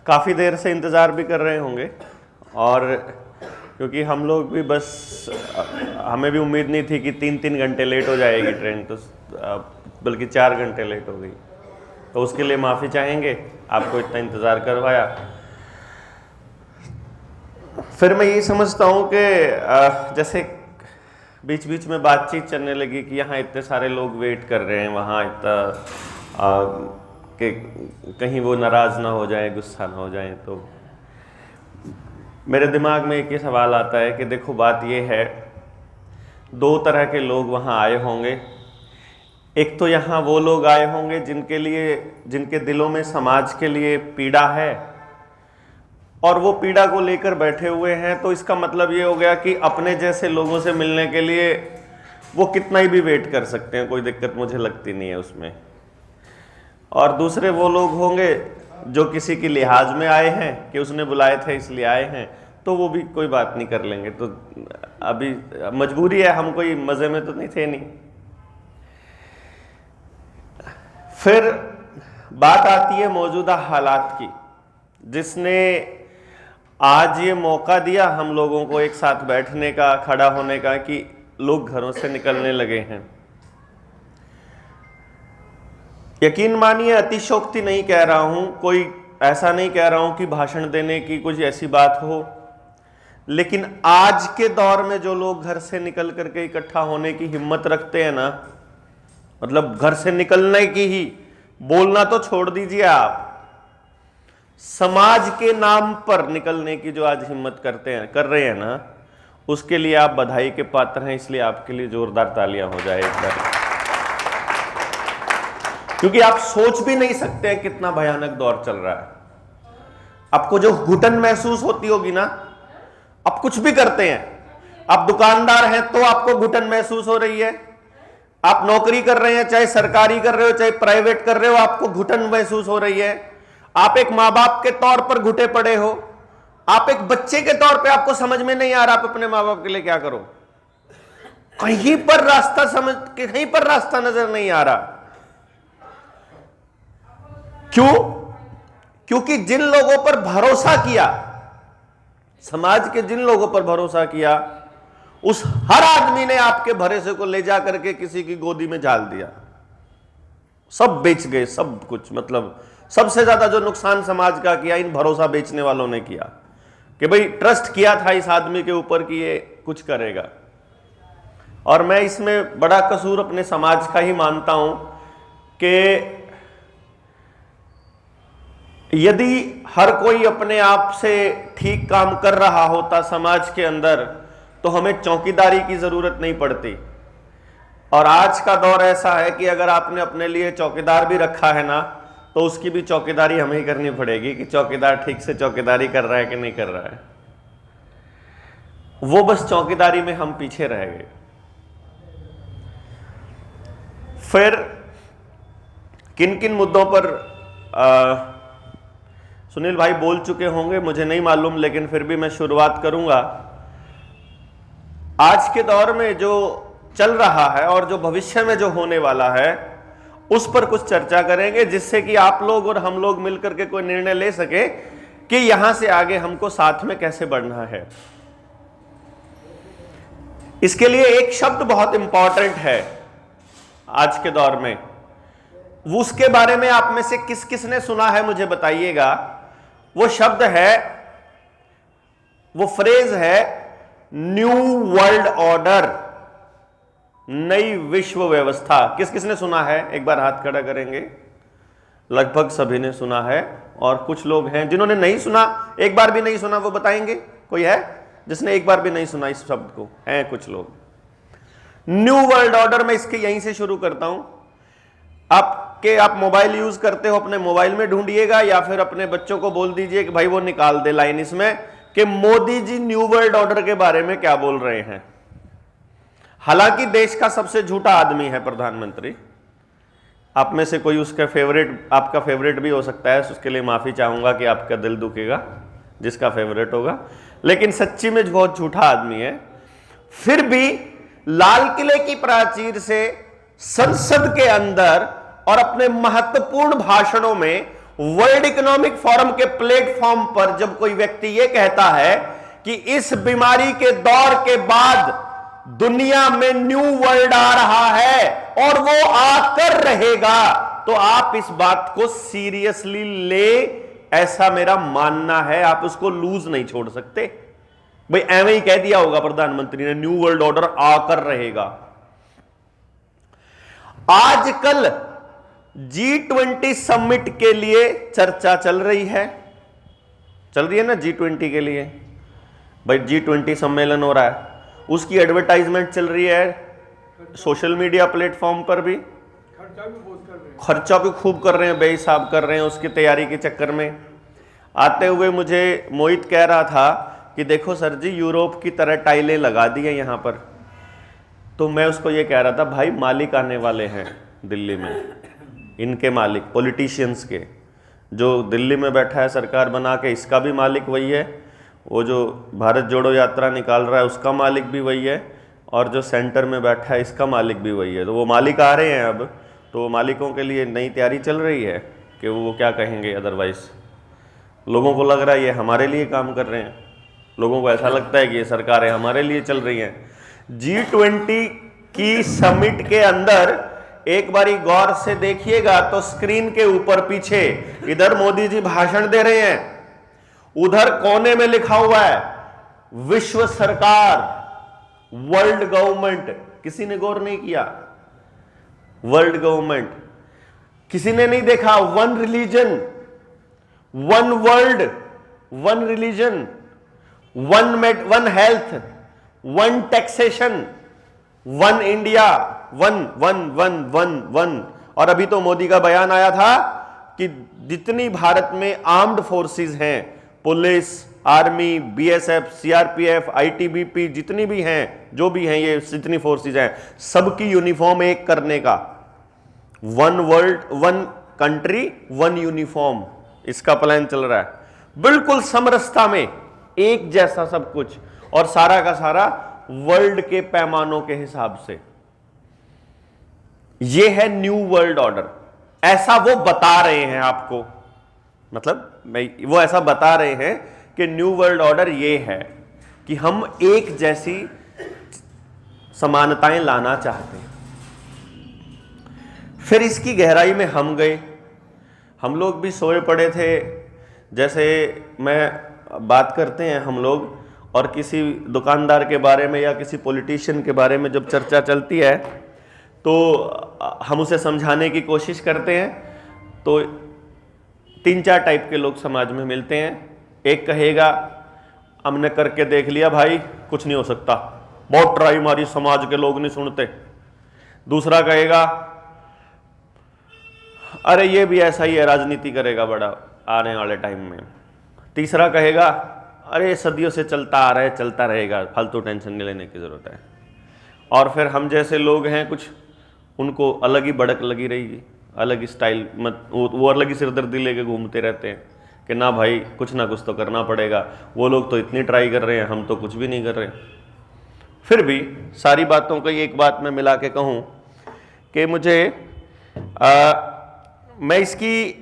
काफ़ी देर से इंतज़ार भी कर रहे होंगे, और क्योंकि हम लोग भी बस हमें भी उम्मीद नहीं थी कि 3-3 घंटे लेट हो जाएगी ट्रेन, तो बल्कि 4 घंटे लेट हो गई, तो उसके लिए माफ़ी चाहेंगे, आपको इतना इंतज़ार करवाया। फिर मैं यही समझता हूँ कि जैसे बीच बीच में बातचीत चलने लगी कि यहाँ इतने सारे लोग वेट कर रहे हैं, वहाँ इतना कि कहीं वो नाराज़ ना हो जाए, गुस्सा ना हो जाए, तो मेरे दिमाग में एक ही सवाल आता है कि देखो बात ये है, 2 तरह के लोग वहाँ आए होंगे। एक तो यहाँ वो लोग आए होंगे जिनके दिलों में समाज के लिए पीड़ा है और वो पीड़ा को लेकर बैठे हुए हैं, तो इसका मतलब ये हो गया कि अपने जैसे लोगों से मिलने के लिए वो कितना ही भी वेट कर सकते हैं, कोई दिक्कत मुझे लगती नहीं है उसमें। और दूसरे वो लोग होंगे जो किसी की लिहाज में आए हैं कि उसने बुलाए थे इसलिए आए हैं, तो वो भी कोई बात नहीं कर लेंगे, तो अभी मजबूरी है, हम कोई मज़े में तो नहीं थे नहीं। फिर बात आती है मौजूदा हालात की, जिसने आज ये मौका दिया हम लोगों को एक साथ बैठने का, खड़ा होने का, कि लोग घरों से निकलने लगे हैं। यकीन मानिए, अतिशयोक्ति नहीं कह रहा हूं, कोई ऐसा नहीं कह रहा हूं कि भाषण देने की कुछ ऐसी बात हो, लेकिन आज के दौर में जो लोग घर से निकल करके इकट्ठा होने की हिम्मत रखते हैं ना, मतलब घर से निकलने की ही, बोलना तो छोड़ दीजिए आप, समाज के नाम पर निकलने की जो आज हिम्मत कर रहे हैं ना, उसके लिए आप बधाई के पात्र हैं। इसलिए आपके लिए जोरदार तालियां हो जाए एक बार, क्योंकि आप सोच भी नहीं सकते हैं कितना भयानक दौर चल रहा है। आपको जो घुटन महसूस होती होगी ना, आप कुछ भी करते हैं, आप दुकानदार हैं तो आपको घुटन महसूस हो रही है, आप नौकरी कर रहे हैं, चाहे सरकारी कर रहे हो चाहे प्राइवेट कर रहे हो, आपको घुटन महसूस हो रही है, आप एक माँ बाप के तौर पर घुटे पड़े हो, आप एक बच्चे के तौर पे आपको समझ में नहीं आ रहा आप अपने माँ बाप के लिए क्या करो, कहीं पर रास्ता नजर नहीं आ रहा। क्यों? क्योंकि जिन लोगों पर भरोसा किया, समाज के जिन लोगों पर भरोसा किया, उस हर आदमी ने आपके भरोसे को ले जा करके किसी की गोदी में झाल दिया, सब बेच गए, सब कुछ। मतलब सबसे ज्यादा जो नुकसान समाज का किया इन भरोसा बेचने वालों ने किया, कि भाई ट्रस्ट किया था इस आदमी के ऊपर कि ये कुछ करेगा। और मैं इसमें बड़ा कसूर अपने समाज का ही मानता हूं कि यदि हर कोई अपने आप से ठीक काम कर रहा होता समाज के अंदर, तो हमें चौकीदारी की जरूरत नहीं पड़ती। और आज का दौर ऐसा है कि अगर आपने अपने लिए चौकीदार भी रखा है ना, तो उसकी भी चौकीदारी हमें ही करनी पड़ेगी कि चौकीदार ठीक से चौकीदारी कर रहा है कि नहीं कर रहा है। वो बस चौकीदारी में हम पीछे रह गए। फिर किन किन मुद्दों पर सुनील भाई बोल चुके होंगे मुझे नहीं मालूम, लेकिन फिर भी मैं शुरुआत करूंगा। आज के दौर में जो चल रहा है और जो भविष्य में जो होने वाला है, उस पर कुछ चर्चा करेंगे, जिससे कि आप लोग और हम लोग मिलकर के कोई निर्णय ले सके कि यहां से आगे हमको साथ में कैसे बढ़ना है। इसके लिए एक शब्द बहुत इंपॉर्टेंट है आज के दौर में, वो उसके बारे में आप में से किस किस ने सुना है मुझे बताइएगा। वो शब्द है, वो फ्रेज है न्यू वर्ल्ड ऑर्डर, नई विश्व व्यवस्था। किस किस ने सुना है? एक बार हाथ खड़ा करेंगे। लगभग सभी ने सुना है, और कुछ लोग हैं जिन्होंने नहीं सुना, एक बार भी नहीं सुना, वो बताएंगे। कोई है जिसने एक बार भी नहीं सुना इस शब्द को? हैं कुछ लोग। न्यू वर्ल्ड ऑर्डर, मैं इसके यहीं से शुरू करता हूं। आप मोबाइल यूज करते हो, अपने मोबाइल में ढूंढिएगा, या फिर अपने बच्चों को बोल दीजिए कि भाई वो निकाल दे लाइन इसमें, कि Modi ji new world order के बारे में क्या बोल रहे हैं। हालांकि देश का सबसे झूठा आदमी है प्रधानमंत्री। आप में से कोई उसका आपका फेवरेट भी हो सकता है, उसके लिए माफी चाहूंगा कि आपका दिल दुखेगा जिसका फेवरेट होगा, लेकिन सच्ची में बहुत झूठा आदमी है। फिर भी लाल किले की प्राचीर से संसद के अंदर और अपने महत्वपूर्ण भाषणों में वर्ल्ड इकोनॉमिक फोरम के प्लेटफॉर्म पर जब कोई व्यक्ति यह कहता है कि इस बीमारी के दौर के बाद दुनिया में न्यू वर्ल्ड आ रहा है और वो आकर रहेगा, तो आप इस बात को सीरियसली ले, ऐसा मेरा मानना है। आप उसको लूज नहीं छोड़ सकते। भाई एवं ही कह दिया होगा प्रधानमंत्री ने, न्यू वर्ल्ड ऑर्डर आकर रहेगा। आजकल G20 समिट के लिए चर्चा चल रही है ना G20 के लिए। भाई G20 सम्मेलन हो रहा है, उसकी एडवर्टाइजमेंट चल रही है सोशल मीडिया प्लेटफॉर्म पर भी, खर्चा भी खूब कर रहे हैं, बेहिसाब कर रहे हैं। उसकी तैयारी के चक्कर में आते हुए मुझे मोहित कह रहा था कि देखो सर जी, यूरोप की तरह टाइलें लगा दी हैं यहां पर। तो मैं उसको ये कह रहा था, भाई मालिक आने वाले हैं दिल्ली में, इनके मालिक पॉलिटिशियंस के। जो दिल्ली में बैठा है सरकार बना के, इसका भी मालिक वही है। वो जो भारत जोड़ो यात्रा निकाल रहा है उसका मालिक भी वही है, और जो सेंटर में बैठा है इसका मालिक भी वही है। तो वो मालिक आ रहे हैं अब, तो मालिकों के लिए नई तैयारी चल रही है कि वो क्या कहेंगे। अदरवाइज लोगों को लग रहा है ये हमारे लिए काम कर रहे हैं, लोगों को ऐसा लगता है कि ये सरकारें हमारे लिए चल रही हैं। G20 की समिट के अंदर एक बारी गौर से देखिएगा तो स्क्रीन के ऊपर पीछे इधर मोदी जी भाषण दे रहे हैं, उधर कोने में लिखा हुआ है विश्व सरकार, वर्ल्ड गवर्नमेंट। किसी ने गौर नहीं किया, वर्ल्ड गवर्नमेंट किसी ने नहीं देखा। One religion, one world, one religion, one health, one taxation, one India, one one one one one. और अभी तो मोदी का बयान आया था कि जितनी भारत में आर्म्ड फोर्सेस हैं, police, army, BSF, CRPF, ITBP, जितनी भी हैं, जो भी हैं, ये जितनी फोर्सेस हैं, सबकी यूनिफॉर्म एक करने का, one world, one country, one uniform, इसका प्लान चल रहा है। बिल्कुल समरसता में एक जैसा सब कुछ, और सारा का सारा वर्ल्ड के पैमानों के हिसाब से। यह है न्यू वर्ल्ड ऑर्डर, ऐसा वो बता रहे हैं आपको। मतलब वो ऐसा बता रहे हैं कि न्यू वर्ल्ड ऑर्डर ये है कि हम एक जैसी समानताएं लाना चाहते हैं। फिर इसकी गहराई में हम गए, हम लोग भी सोए पड़े थे। जैसे मैं बात करते हैं हम लोग, और किसी दुकानदार के बारे में या किसी पॉलिटिशियन के बारे में जब चर्चा चलती है तो हम उसे समझाने की कोशिश करते हैं। तो 3-4 टाइप के लोग समाज में मिलते हैं। एक कहेगा हमने करके देख लिया भाई, कुछ नहीं हो सकता, बहुत ट्राई मारी, समाज के लोग नहीं सुनते। दूसरा कहेगा अरे ये भी ऐसा ही है, राजनीति करेगा बड़ा आने वाले टाइम में। तीसरा कहेगा अरे सदियों से चलता आ रहा है, चलता रहेगा, फालतू टेंशन नहीं लेने की जरूरत है। और फिर हम जैसे लोग हैं कुछ, उनको अलग ही भड़क लगी रहेगी, अलग ही स्टाइल, वो अलग ही सिरदर्दी लेके घूमते रहते हैं कि ना भाई कुछ ना कुछ तो करना पड़ेगा, वो लोग तो इतनी ट्राई कर रहे हैं, हम तो कुछ भी नहीं कर रहे। फिर भी सारी बातों को एक बात में मिला के कहूँ कि मुझे मैं इसकी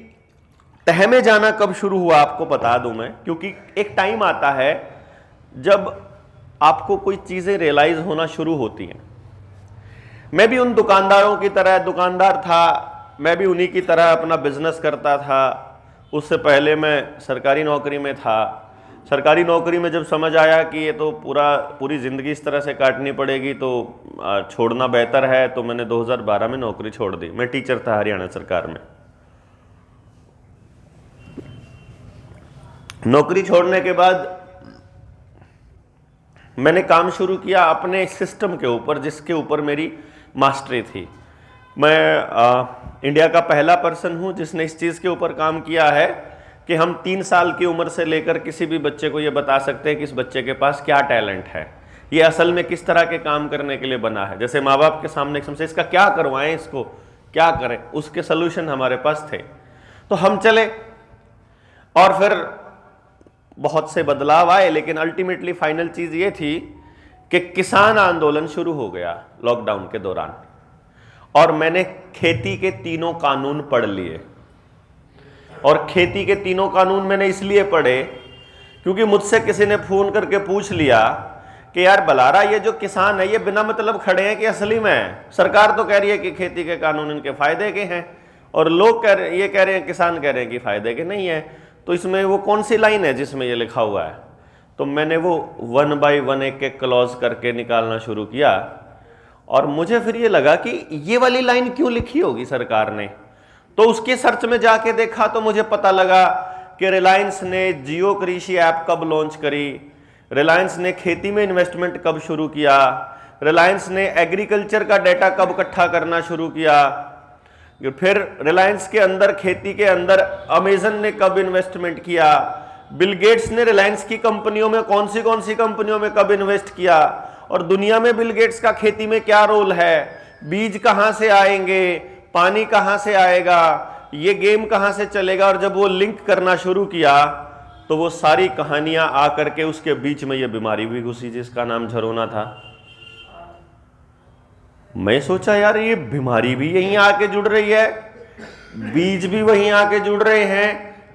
तह में जाना कब शुरू हुआ आपको बता दूं मैं, क्योंकि एक टाइम आता है जब आपको कोई चीज़ें रियलाइज होना शुरू होती हैं। मैं भी उन दुकानदारों की तरह दुकानदार था, मैं भी उन्हीं की तरह अपना बिजनेस करता था। उससे पहले मैं सरकारी नौकरी में था। सरकारी नौकरी में जब समझ आया कि ये तो पूरी ज़िंदगी इस तरह से काटनी पड़ेगी तो छोड़ना बेहतर है, तो मैंने 2012 में नौकरी छोड़ दी। मैं टीचर था हरियाणा सरकार में। नौकरी छोड़ने के बाद मैंने काम शुरू किया अपने सिस्टम के ऊपर, जिसके ऊपर मेरी मास्टरी थी। मैं इंडिया का पहला पर्सन हूं जिसने इस चीज़ के ऊपर काम किया है कि हम 3 साल की उम्र से लेकर किसी भी बच्चे को ये बता सकते हैं कि इस बच्चे के पास क्या टैलेंट है, ये असल में किस तरह के काम करने के लिए बना है। जैसे माँ बाप के सामने एकदम से इसका क्या करवाएं, इसको क्या करें, उसके सोल्यूशन हमारे पास थे। तो हम चले और फिर बहुत से बदलाव आए, लेकिन अल्टीमेटली फाइनल चीज़ ये थी कि किसान आंदोलन शुरू हो गया लॉकडाउन के दौरान, और मैंने खेती के 3 कानून पढ़ लिए। और खेती के तीनों कानून मैंने इसलिए पढ़े क्योंकि मुझसे किसी ने फोन करके पूछ लिया कि यार बलारा, ये जो किसान है ये बिना मतलब खड़े हैं कि असली में है? सरकार तो कह रही है कि खेती के कानून इनके फायदे के हैं और लोग ये कह रहे हैं, किसान कह रहे हैं कि फायदे के नहीं है। तो इसमें वो कौन सी लाइन है जिसमें ये लिखा हुआ है? तो मैंने वो 1 बाय 1 एक एक क्लॉज करके निकालना शुरू किया और मुझे फिर ये लगा कि ये वाली लाइन क्यों लिखी होगी सरकार ने। तो उसके सर्च में जाके देखा तो मुझे पता लगा कि रिलायंस ने जियो कृषि ऐप कब लॉन्च करी, रिलायंस ने खेती में इन्वेस्टमेंट कब शुरू किया, रिलायंस ने एग्रीकल्चर का डेटा कब इकट्ठा करना शुरू किया, फिर रिलायंस के अंदर खेती के अंदर अमेजन ने कब इन्वेस्टमेंट किया, बिल गेट्स ने रिलायंस की कंपनियों में कौन सी कंपनियों में कब इन्वेस्ट किया, और दुनिया में बिल गेट्स का खेती में क्या रोल है, बीज कहां से आएंगे, पानी कहां से आएगा, ये गेम कहां से चलेगा। और जब वो लिंक करना शुरू किया तो वो सारी कहानियां आकर के उसके बीच में ये बीमारी भी घुसी जिसका नाम झरोना था। मैं सोचा यार ये बीमारी भी यहीं आके जुड़ रही है, बीज भी वहीं आके जुड़ रहे हैं,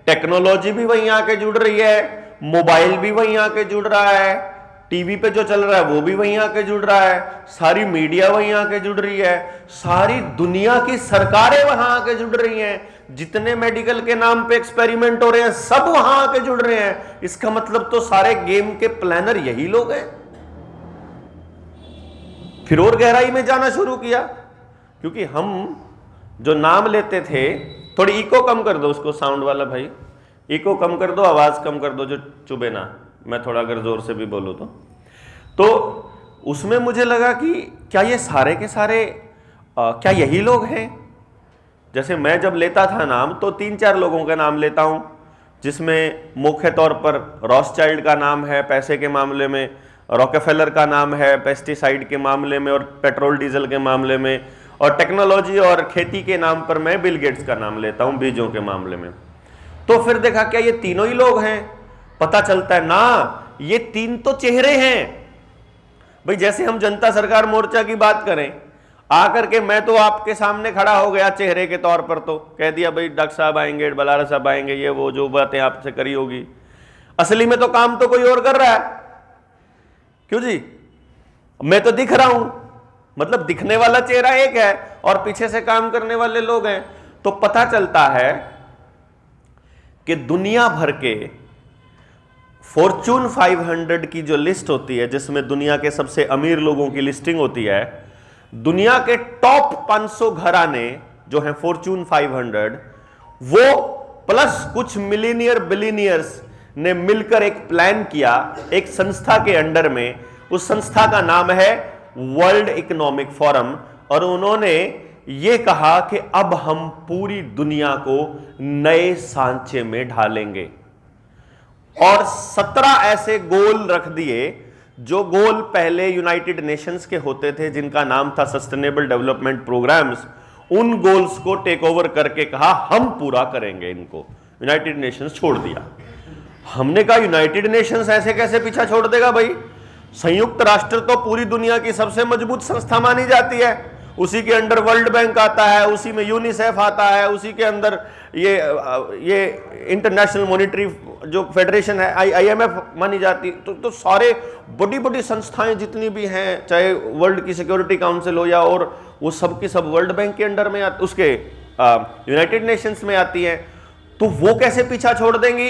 टेक्नोलॉजी भी वहीं आके जुड़ रही है, मोबाइल भी वहीं आके जुड़ रहा है, टीवी पे जो चल रहा है वो भी वहीं आके जुड़ रहा है, सारी मीडिया वहीं आके जुड़ रही है, सारी दुनिया की सरकारें वहां आके जुड़ रही हैं, जितने मेडिकल के नाम पे एक्सपेरिमेंट हो रहे हैं सब वहां आके जुड़ रहे हैं। इसका मतलब तो सारे गेम के प्लानर यही लोग हैं। फिर और गहराई में जाना शुरू किया क्योंकि हम जो नाम लेते थे, थोड़ी इको कम कर दो उसको, साउंड वाला भाई इको कम कर दो, आवाज कम कर दो जो चुभे ना, मैं थोड़ा अगर जोर से भी बोलूं तो उसमें मुझे लगा कि क्या ये सारे के सारे क्या यही लोग हैं? जैसे मैं जब लेता था नाम तो 3-4 लोगों का नाम लेता हूं, जिसमें मुख्य तौर पर रॉथस्चाइल्ड का नाम है पैसे के मामले में, रॉकेफेलर का नाम है पेस्टिसाइड के मामले में और पेट्रोल डीजल के मामले में, और टेक्नोलॉजी और खेती के नाम पर मैं बिल गेट्स का नाम लेता हूं बीजों के मामले में। तो फिर देखा क्या ये तीनों ही लोग हैं? पता चलता है ना ये 3 तो चेहरे हैं भाई। जैसे हम जनता सरकार मोर्चा की बात करें, आकर के मैं तो आपके सामने खड़ा हो गया चेहरे के तौर पर, तो कह दिया भाई डॉक्टर साहब आएंगे, बलारा साहब आएंगे, ये वो जो बातें आपसे करी होगी, असली में तो काम तो कोई और कर रहा है। क्यों जी? मैं तो दिख रहा हूं, मतलब दिखने वाला चेहरा एक है और पीछे से काम करने वाले लोग हैं। तो पता चलता है कि दुनिया भर के फॉर्च्यून 500 की जो लिस्ट होती है, जिसमें दुनिया के सबसे अमीर लोगों की लिस्टिंग होती है, दुनिया के टॉप 500 घराने जो हैं फॉर्च्यून 500, वो प्लस कुछ मिलीनियर बिलीनियर्स ने मिलकर एक प्लान किया एक संस्था के अंडर में। उस संस्था का नाम है वर्ल्ड इकोनॉमिक फोरम, और उन्होंने ये कहा कि अब हम पूरी दुनिया को नए सांचे में ढालेंगे, और 17 ऐसे गोल रख दिए जो गोल पहले यूनाइटेड नेशंस के होते थे, जिनका नाम था सस्टेनेबल डेवलपमेंट प्रोग्राम्स। उन गोल्स को टेक ओवर करके कहा हम पूरा करेंगे इनको। यूनाइटेड नेशंस छोड़ दिया। हमने कहा यूनाइटेड नेशंस ऐसे कैसे पीछा छोड़ देगा भाई? संयुक्त राष्ट्र तो पूरी दुनिया की सबसे मजबूत संस्था मानी जाती है, उसी के अंदर वर्ल्ड बैंक आता है, उसी में यूनिसेफ आता है, उसी के अंदर ये इंटरनेशनल मॉनिटरी जो फेडरेशन है IMF मानी जाती। तो सारे बड़ी बड़ी संस्थाएं जितनी भी हैं, चाहे वर्ल्ड की सिक्योरिटी काउंसिल हो या और, वो सब की सब वर्ल्ड बैंक के अंडर में उसके यूनाइटेड नेशंस में आती हैं। तो वो कैसे पीछा छोड़ देंगी?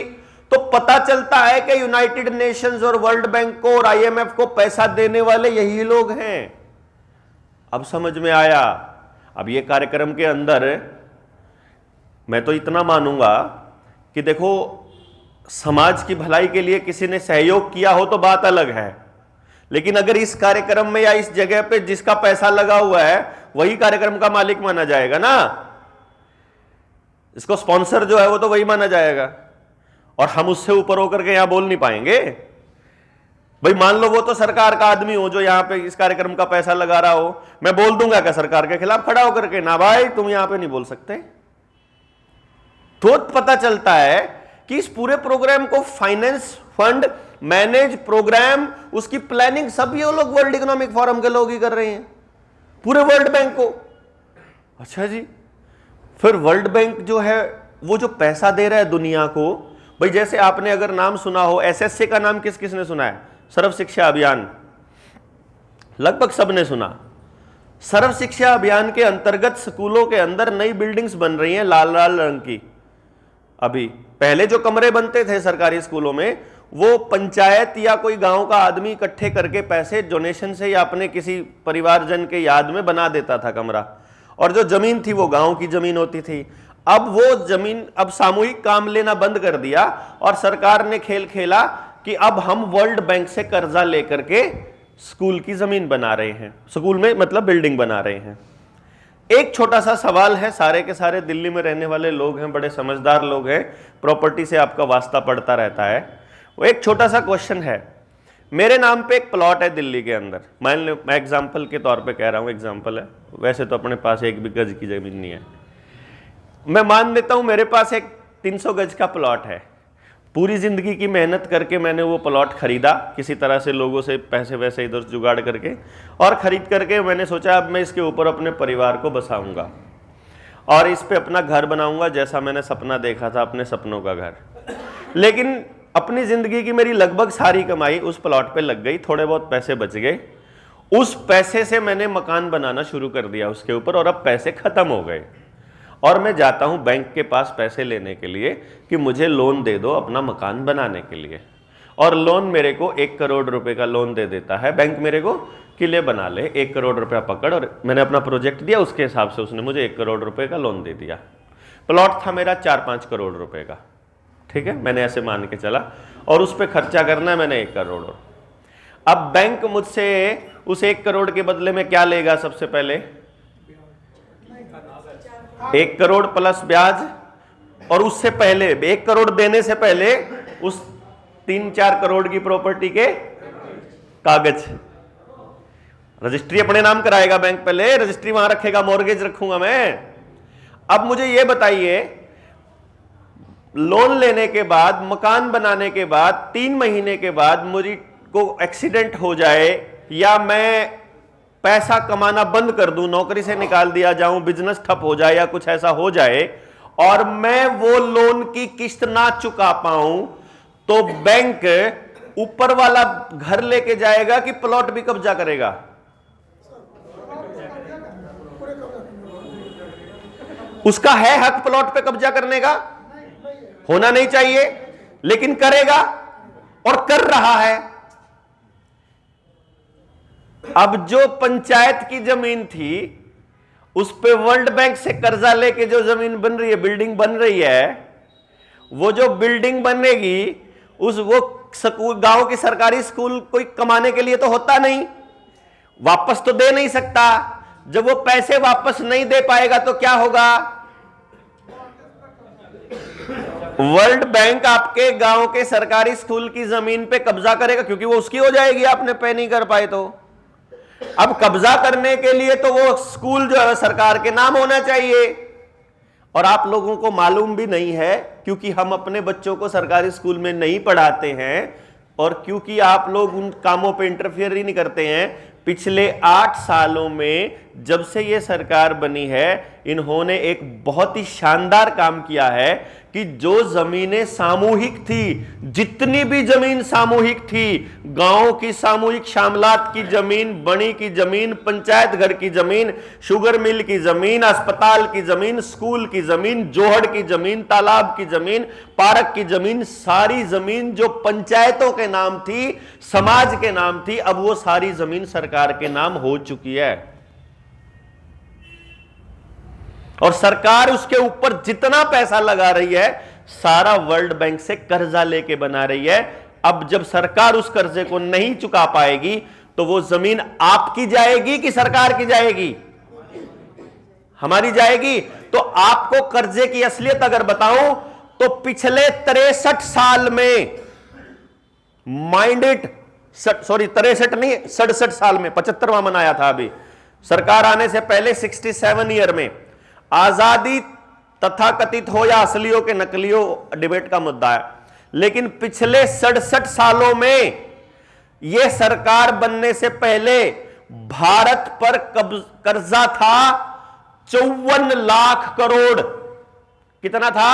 तो पता चलता है कि यूनाइटेड नेशंस और वर्ल्ड बैंक को और IMF को पैसा देने वाले यही लोग हैं। अब समझ में आया। अब ये कार्यक्रम के अंदर मैं तो इतना मानूंगा कि देखो, समाज की भलाई के लिए किसी ने सहयोग किया हो तो बात अलग है, लेकिन अगर इस कार्यक्रम में या इस जगह पे जिसका पैसा लगा हुआ है वही कार्यक्रम का मालिक माना जाएगा ना, इसको स्पॉन्सर जो है वो तो वही माना जाएगा, और हम उससे ऊपर होकर के यहां बोल नहीं पाएंगे। भाई मान लो वो तो सरकार का आदमी हो जो यहां पे इस कार्यक्रम का पैसा लगा रहा हो, मैं बोल दूंगा क्या सरकार के खिलाफ खड़ा होकर के? ना भाई, तुम यहां पे नहीं बोल सकते। तो पता चलता है कि इस पूरे प्रोग्राम को फाइनेंस, फंड, मैनेज, प्रोग्राम, उसकी प्लानिंग सब ये लोग वर्ल्ड इकोनॉमिक फोरम के लोग ही कर रहे हैं, पूरे वर्ल्ड बैंक को। अच्छा जी, फिर वर्ल्ड बैंक जो है वो जो पैसा दे रहा है दुनिया को, भाई जैसे आपने अगर नाम सुना हो, एसएससी का नाम किस किसने सुना है? सर्व शिक्षा अभियान, लगभग सबने सुना। सर्व शिक्षा अभियान के अंतर्गत स्कूलों के अंदर नई बिल्डिंग्स बन रही हैं लाल लाल रंग की। अभी पहले जो कमरे बनते थे सरकारी स्कूलों में, वो पंचायत या कोई गांव का आदमी इकट्ठे करके पैसे डोनेशन से या अपने किसी परिवारजन के याद में बना देता था कमरा, और जो जमीन थी वो गांव की जमीन होती थी। अब वो जमीन अब सामूहिक काम लेना बंद कर दिया और सरकार ने खेल खेला कि अब हम वर्ल्ड बैंक से कर्जा लेकर के स्कूल की जमीन बना रहे हैं, स्कूल में मतलब बिल्डिंग बना रहे हैं। एक छोटा सा सवाल है, सारे के सारे दिल्ली में रहने वाले लोग हैं, बड़े समझदार लोग हैं, प्रॉपर्टी से आपका वास्ता पड़ता रहता है। वो एक छोटा सा क्वेश्चन है, मेरे नाम पे एक प्लॉट है दिल्ली के अंदर, मान लो, मैं एग्जाम्पल के तौर पे कह रहा हूँ, एग्जाम्पल है, वैसे तो अपने पास एक भी गज की जमीन नहीं है। मैं मान लेता हूँ मेरे पास एक 300 गज का प्लॉट है, पूरी जिंदगी की मेहनत करके मैंने वो प्लॉट खरीदा, किसी तरह से लोगों से पैसे वैसे इधर जुगाड़ करके, और खरीद करके मैंने सोचा अब मैं इसके ऊपर अपने परिवार को बसाऊंगा और इस पे अपना घर बनाऊंगा, जैसा मैंने सपना देखा था, अपने सपनों का घर। लेकिन अपनी जिंदगी की मेरी लगभग सारी कमाई उस प्लॉट पे लग गई, थोड़े बहुत पैसे बच गए, उस पैसे से मैंने मकान बनाना शुरू कर दिया उसके ऊपर, और अब पैसे खत्म हो गए और मैं जाता हूं बैंक के पास पैसे लेने के लिए कि मुझे लोन दे दो अपना मकान बनाने के लिए, और लोन मेरे को 1 करोड़ रुपए का लोन दे देता है बैंक मेरे को, किले बना ले, 1 करोड़ रुपया पकड़, और मैंने अपना प्रोजेक्ट दिया, उसके हिसाब से उसने मुझे 1 करोड़ रुपए का लोन दे दिया। प्लॉट था मेरा 4-5 करोड़ रुपए का, ठीक है, मैंने ऐसे मान के चला, और उस पर खर्चा करना है मैंने 1 करोड़। अब बैंक मुझसे उस 1 करोड़ के बदले में क्या लेगा? सबसे पहले 1 करोड़ प्लस ब्याज, और उससे पहले 1 करोड़ देने से पहले उस 3-4 करोड़ की प्रॉपर्टी के कागज, रजिस्ट्री अपने नाम कराएगा बैंक, पहले रजिस्ट्री वहां रखेगा, मॉर्गेज रखूंगा मैं। अब मुझे यह बताइए, लोन लेने के बाद, मकान बनाने के बाद, 3 महीने के बाद मुझे को एक्सीडेंट हो जाए, या मैं पैसा कमाना बंद कर दूं, नौकरी से निकाल दिया जाऊं, बिजनेस ठप हो जाए या कुछ ऐसा हो जाए, और मैं वो लोन की किस्त ना चुका पाऊं, तो बैंक ऊपर वाला घर लेके जाएगा कि प्लॉट भी कब्जा करेगा? उसका है हक प्लॉट पे कब्जा करने का, होना नहीं चाहिए, लेकिन करेगा और कर रहा है। अब जो पंचायत की जमीन थी उस पे वर्ल्ड बैंक से कर्जा लेके जो जमीन बन रही है, बिल्डिंग बन रही है, वो जो बिल्डिंग बनेगी उस वो स्कूल, गांव की सरकारी स्कूल कोई कमाने के लिए तो होता नहीं, वापस तो दे नहीं सकता। जब वो पैसे वापस नहीं दे पाएगा तो क्या होगा? वर्ल्ड बैंक आपके गांव के सरकारी स्कूल की जमीन पे कब्जा करेगा, क्योंकि वो उसकी हो जाएगी, आपने पे नहीं कर पाए तो। अब कब्जा करने के लिए तो वो स्कूल जो है सरकार के नाम होना चाहिए, और आप लोगों को मालूम भी नहीं है, क्योंकि हम अपने बच्चों को सरकारी स्कूल में नहीं पढ़ाते हैं, और क्योंकि आप लोग उन कामों पे इंटरफेयर ही नहीं करते हैं। पिछले 8 सालों में जब से ये सरकार बनी है, इन्होंने एक बहुत ही शानदार काम किया है कि जो जमीनें सामूहिक थी, जितनी भी जमीन सामूहिक थी, गांव की सामूहिक शामलात की जमीन, बणी की जमीन, पंचायत घर की जमीन, शुगर मिल की जमीन, अस्पताल की जमीन, स्कूल की जमीन, जोहड़ की जमीन, तालाब की जमीन, पार्क की जमीन, सारी जमीन जो पंचायतों के नाम थी, समाज के नाम थी, अब वो सारी जमीन सरकार के नाम हो चुकी है, और सरकार उसके ऊपर जितना पैसा लगा रही है सारा वर्ल्ड बैंक से कर्जा लेके बना रही है। अब जब सरकार उस कर्जे को नहीं चुका पाएगी तो वो जमीन आपकी जाएगी कि सरकार की जाएगी? हमारी जाएगी। तो आपको कर्जे की असलियत अगर बताऊं तो पिछले 63 साल में, माइंड इट, सॉरी 63 नहीं, 67 साल में, 75वां मनाया था अभी सरकार आने से पहले, 67 ईयर में आजादी तथा कथित हो या असलियों के नकलियों डिबेट का मुद्दा है, लेकिन पिछले 67 सालों में यह सरकार बनने से पहले भारत पर कर्जा था 54 लाख करोड़। कितना था?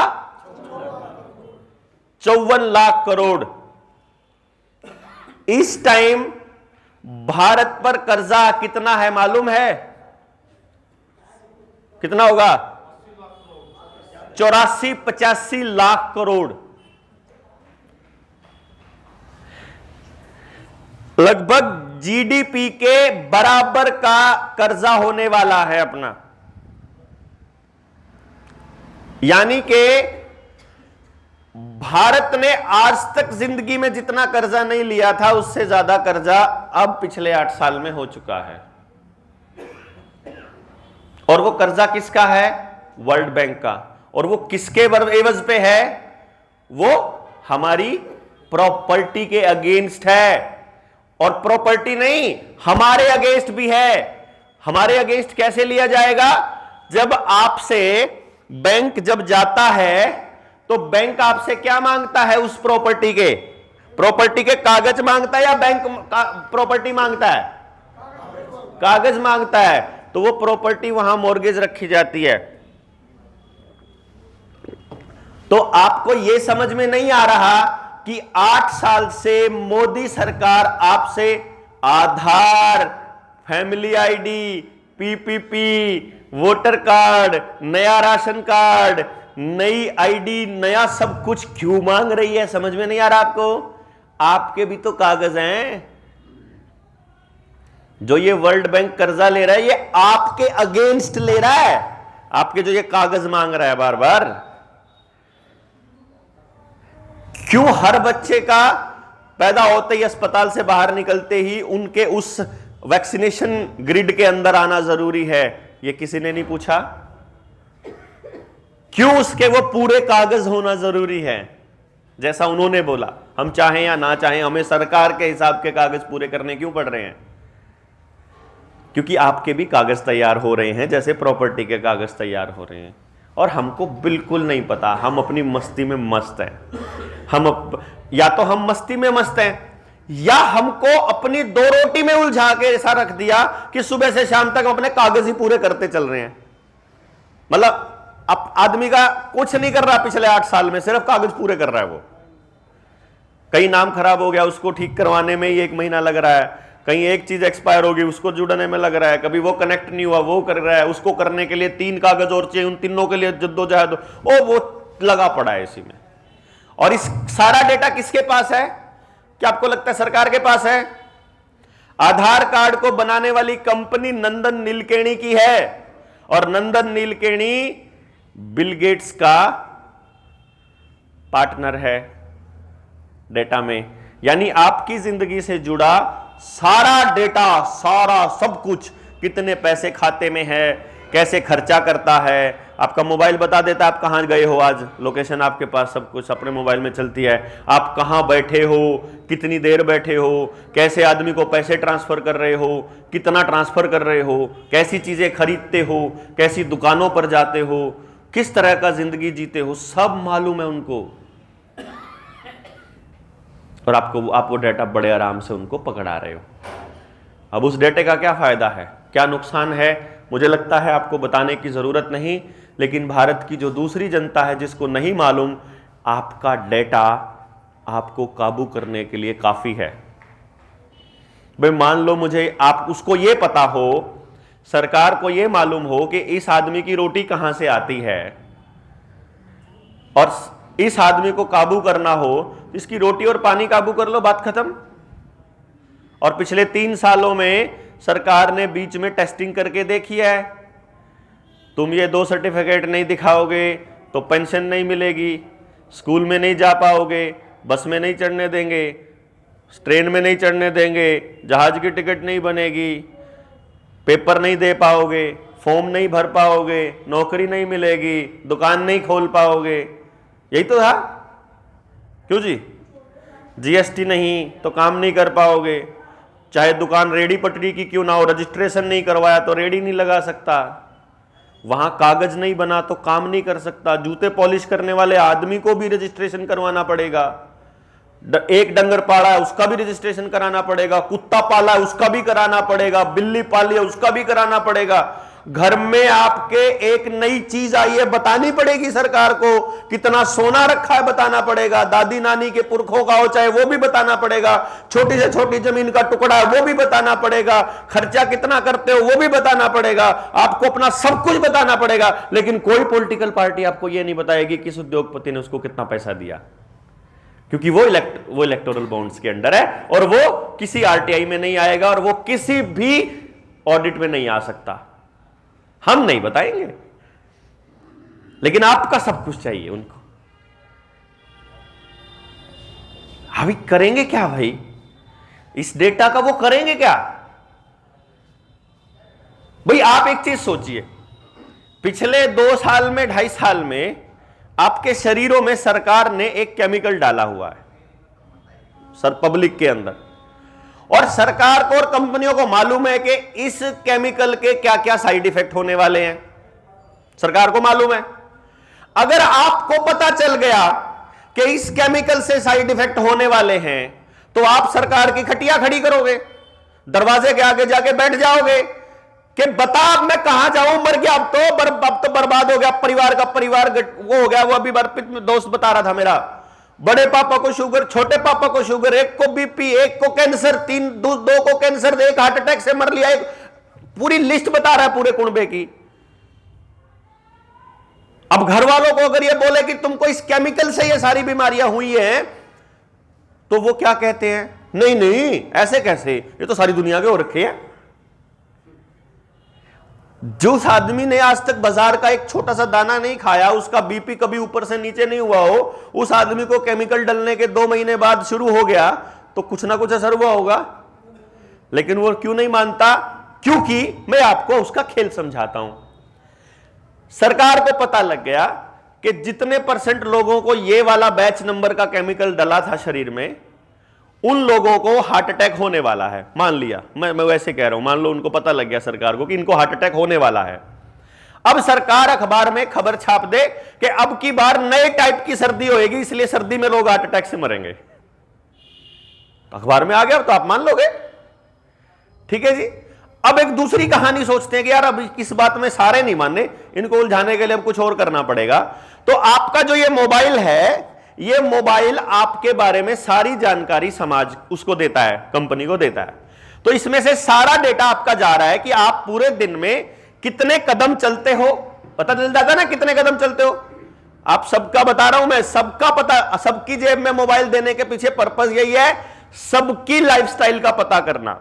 54 लाख करोड़। इस टाइम भारत पर कर्जा कितना है मालूम है? कितना होगा? 84-85 लाख करोड़। लगभग जीडीपी के बराबर का कर्जा होने वाला है अपना। यानी कि भारत ने आज तक जिंदगी में जितना कर्जा नहीं लिया था उससे ज्यादा कर्जा अब पिछले 8 साल में हो चुका है। और वो कर्जा किसका है? वर्ल्ड बैंक का। और वो किसके एवज पे है? वो हमारी प्रॉपर्टी के अगेंस्ट है। और प्रॉपर्टी नहीं, हमारे अगेंस्ट भी है। हमारे अगेंस्ट कैसे लिया जाएगा? जब आपसे बैंक जब जाता है तो बैंक आपसे क्या मांगता है? उस प्रॉपर्टी के कागज मांगता है या बैंक प्रॉपर्टी मांगता है? कागज मांगता है। तो वो प्रॉपर्टी वहां मॉर्गेज रखी जाती है। तो आपको यह समझ में नहीं आ रहा कि 8 साल से मोदी सरकार आपसे Aadhaar, family ID, PPP, voter card, नया राशन कार्ड, नई आईडी, नया सब कुछ क्यों मांग रही है? समझ में नहीं आ रहा आपको? आपके भी तो कागज हैं। जो ये वर्ल्ड बैंक कर्जा ले रहा है ये आपके अगेंस्ट ले रहा है। आपके जो ये कागज मांग रहा है बार बार। क्यों हर बच्चे का पैदा होते ही अस्पताल से बाहर निकलते ही उनके उस वैक्सीनेशन ग्रिड के अंदर आना जरूरी है? ये किसी ने नहीं पूछा। क्यों उसके वो पूरे कागज होना जरूरी है? जैसा उन्होंने बोला, हम चाहें या ना चाहें हमें सरकार के हिसाब के कागज पूरे करने क्यों पड़ रहे हैं? क्योंकि आपके भी कागज तैयार हो रहे हैं जैसे प्रॉपर्टी के कागज तैयार हो रहे हैं। और हमको बिल्कुल नहीं पता, हम अपनी मस्ती में मस्त हैं। या तो हम मस्ती में मस्त हैं या हमको अपनी 2 रोटी में उलझा के ऐसा रख दिया कि सुबह से शाम तक हम अपने कागज ही पूरे करते चल रहे हैं। मतलब अब आदमी का कुछ नहीं कर रहा पिछले 8 साल में, सिर्फ कागज पूरे कर रहा है। वो कहीं नाम खराब हो गया उसको ठीक करवाने में ही 1 महीना लग रहा है, कहीं एक चीज एक्सपायर होगी उसको जुड़ने में लग रहा है, कभी वो कनेक्ट नहीं हुआ वो कर रहा है, उसको करने के लिए 3 कागज और चाहिए, उन तीनों के लिए जद्दोजहद वो लगा पड़ा है इसी में। और इस सारा डेटा किसके पास है? क्या आपको लगता है सरकार के पास है? आधार कार्ड को बनाने वाली कंपनी नंदन नीलकेणी की है। और नंदन नीलकेणी बिल गेट्स का पार्टनर है डेटा में। यानी आपकी जिंदगी से जुड़ा सारा डेटा, सारा सब कुछ, कितने पैसे खाते में है, कैसे खर्चा करता है, आपका मोबाइल बता देता है आप कहां गए हो, आज लोकेशन आपके पास सब कुछ अपने मोबाइल में चलती है, आप कहां बैठे हो, कितनी देर बैठे हो, कैसे आदमी को पैसे ट्रांसफर कर रहे हो, कितना ट्रांसफर कर रहे हो, कैसी चीजें खरीदते हो, कैसी दुकानों पर जाते हो, किस तरह का जिंदगी जीते हो, सब मालूम है उनको। और आप वो डेटा बड़े आराम से उनको पकड़ा रहे हो। अब उस डेटे का क्या फायदा है, क्या नुकसान है, मुझे लगता है आपको बताने की जरूरत नहीं। लेकिन भारत की जो दूसरी जनता है जिसको नहीं मालूम, आपका डेटा आपको काबू करने के लिए काफी है। भाई मान लो मुझे आप उसको ये पता हो, सरकार को ये मालूम हो कि इस आदमी की रोटी कहां से आती है और इस आदमी को काबू करना हो, इसकी रोटी और पानी काबू कर लो, बात खत्म। और पिछले 3 सालों में सरकार ने बीच में टेस्टिंग करके देखी है। तुम ये 2 सर्टिफिकेट नहीं दिखाओगे तो पेंशन नहीं मिलेगी, स्कूल में नहीं जा पाओगे, बस में नहीं चढ़ने देंगे, ट्रेन में नहीं चढ़ने देंगे, जहाज की टिकट नहीं बनेगी, पेपर नहीं दे पाओगे, फॉर्म नहीं भर पाओगे, नौकरी नहीं मिलेगी, दुकान नहीं खोल पाओगे। यही तो था। क्यों जी? जीएसटी नहीं तो काम नहीं कर पाओगे, चाहे दुकान रेडी पटरी की क्यों ना हो, रजिस्ट्रेशन नहीं करवाया तो रेडी नहीं लगा सकता, वहां कागज नहीं बना तो काम नहीं कर सकता, जूते पॉलिश करने वाले आदमी को भी रजिस्ट्रेशन करवाना पड़ेगा, एक डंगर पाला है उसका भी रजिस्ट्रेशन कराना पड़ेगा, कुत्ता पाला है उसका भी कराना पड़ेगा, बिल्ली पाली है उसका भी कराना पड़ेगा। घर में आपके एक नई चीज आई है, बतानी पड़ेगी सरकार को। कितना सोना रखा है बताना पड़ेगा, दादी नानी के पुरखों का हो चाहे वो भी बताना पड़ेगा, छोटी से छोटी जमीन का टुकड़ा है वो भी बताना पड़ेगा, खर्चा कितना करते हो वो भी बताना पड़ेगा, आपको अपना सब कुछ बताना पड़ेगा। लेकिन कोई पॉलिटिकल पार्टी आपको यह नहीं बताएगी किस उद्योगपति ने उसको कितना पैसा दिया, क्योंकि वो इलेक्टोरल बॉन्ड्स के अंडर है और वो किसी आरटीआई में नहीं आएगा और वो किसी भी ऑडिट में नहीं आ सकता। हम नहीं बताएंगे, लेकिन आपका सब कुछ चाहिए उनको। अभी करेंगे क्या भाई इस डेटा का, वो करेंगे क्या भाई? आप एक चीज सोचिए, पिछले 2 साल में 2.5 साल में आपके शरीरों में सरकार ने एक केमिकल डाला हुआ है सर पब्लिक के अंदर, और सरकार को और कंपनियों को मालूम है कि इस केमिकल के क्या क्या साइड इफेक्ट होने वाले हैं, सरकार को मालूम है। अगर आपको पता चल गया कि इस केमिकल से साइड इफेक्ट होने वाले हैं, तो आप सरकार की खटिया खड़ी करोगे, दरवाजे के आगे जाके बैठ जाओगे कि बता अब मैं कहां जाऊं, मर गया, अब तो बर्बाद हो गया, परिवार का परिवार वो हो गया। वो अभी अर्पित में दोस्त बता रहा था मेरा, बड़े पापा को शुगर, छोटे पापा को शुगर, एक को बीपी, एक को कैंसर, 2 को कैंसर, एक हार्ट अटैक से मर लिया, एक पूरी लिस्ट बता रहा है पूरे कुनबे की। अब घर वालों को अगर ये बोले कि तुमको इस केमिकल से ये सारी बीमारियां हुई हैं, तो वो क्या कहते हैं, नहीं नहीं ऐसे कैसे, ये तो सारी दुनिया के हो रखे हैं। जिस आदमी ने आज तक बाजार का एक छोटा सा दाना नहीं खाया, उसका बीपी कभी ऊपर से नीचे नहीं हुआ हो, उस आदमी को केमिकल डलने के 2 महीने बाद शुरू हो गया तो कुछ ना कुछ असर हुआ होगा। लेकिन वो क्यों नहीं मानता? क्योंकि मैं आपको उसका खेल समझाता हूं। सरकार को पता लग गया कि जितने % लोगों को ये वाला बैच नंबर का केमिकल डला था शरीर में, उन लोगों को हार्ट अटैक होने वाला है। मान लिया, मैं वैसे कह रहा हूं, मान लो उनको पता लग गया सरकार को कि इनको हार्ट अटैक होने वाला है। अब सरकार अखबार में खबर छाप दे कि अब की बार नए टाइप की सर्दी होएगी, इसलिए सर्दी में लोग हार्ट अटैक से मरेंगे। अखबार में आ गया तो आप मान लोगे, ठीक है जी। अब एक दूसरी कहानी सोचते हैं कि यार अब इस बात में सारे नहीं माने, इनको उलझाने के लिए अब कुछ और करना पड़ेगा। तो आपका जो ये मोबाइल है, ये मोबाइल आपके बारे में सारी जानकारी समाज उसको देता है, कंपनी को देता है। तो इसमें से सारा डेटा आपका जा रहा है कि आप पूरे दिन में कितने कदम चलते हो, पता चल जाता है ना कितने कदम चलते हो। आप सबका बता रहा हूं मैं, सबका पता, सबकी जेब में मोबाइल देने के पीछे पर्पस यही है, सबकी लाइफस्टाइल का पता करना।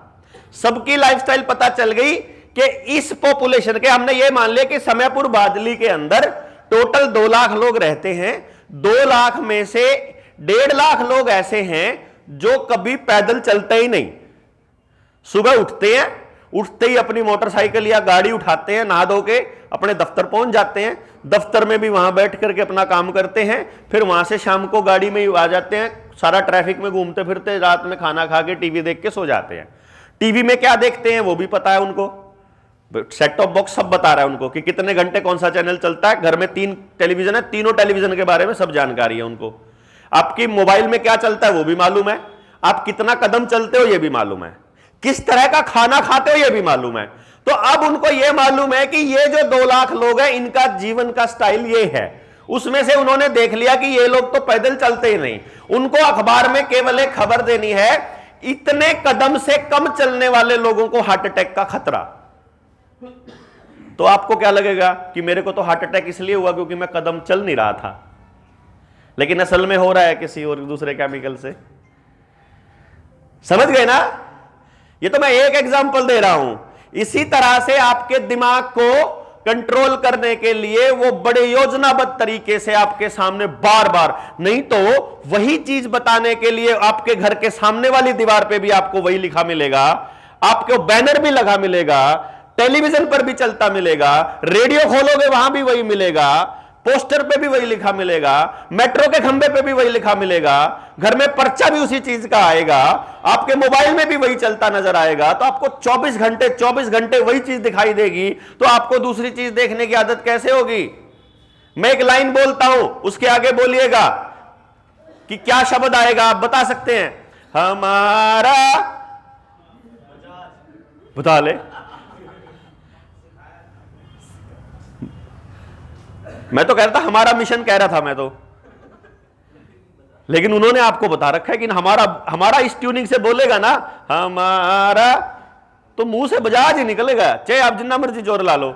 सबकी लाइफस्टाइल पता चल गई कि इस पॉपुलेशन के, हमने ये मान लिया कि समयपुर बादली के अंदर टोटल 2 लाख लोग रहते हैं। 2 लाख में से 1.5 लाख लोग ऐसे हैं जो कभी पैदल चलते ही नहीं। सुबह उठते हैं, उठते ही अपनी मोटरसाइकिल या गाड़ी उठाते हैं, नहा धो के अपने दफ्तर पहुंच जाते हैं, दफ्तर में भी वहां बैठ करके अपना काम करते हैं, फिर वहां से शाम को गाड़ी में आ जाते हैं, सारा ट्रैफिक में घूमते फिरते, रात में खाना खा के टीवी देख के सो जाते हैं। टीवी में क्या देखते हैं वो भी पता है उनको, सेट टॉप बॉक्स सब बता रहा है उनको कि कितने घंटे कौन सा चैनल चलता है। घर में 3 टेलीविजन है, तीनों टेलीविजन के बारे में सब जानकारी है उनको। आपकी मोबाइल में क्या चलता है वो भी मालूम है, आप कितना कदम चलते हो ये भी मालूम है, किस तरह का खाना खाते हो ये भी मालूम है। तो अब उनको ये मालूम है कि ये जो 2 लाख लोग हैं इनका जीवन का स्टाइल ये है। उसमें से उन्होंने देख लिया कि ये लोग तो पैदल चलते ही नहीं, उनको अखबार में केवल एक खबर देनी है, इतने कदम से कम चलने वाले लोगों को हार्ट अटैक का खतरा। तो आपको क्या लगेगा कि मेरे को तो हार्ट अटैक इसलिए हुआ क्योंकि मैं कदम चल नहीं रहा था, लेकिन असल में हो रहा है किसी और दूसरे केमिकल से। समझ गए ना? ये तो मैं एक एग्जांपल दे रहा हूं। इसी तरह से आपके दिमाग को कंट्रोल करने के लिए वो बड़े योजनाबद्ध तरीके से आपके सामने बार बार, नहीं तो वही चीज बताने के लिए आपके घर के सामने वाली दीवार पे भी आपको वही लिखा मिलेगा, आपको बैनर भी लगा मिलेगा, टेलीविजन पर भी चलता मिलेगा, रेडियो खोलोगे वहां भी वही मिलेगा, पोस्टर पे भी वही लिखा मिलेगा, मेट्रो के खंबे पे भी वही लिखा मिलेगा, घर में पर्चा भी उसी चीज का आएगा, आपके मोबाइल में भी वही चलता नजर आएगा। तो आपको 24 घंटे वही चीज दिखाई देगी, तो आपको दूसरी चीज देखने की आदत कैसे होगी? मैं एक लाइन बोलता हूं, उसके आगे बोलिएगा कि क्या शब्द आएगा, आप बता सकते हैं। हमारा, बता ले, मैं तो कह रहा था हमारा मिशन, कह रहा था मैं तो, लेकिन उन्होंने आपको बता रखा है कि हमारा इस ट्यूनिंग से बोलेगा ना हमारा, तो मुंह से बजाज ही निकलेगा, चाहे आप जितना मर्जी जोर ला लो,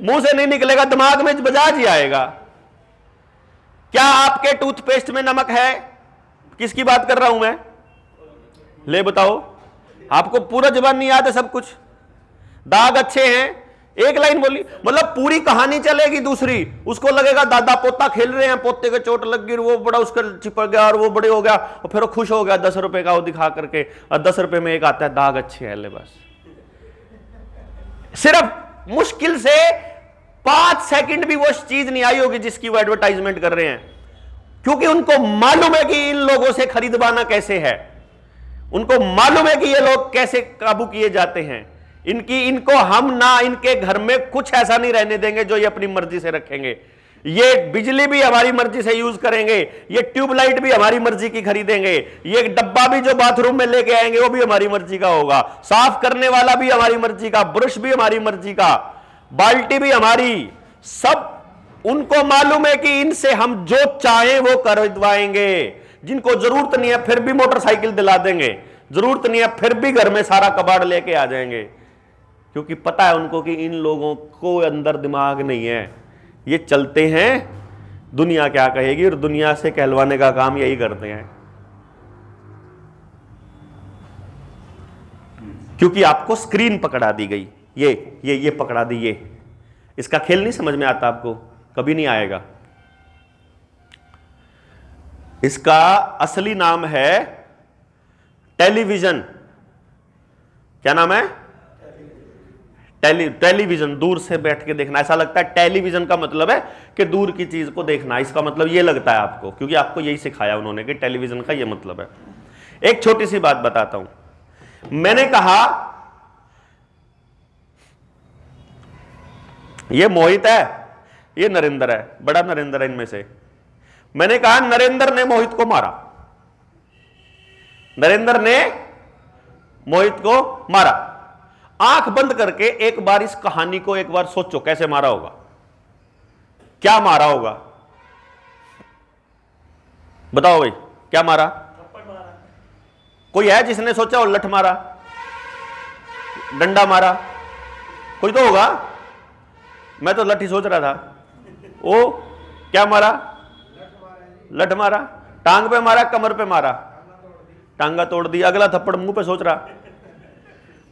मुंह से नहीं निकलेगा, दिमाग में बजाज ही आएगा। क्या आपके टूथपेस्ट में नमक है? किसकी बात कर रहा हूं मैं? ले बताओ, आपको पूरा जुबान नहीं याद है सब कुछ। दाग अच्छे हैं, एक लाइन बोली, मतलब पूरी कहानी चलेगी दूसरी, उसको लगेगा दादा पोता खेल रहे हैं, पोते के चोट लग गई, वो बड़ा उसका चिपक गया और वो बड़े हो गया, और फिर वो खुश हो गया 10 रुपए का वो दिखा करके, और 10 रुपए में एक आता है दाग अच्छे हैं, ले बस। सिर्फ मुश्किल से 5 सेकंड भी वो चीज नहीं आई होगी जिसकी वो एडवर्टाइजमेंट कर रहे हैं, क्योंकि उनको मालूम है कि इन लोगों से खरीदवाना कैसे है, उनको मालूम है कि ये लोग कैसे काबू किए जाते हैं। इनको हम ना इनके घर में कुछ ऐसा नहीं रहने देंगे जो ये अपनी मर्जी से रखेंगे। ये बिजली भी हमारी मर्जी से यूज करेंगे, ये ट्यूबलाइट भी हमारी मर्जी की खरीदेंगे, ये डब्बा भी जो बाथरूम में लेके आएंगे वो भी हमारी मर्जी का होगा, साफ करने वाला भी हमारी मर्जी का, ब्रश भी हमारी मर्जी का, बाल्टी भी हमारी, सब उनको मालूम है कि इनसे हम जो चाहें वो करवाएंगे। जिनको जरूरत नहीं है फिर भी मोटरसाइकिल दिला देंगे, जरूरत नहीं है फिर भी घर में सारा कबाड़ लेके आ जाएंगे, क्योंकि पता है उनको कि इन लोगों को अंदर दिमाग नहीं है, ये चलते हैं दुनिया क्या कहेगी और दुनिया से कहलवाने का काम यही करते हैं। क्योंकि आपको स्क्रीन पकड़ा दी गई, ये पकड़ा दी, ये इसका खेल नहीं समझ में आता आपको, कभी नहीं आएगा। इसका असली नाम है टेलीविजन। क्या नाम है? टेलीविजन। दूर से बैठ के देखना, ऐसा लगता है टेलीविजन का मतलब है कि दूर की चीज को देखना, इसका मतलब ये लगता है आपको, क्योंकि आपको यही सिखाया उन्होंने कि टेलीविजन का ये मतलब है। एक छोटी सी बात बताता हूं, मैंने कहा ये मोहित है, ये नरेंद्र है, बड़ा नरेंद्र है इनमें से। मैंने कहा नरेंद्र ने मोहित को मारा, नरेंद्र ने मोहित को मारा। आंख बंद करके एक बार इस कहानी को एक बार सोचो, कैसे मारा होगा, क्या मारा होगा, बताओ भाई, क्या मारा? कोई है जिसने सोचा और लठ मारा, डंडा मारा? कोई तो होगा, मैं तो लठ ही सोच रहा था। ओ क्या मारा? लठ मारा। टांग पे मारा, कमर पे मारा, टांगा तोड़ दी। अगला थप्पड़ मुंह पे सोच रहा,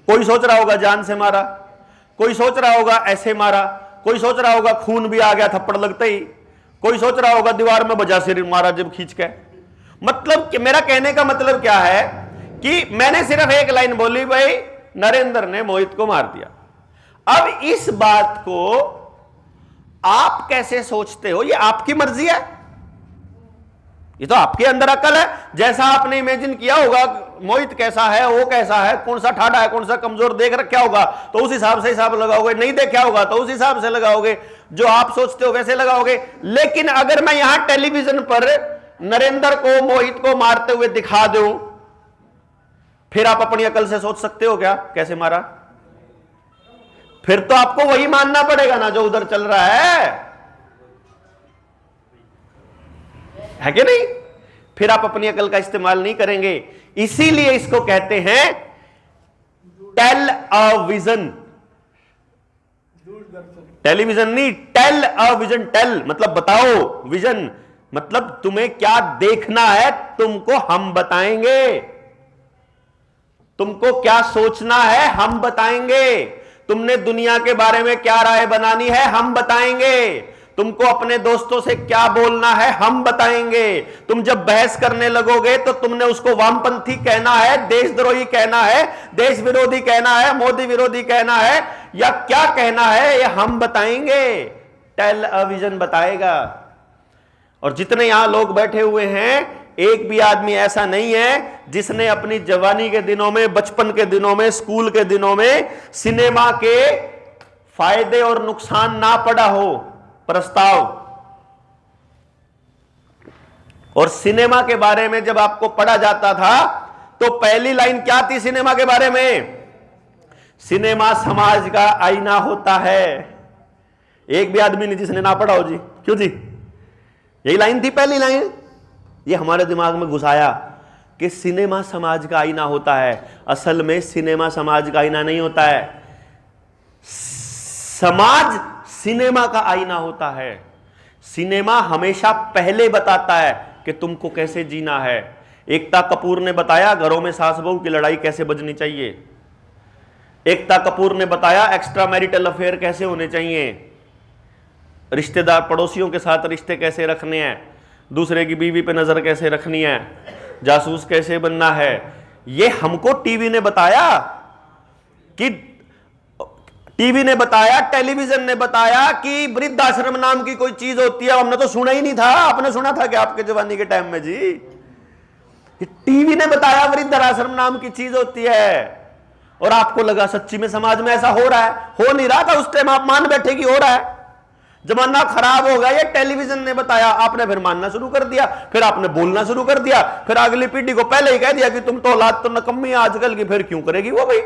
कोई सोच रहा होगा जान से मारा, कोई सोच रहा होगा ऐसे मारा, कोई सोच रहा होगा खून भी आ गया थप्पड़ लगते ही, कोई सोच रहा होगा दीवार में बजा सिर मारा जब खींच के। मतलब कि मेरा कहने का मतलब क्या है कि मैंने सिर्फ एक लाइन बोली, भाई नरेंद्र ने मोहित को मार दिया। अब इस बात को आप कैसे सोचते हो, ये आपकी मर्जी है, ये तो आपके अंदर अकल है। जैसा आपने इमेजिन किया होगा मोहित कैसा है, वो कैसा है, कौन सा ठाड़ा है, कौन सा कमजोर, देख रखा होगा तो उस हिसाब से हिसाब लगाओगे, नहीं देखा होगा तो उस हिसाब से लगाओगे, जो आप सोचते हो वैसे लगाओगे। लेकिन अगर मैं यहां टेलीविजन पर नरेंद्र को मोहित को मारते हुए दिखा दूं, फिर आप अपनी अकल से सोच सकते हो क्या कैसे मारा? फिर तो आपको वही मानना पड़ेगा ना जो उधर चल रहा है कि नहीं? फिर आप अपनी अकल का इस्तेमाल नहीं करेंगे। इसीलिए इसको कहते हैं टेल अ विजन। टेलीविजन नहीं, टेल अ विजन। टेल मतलब बताओ, विजन मतलब तुम्हें क्या देखना है तुमको हम बताएंगे, तुमको क्या सोचना है हम बताएंगे, तुमने दुनिया के बारे में क्या राय बनानी है हम बताएंगे, तुमको अपने दोस्तों से क्या बोलना है हम बताएंगे। तुम जब बहस करने लगोगे तो तुमने उसको वामपंथी कहना है, देशद्रोही कहना है, देश विरोधी कहना है, मोदी विरोधी कहना है, या क्या कहना है ये हम बताएंगे। टेल अ विजन बताएगा। और जितने यहां लोग बैठे हुए हैं, एक भी आदमी ऐसा नहीं है जिसने अपनी जवानी के दिनों में, बचपन के दिनों में, स्कूल के दिनों में सिनेमा के फायदे और नुकसान ना पढ़ा हो। प्रस्ताव और सिनेमा के बारे में जब आपको पढ़ा जाता था तो पहली लाइन क्या थी सिनेमा के बारे में? सिनेमा समाज का आईना होता है। एक भी आदमी नहीं जिसने ना पढ़ा हो जी। क्यों जी? यही लाइन थी, पहली लाइन। ये हमारे दिमाग में घुसाया कि सिनेमा समाज का आईना होता है। असल में सिनेमा समाज का आईना नहीं होता है, समाज सिनेमा का आईना होता है। सिनेमा हमेशा पहले बताता है कि तुमको कैसे जीना है। एकता कपूर ने बताया घरों में सास बहू की लड़ाई कैसे बजनी चाहिए। एकता कपूर ने बताया एक्स्ट्रा मैरिटल अफेयर कैसे होने चाहिए, रिश्तेदार पड़ोसियों के साथ रिश्ते कैसे रखने हैं, दूसरे की बीवी पे नजर कैसे रखनी है, जासूस कैसे बनना है। ये हमको टीवी ने बताया, कि टीवी ने बताया, टेलीविजन ने बताया कि वृद्धाश्रम नाम की कोई चीज होती है। हमने तो सुना ही नहीं था। आपने सुना था कि आपके जवानी के टाइम में जी? ये टीवी ने बताया वृद्धाश्रम नाम की चीज होती है, और आपको लगा सच्ची में समाज में ऐसा हो रहा है। हो नहीं रहा था उस टाइम, आप मान बैठे कि हो रहा है। जमाना खराब हो गया, ये टेलीविजन ने बताया, आपने फिर मानना शुरू कर दिया, फिर आपने बोलना शुरू कर दिया, फिर अगली पीढ़ी को पहले ही कह दिया कि तुम तो औलाद तो नकम्मी है आजकल की, फिर क्यों करेगी वो भाई।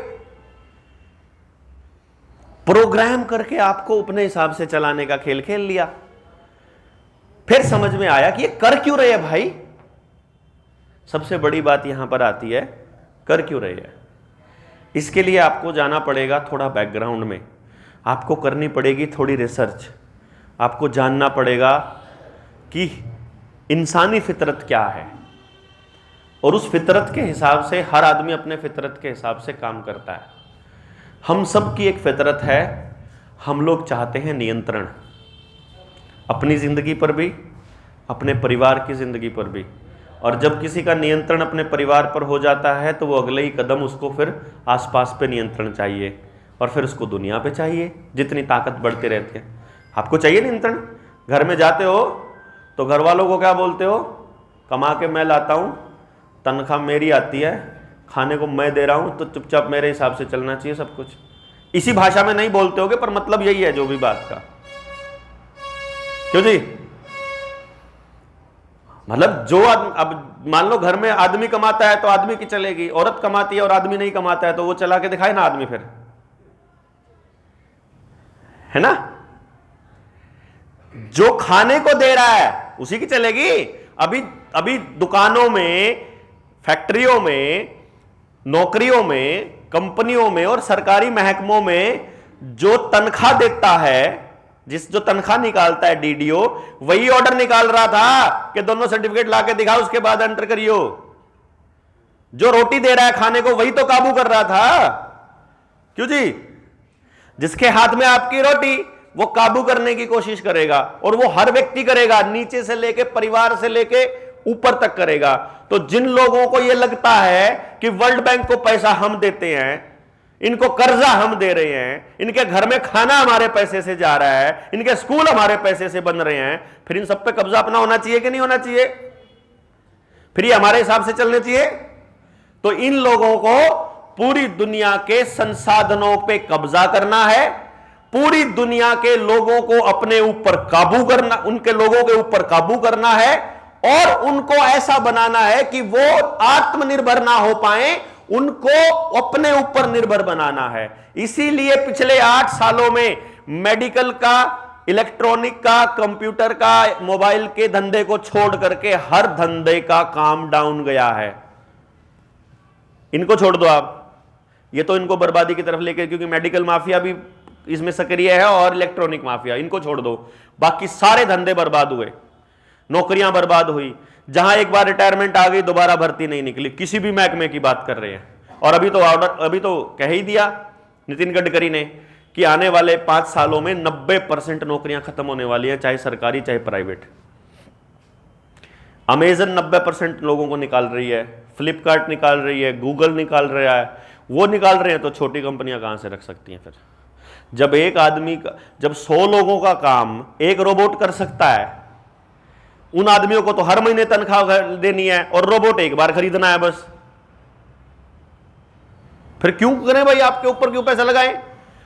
प्रोग्राम करके आपको अपने हिसाब से चलाने का खेल खेल लिया। फिर समझ में आया कि ये कर क्यों रहे हैं भाई। सबसे बड़ी बात यहां पर आती है, कर क्यों रहे हैं। इसके लिए आपको जाना पड़ेगा थोड़ा बैकग्राउंड में, आपको करनी पड़ेगी थोड़ी रिसर्च, आपको जानना पड़ेगा कि इंसानी फितरत क्या है, और उस फितरत के हिसाब से हर आदमी अपने फितरत के हिसाब से काम करता है। हम सब की एक फितरत है, हम लोग चाहते हैं नियंत्रण, अपनी ज़िंदगी पर भी, अपने परिवार की ज़िंदगी पर भी। और जब किसी का नियंत्रण अपने परिवार पर हो जाता है तो वो अगले ही कदम उसको फिर आसपास पे नियंत्रण चाहिए, और फिर उसको दुनिया पे चाहिए। जितनी ताकत बढ़ते रहती है, आपको चाहिए नियंत्रण। घर में जाते हो तो घर वालों को क्या बोलते हो? कमा के मैं लाता हूँ, तनख्वाह मेरी आती है, खाने को मैं दे रहा हूँ, तो चुपचाप मेरे हिसाब से चलना चाहिए सब कुछ। इसी भाषा में नहीं बोलते होगे, पर मतलब यही है जो भी बात का। क्यों जी? मतलब जो अब मान लो घर में आदमी कमाता है तो आदमी की चलेगी, औरत कमाती है और आदमी नहीं कमाता है तो वो चला के दिखाए ना आदमी, फिर है ना। जो खाने को दे रहा है उसी की चलेगी। अभी दुकानों में, फैक्ट्रियों में, नौकरियों में, कंपनियों में और सरकारी महकमों में जो तनख्वाह देता है, जो तनख्वाह निकालता है डीडीओ, वही ऑर्डर निकाल रहा था कि दोनों सर्टिफिकेट लाके दिखाओ उसके बाद एंटर करियो। जो रोटी दे रहा है खाने को वही तो काबू कर रहा था। क्यों जी? जिसके हाथ में आपकी रोटी, वो काबू करने की कोशिश करेगा, और वो हर व्यक्ति करेगा, नीचे से लेके परिवार से लेके ऊपर तक करेगा। तो जिन लोगों को यह लगता है कि वर्ल्ड बैंक को पैसा हम देते हैं, इनको कर्जा हम दे रहे हैं, इनके घर में खाना हमारे पैसे से जा रहा है, इनके स्कूल हमारे पैसे से बन रहे हैं, फिर इन सब पे कब्जा अपना होना चाहिए कि नहीं होना चाहिए? फिर ये हमारे हिसाब से चलने चाहिए। तो इन लोगों को पूरी दुनिया के संसाधनों पे कब्जा करना है, पूरी दुनिया के लोगों को अपने ऊपर काबू करना, उनके लोगों के ऊपर काबू करना है, और उनको ऐसा बनाना है कि वो आत्मनिर्भर ना हो पाए, उनको अपने ऊपर निर्भर बनाना है। इसीलिए पिछले 8 सालों में मेडिकल का, इलेक्ट्रॉनिक का, कंप्यूटर का, मोबाइल के धंधे को छोड़ करके हर धंधे का काम डाउन गया है। इनको छोड़ दो आप, ये तो इनको बर्बादी की तरफ लेके, क्योंकि मेडिकल माफिया भी इसमें सक्रिय है और इलेक्ट्रॉनिक माफिया, इनको छोड़ दो, बाकी सारे धंधे बर्बाद हुए, नौकरियां बर्बाद हुई। जहां एक बार रिटायरमेंट आ गई दोबारा भर्ती नहीं निकली, किसी भी महकमे की बात कर रहे हैं। और अभी तो कह ही दिया नितिन गडकरी ने कि आने वाले 5 सालों में 90% नौकरियां खत्म होने वाली हैं, चाहे सरकारी चाहे प्राइवेट। अमेजन 90% लोगों को निकाल रही है, फ्लिपकार्ट निकाल रही है, गूगल निकाल रहा है। वो निकाल रहे हैं तो छोटी कंपनियां कहां से रख सकती हैं फिर? जब एक आदमी का, जब 100 लोगों का काम एक रोबोट कर सकता है, उन आदमियों को तो हर महीने तनख्वाह देनी है और रोबोट एक बार खरीदना है बस। फिर क्यों करें भाई? आपके ऊपर क्यों पैसा लगाएं?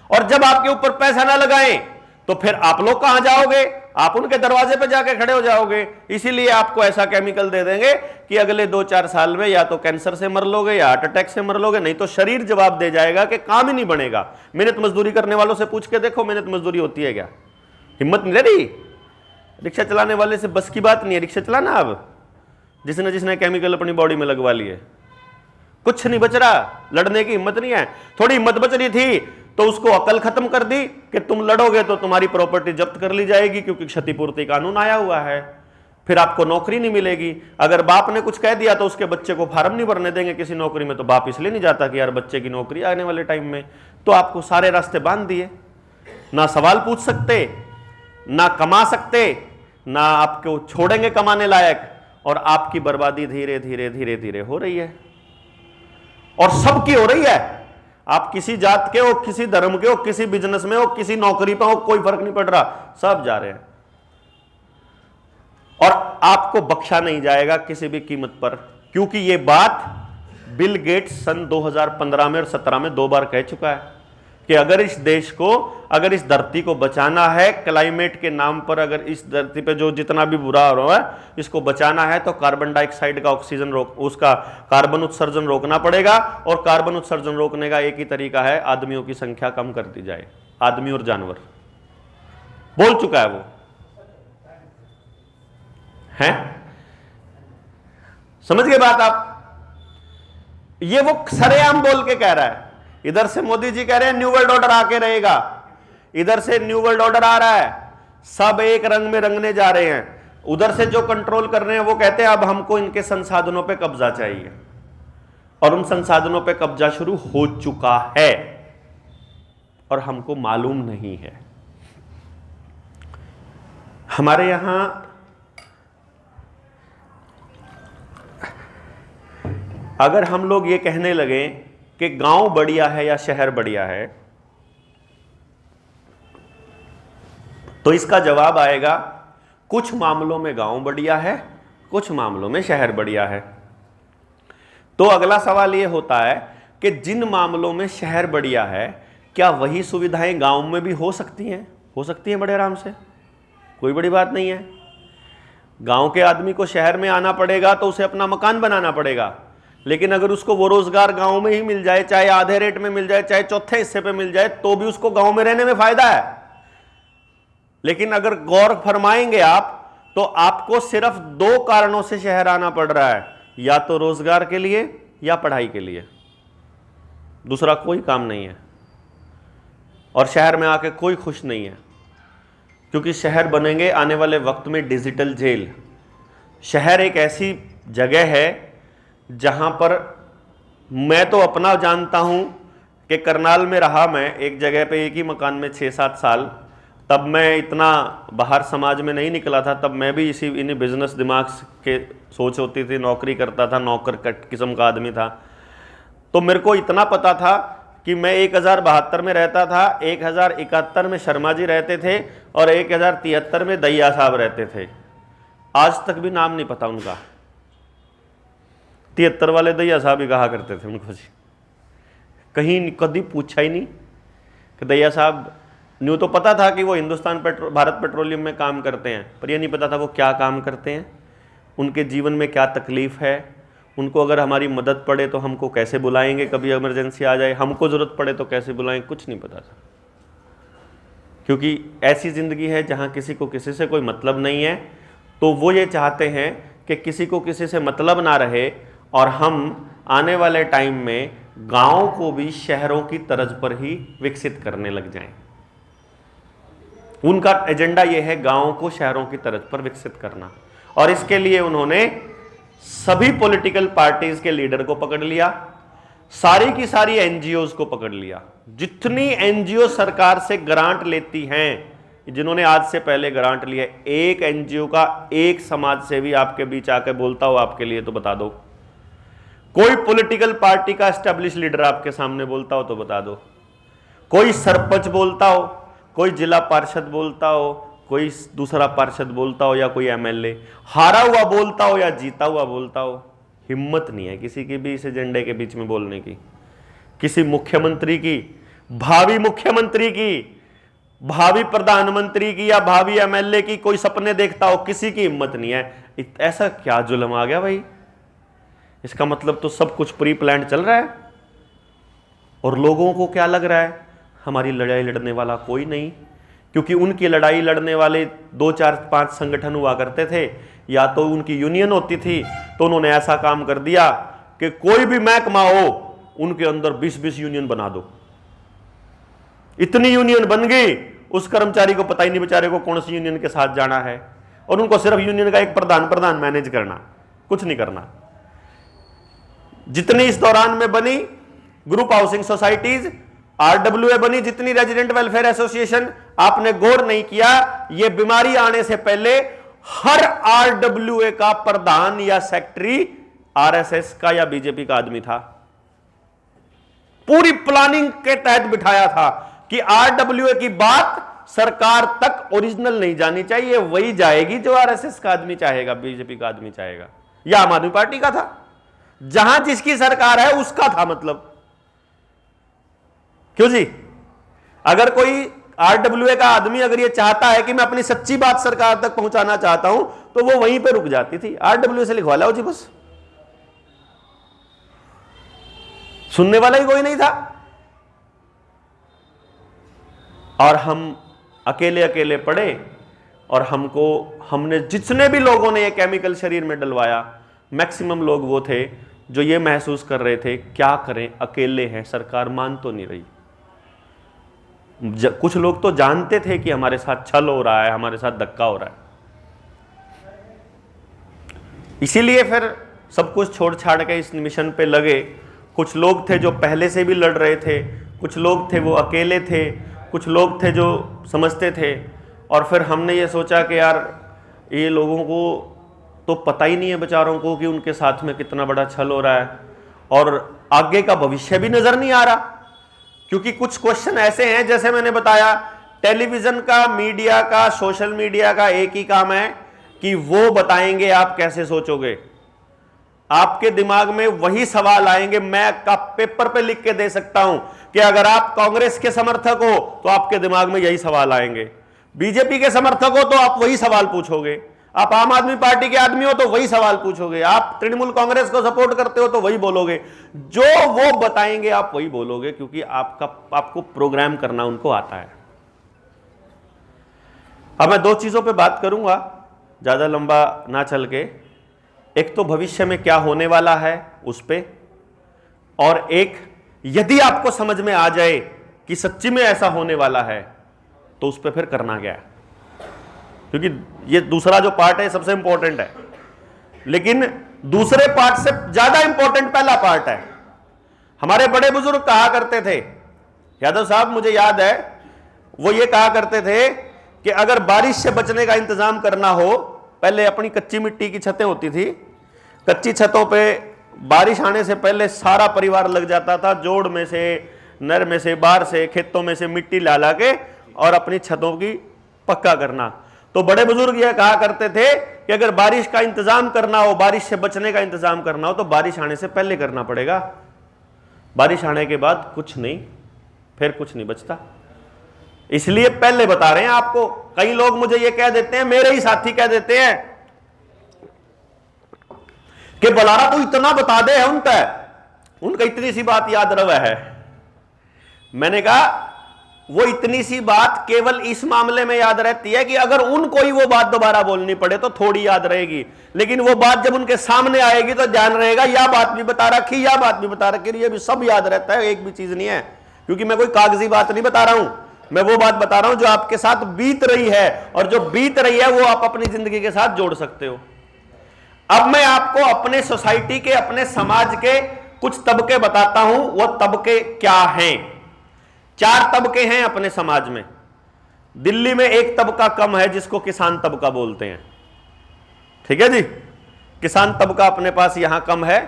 और जब आपके ऊपर पैसा ना लगाएं तो फिर आप लोग कहां जाओगे? आप उनके दरवाजे पे जाके खड़े हो जाओगे। इसीलिए आपको ऐसा केमिकल दे देंगे कि अगले 2-4 साल में या तो कैंसर से मर लोगे या हार्ट अटैक से मर लोगे, नहीं तो शरीर जवाब दे जाएगा कि काम ही नहीं बनेगा। मेहनत मजदूरी करने वालों से पूछ के देखो, मेहनत मजदूरी होती है क्या? हिम्मत नहीं दे रही। रिक्शा चलाने वाले से बस की बात नहीं है रिक्शा चलाना। अब जिसने जिसने केमिकल अपनी बॉडी में लगवा लिए, कुछ नहीं बच रहा, लड़ने की हिम्मत नहीं है। थोड़ी हिम्मत बच रही थी तो उसको अकल खत्म कर दी कि तुम लड़ोगे तो तुम्हारी प्रॉपर्टी जब्त कर ली जाएगी, क्योंकि क्षतिपूर्ति कानून आया हुआ है, फिर आपको नौकरी नहीं मिलेगी। अगर बाप ने कुछ कह दिया तो उसके बच्चे को फार्म नहीं भरने देंगे किसी नौकरी में, तो बाप इसलिए नहीं जाता कि यार बच्चे की नौकरी आने वाले टाइम में। तो आपको सारे रास्ते बांध दिए, ना सवाल पूछ सकते, ना कमा सकते, ना आपको छोड़ेंगे कमाने लायक, और आपकी बर्बादी धीरे धीरे धीरे धीरे हो रही है, और सबकी हो रही है। आप किसी जात के हो, किसी धर्म के हो, किसी बिजनेस में हो, किसी नौकरी पे हो, कोई फर्क नहीं पड़ रहा, सब जा रहे हैं। और आपको बख्शा नहीं जाएगा किसी भी कीमत पर, क्योंकि यह बात बिल गेट्स सन 2015 में और 17 में 2 बार कह चुका है कि अगर इस देश को, अगर इस धरती को बचाना है क्लाइमेट के नाम पर, अगर इस धरती पे जो जितना भी बुरा हो रहा है इसको बचाना है, तो कार्बन डाइऑक्साइड का ऑक्सीजन उसका कार्बन उत्सर्जन रोकना पड़ेगा। और कार्बन उत्सर्जन रोकने का एक ही तरीका है, आदमियों की संख्या कम कर दी जाए, आदमी और जानवर। बोल चुका है वो, है? समझ गए बात आप? ये वो सरेआम बोल के कह रहा है। इधर से मोदी जी कह रहे हैं न्यू वर्ल्ड ऑर्डर आके रहेगा, इधर से न्यू वर्ल्ड ऑर्डर आ रहा है, सब एक रंग में रंगने जा रहे हैं। उधर से जो कंट्रोल कर रहे हैं वो कहते हैं अब हमको इनके संसाधनों पे कब्जा चाहिए, और उन संसाधनों पे कब्जा शुरू हो चुका है और हमको मालूम नहीं है। हमारे यहां अगर हम लोग ये कहने लगे कि गांव बढ़िया है या शहर बढ़िया है, तो इसका जवाब आएगा कुछ मामलों में गांव बढ़िया है, कुछ मामलों में शहर बढ़िया है। तो अगला सवाल यह होता है कि जिन मामलों में शहर बढ़िया है, क्या वही सुविधाएं गांव में भी हो सकती हैं? हो सकती हैं बड़े आराम से, कोई बड़ी बात नहीं है। गांव के आदमी को शहर में आना पड़ेगा तो उसे अपना मकान बनाना पड़ेगा, लेकिन अगर उसको वो रोजगार गांव में ही मिल जाए, चाहे आधे रेट में मिल जाए, चाहे चौथे हिस्से पे मिल जाए, तो भी उसको गांव में रहने में फायदा है। लेकिन अगर गौर फरमाएंगे आप, तो आपको सिर्फ 2 कारणों से शहर आना पड़ रहा है, या तो रोजगार के लिए या पढ़ाई के लिए, दूसरा कोई काम नहीं है। और शहर में आके कोई खुश नहीं है, क्योंकि शहर बनेंगे आने वाले वक्त में डिजिटल जेल। शहर एक ऐसी जगह है जहां पर मैं तो अपना जानता हूं कि करनाल में रहा मैं एक जगह पे, एक ही मकान में 6-7 साल। तब मैं इतना बाहर समाज में नहीं निकला था, तब मैं भी इन्हीं बिजनेस दिमाग के सोच होती थी, नौकरी करता था, नौकर कट किस्म का आदमी था। तो मेरे को इतना पता था कि मैं 1072 में रहता था, 1071 में शर्मा जी रहते थे, और 1073 में दैया साहब रहते थे। आज तक भी नाम नहीं पता उनका। 73 वाले दैया साहब ही कहा करते थे उनको जी, कहीं कभी पूछा ही नहीं कि दैया साहब। न्यू तो पता था कि वो हिंदुस्तान भारत पेट्रोलियम में काम करते हैं, पर यह नहीं पता था वो क्या काम करते हैं, उनके जीवन में क्या तकलीफ है, उनको अगर हमारी मदद पड़े तो हमको कैसे बुलाएंगे, कभी इमरजेंसी आ जाए, हमको ज़रूरत पड़े तो कैसे बुलाएंगे, कुछ नहीं पता था। क्योंकि ऐसी ज़िंदगी है जहाँ किसी को किसी से कोई मतलब नहीं है, तो वो ये चाहते हैं कि किसी को किसी से मतलब ना रहे, और हम आने वाले टाइम में गाँव को भी शहरों की तर्ज पर ही विकसित करने लग जाएं। उनका एजेंडा यह है गाँव को शहरों की तर्ज पर विकसित करना, और इसके लिए उन्होंने सभी पॉलिटिकल पार्टीज के लीडर को पकड़ लिया, सारी की सारी एनजीओज को पकड़ लिया। जितनी एनजीओ सरकार से ग्रांट लेती हैं, जिन्होंने आज से पहले ग्रांट लिया, एक एनजीओ का एक समाज सेवी आपके बीच आकर बोलता हो आपके लिए तो बता दो। कोई पॉलिटिकल पार्टी का एस्टेब्लिश लीडर आपके सामने बोलता हो तो बता दो। कोई सरपंच बोलता हो, कोई जिला पार्षद बोलता हो, कोई दूसरा पार्षद बोलता हो, या कोई एमएलए हारा हुआ बोलता हो या जीता हुआ बोलता हो, हिम्मत नहीं है किसी की भी इस एजेंडे के बीच में बोलने की। किसी मुख्यमंत्री की, भावी मुख्यमंत्री की, भावी प्रधानमंत्री की, या भावी एमएलए की कोई सपने देखता हो, किसी की हिम्मत नहीं है। ऐसा क्या जुल्म आ गया भाई? इसका मतलब तो सब कुछ प्री प्लान चल रहा है, और लोगों को क्या लग रहा है, हमारी लड़ाई लड़ने वाला कोई नहीं, क्योंकि उनकी लड़ाई लड़ने वाले 2 4 5 संगठन हुआ करते थे, या तो उनकी यूनियन होती थी, तो उन्होंने ऐसा काम कर दिया कि कोई भी महकमा हो उनके अंदर 20-20 यूनियन बना दो। इतनी यूनियन बन गई उस कर्मचारी को पता ही नहीं बेचारे को कौन सी यूनियन के साथ जाना है, और उनको सिर्फ यूनियन का एक प्रधान मैनेज करना, कुछ नहीं करना। जितनी इस दौरान में बनी ग्रुप हाउसिंग सोसाइटीज, आरडब्ल्यूए बनी, जितनी रेजिडेंट वेलफेयर एसोसिएशन, आपने गौर नहीं किया यह बीमारी आने से पहले हर आरडब्ल्यूए का प्रधान या सेक्रेटरी आरएसएस का या बीजेपी का आदमी था। पूरी प्लानिंग के तहत बिठाया था कि आरडब्ल्यूए की बात सरकार तक ओरिजिनल नहीं जानी चाहिए, वही जाएगी जो आरएसएस का आदमी चाहेगा, बीजेपी का आदमी चाहेगा या आम आदमी पार्टी का था। जहां जिसकी सरकार है उसका था, मतलब क्यों जी? अगर कोई आरडब्ल्यूए का आदमी अगर ये चाहता है कि मैं अपनी सच्ची बात सरकार तक पहुंचाना चाहता हूं, तो वो वहीं पे रुक जाती थी, आरडब्ल्यूए से लिखवा लाओ जी, बस। सुनने वाला ही कोई नहीं था। और हम अकेले अकेले पड़े, और हमने जितने भी लोगों ने ये केमिकल शरीर में डलवाया, मैक्सिमम लोग वो थे जो ये महसूस कर रहे थे क्या करें, अकेले हैं, सरकार मान तो नहीं रही। कुछ लोग तो जानते थे कि हमारे साथ छल हो रहा है, हमारे साथ धक्का हो रहा है, इसीलिए फिर सब कुछ छोड़ छाड़ के इस मिशन पे लगे। कुछ लोग थे जो पहले से भी लड़ रहे थे, कुछ लोग थे वो अकेले थे, कुछ लोग थे जो समझते थे। और फिर हमने ये सोचा कि यार ये लोगों को तो पता ही नहीं है बेचारों को कि उनके साथ में कितना बड़ा छल हो रहा है, और आगे का भविष्य भी नजर नहीं आ रहा। क्योंकि कुछ क्वेश्चन ऐसे हैं, जैसे मैंने बताया, टेलीविजन का, मीडिया का, सोशल मीडिया का एक ही काम है कि वो बताएंगे आप कैसे सोचोगे। आपके दिमाग में वही सवाल आएंगे। मैं पेपर पे लिख के दे सकता हूं कि अगर आप कांग्रेस के समर्थक हो तो आपके दिमाग में यही सवाल आएंगे, बीजेपी के समर्थक हो तो आप वही सवाल पूछोगे, आप आम आदमी पार्टी के आदमी हो तो वही सवाल पूछोगे, आप तृणमूल कांग्रेस को सपोर्ट करते हो तो वही बोलोगे, जो वो बताएंगे आप वही बोलोगे, क्योंकि आपको प्रोग्राम करना उनको आता है। अब मैं 2 चीजों पे बात करूंगा, ज्यादा लंबा ना चल के। एक तो भविष्य में क्या होने वाला है उस पे, और एक यदि आपको समझ में आ जाए कि सच्ची में ऐसा होने वाला है तो उस पे फिर करना क्या है, क्योंकि ये दूसरा जो पार्ट है सबसे इंपॉर्टेंट है, लेकिन दूसरे पार्ट से ज्यादा इंपॉर्टेंट पहला पार्ट है। हमारे बड़े बुजुर्ग कहा करते थे, यादव साहब मुझे याद है, वो ये कहा करते थे कि अगर बारिश से बचने का इंतजाम करना हो, पहले अपनी कच्ची मिट्टी की छतें होती थी, कच्ची छतों पे बारिश आने से पहले सारा परिवार लग जाता था, जोड़ में से, नर में से, बाहर से, खेतों में से मिट्टी ला के और अपनी छतों की पक्का करना। तो बड़े बुजुर्ग यह कहा करते थे कि अगर बारिश का इंतजाम करना हो, बारिश से बचने का इंतजाम करना हो, तो बारिश आने से पहले करना पड़ेगा, बारिश आने के बाद कुछ नहीं, फिर कुछ नहीं बचता। इसलिए पहले बता रहे हैं आपको। कई लोग मुझे ये कह देते हैं, मेरे ही साथी कह देते हैं कि बलारा तो इतना बता दे है उनका इतनी सी बात याद रवा है। मैंने कहा वो इतनी सी बात केवल इस मामले में याद रहती है कि अगर उनको ही वो बात दोबारा बोलनी पड़े तो थोड़ी याद रहेगी, लेकिन वो बात जब उनके सामने आएगी तो ध्यान रहेगा, यह बात भी बता रखी, यह बात भी बता रखी, ये भी सब याद रहता है, एक भी चीज नहीं है। क्योंकि मैं कोई कागजी बात नहीं बता रहा हूं, मैं वो बात बता रहा हूं जो आपके साथ बीत रही है, और जो बीत रही है वो आप अपनी जिंदगी के साथ जोड़ सकते हो। अब मैं आपको अपने सोसाइटी के, अपने समाज के कुछ तबके बताता हूं। वो तबके क्या हैं? 4 तबके हैं अपने समाज में। दिल्ली में एक तबका कम है जिसको किसान तबका बोलते हैं, ठीक है जी। किसान तबका अपने पास यहां कम है,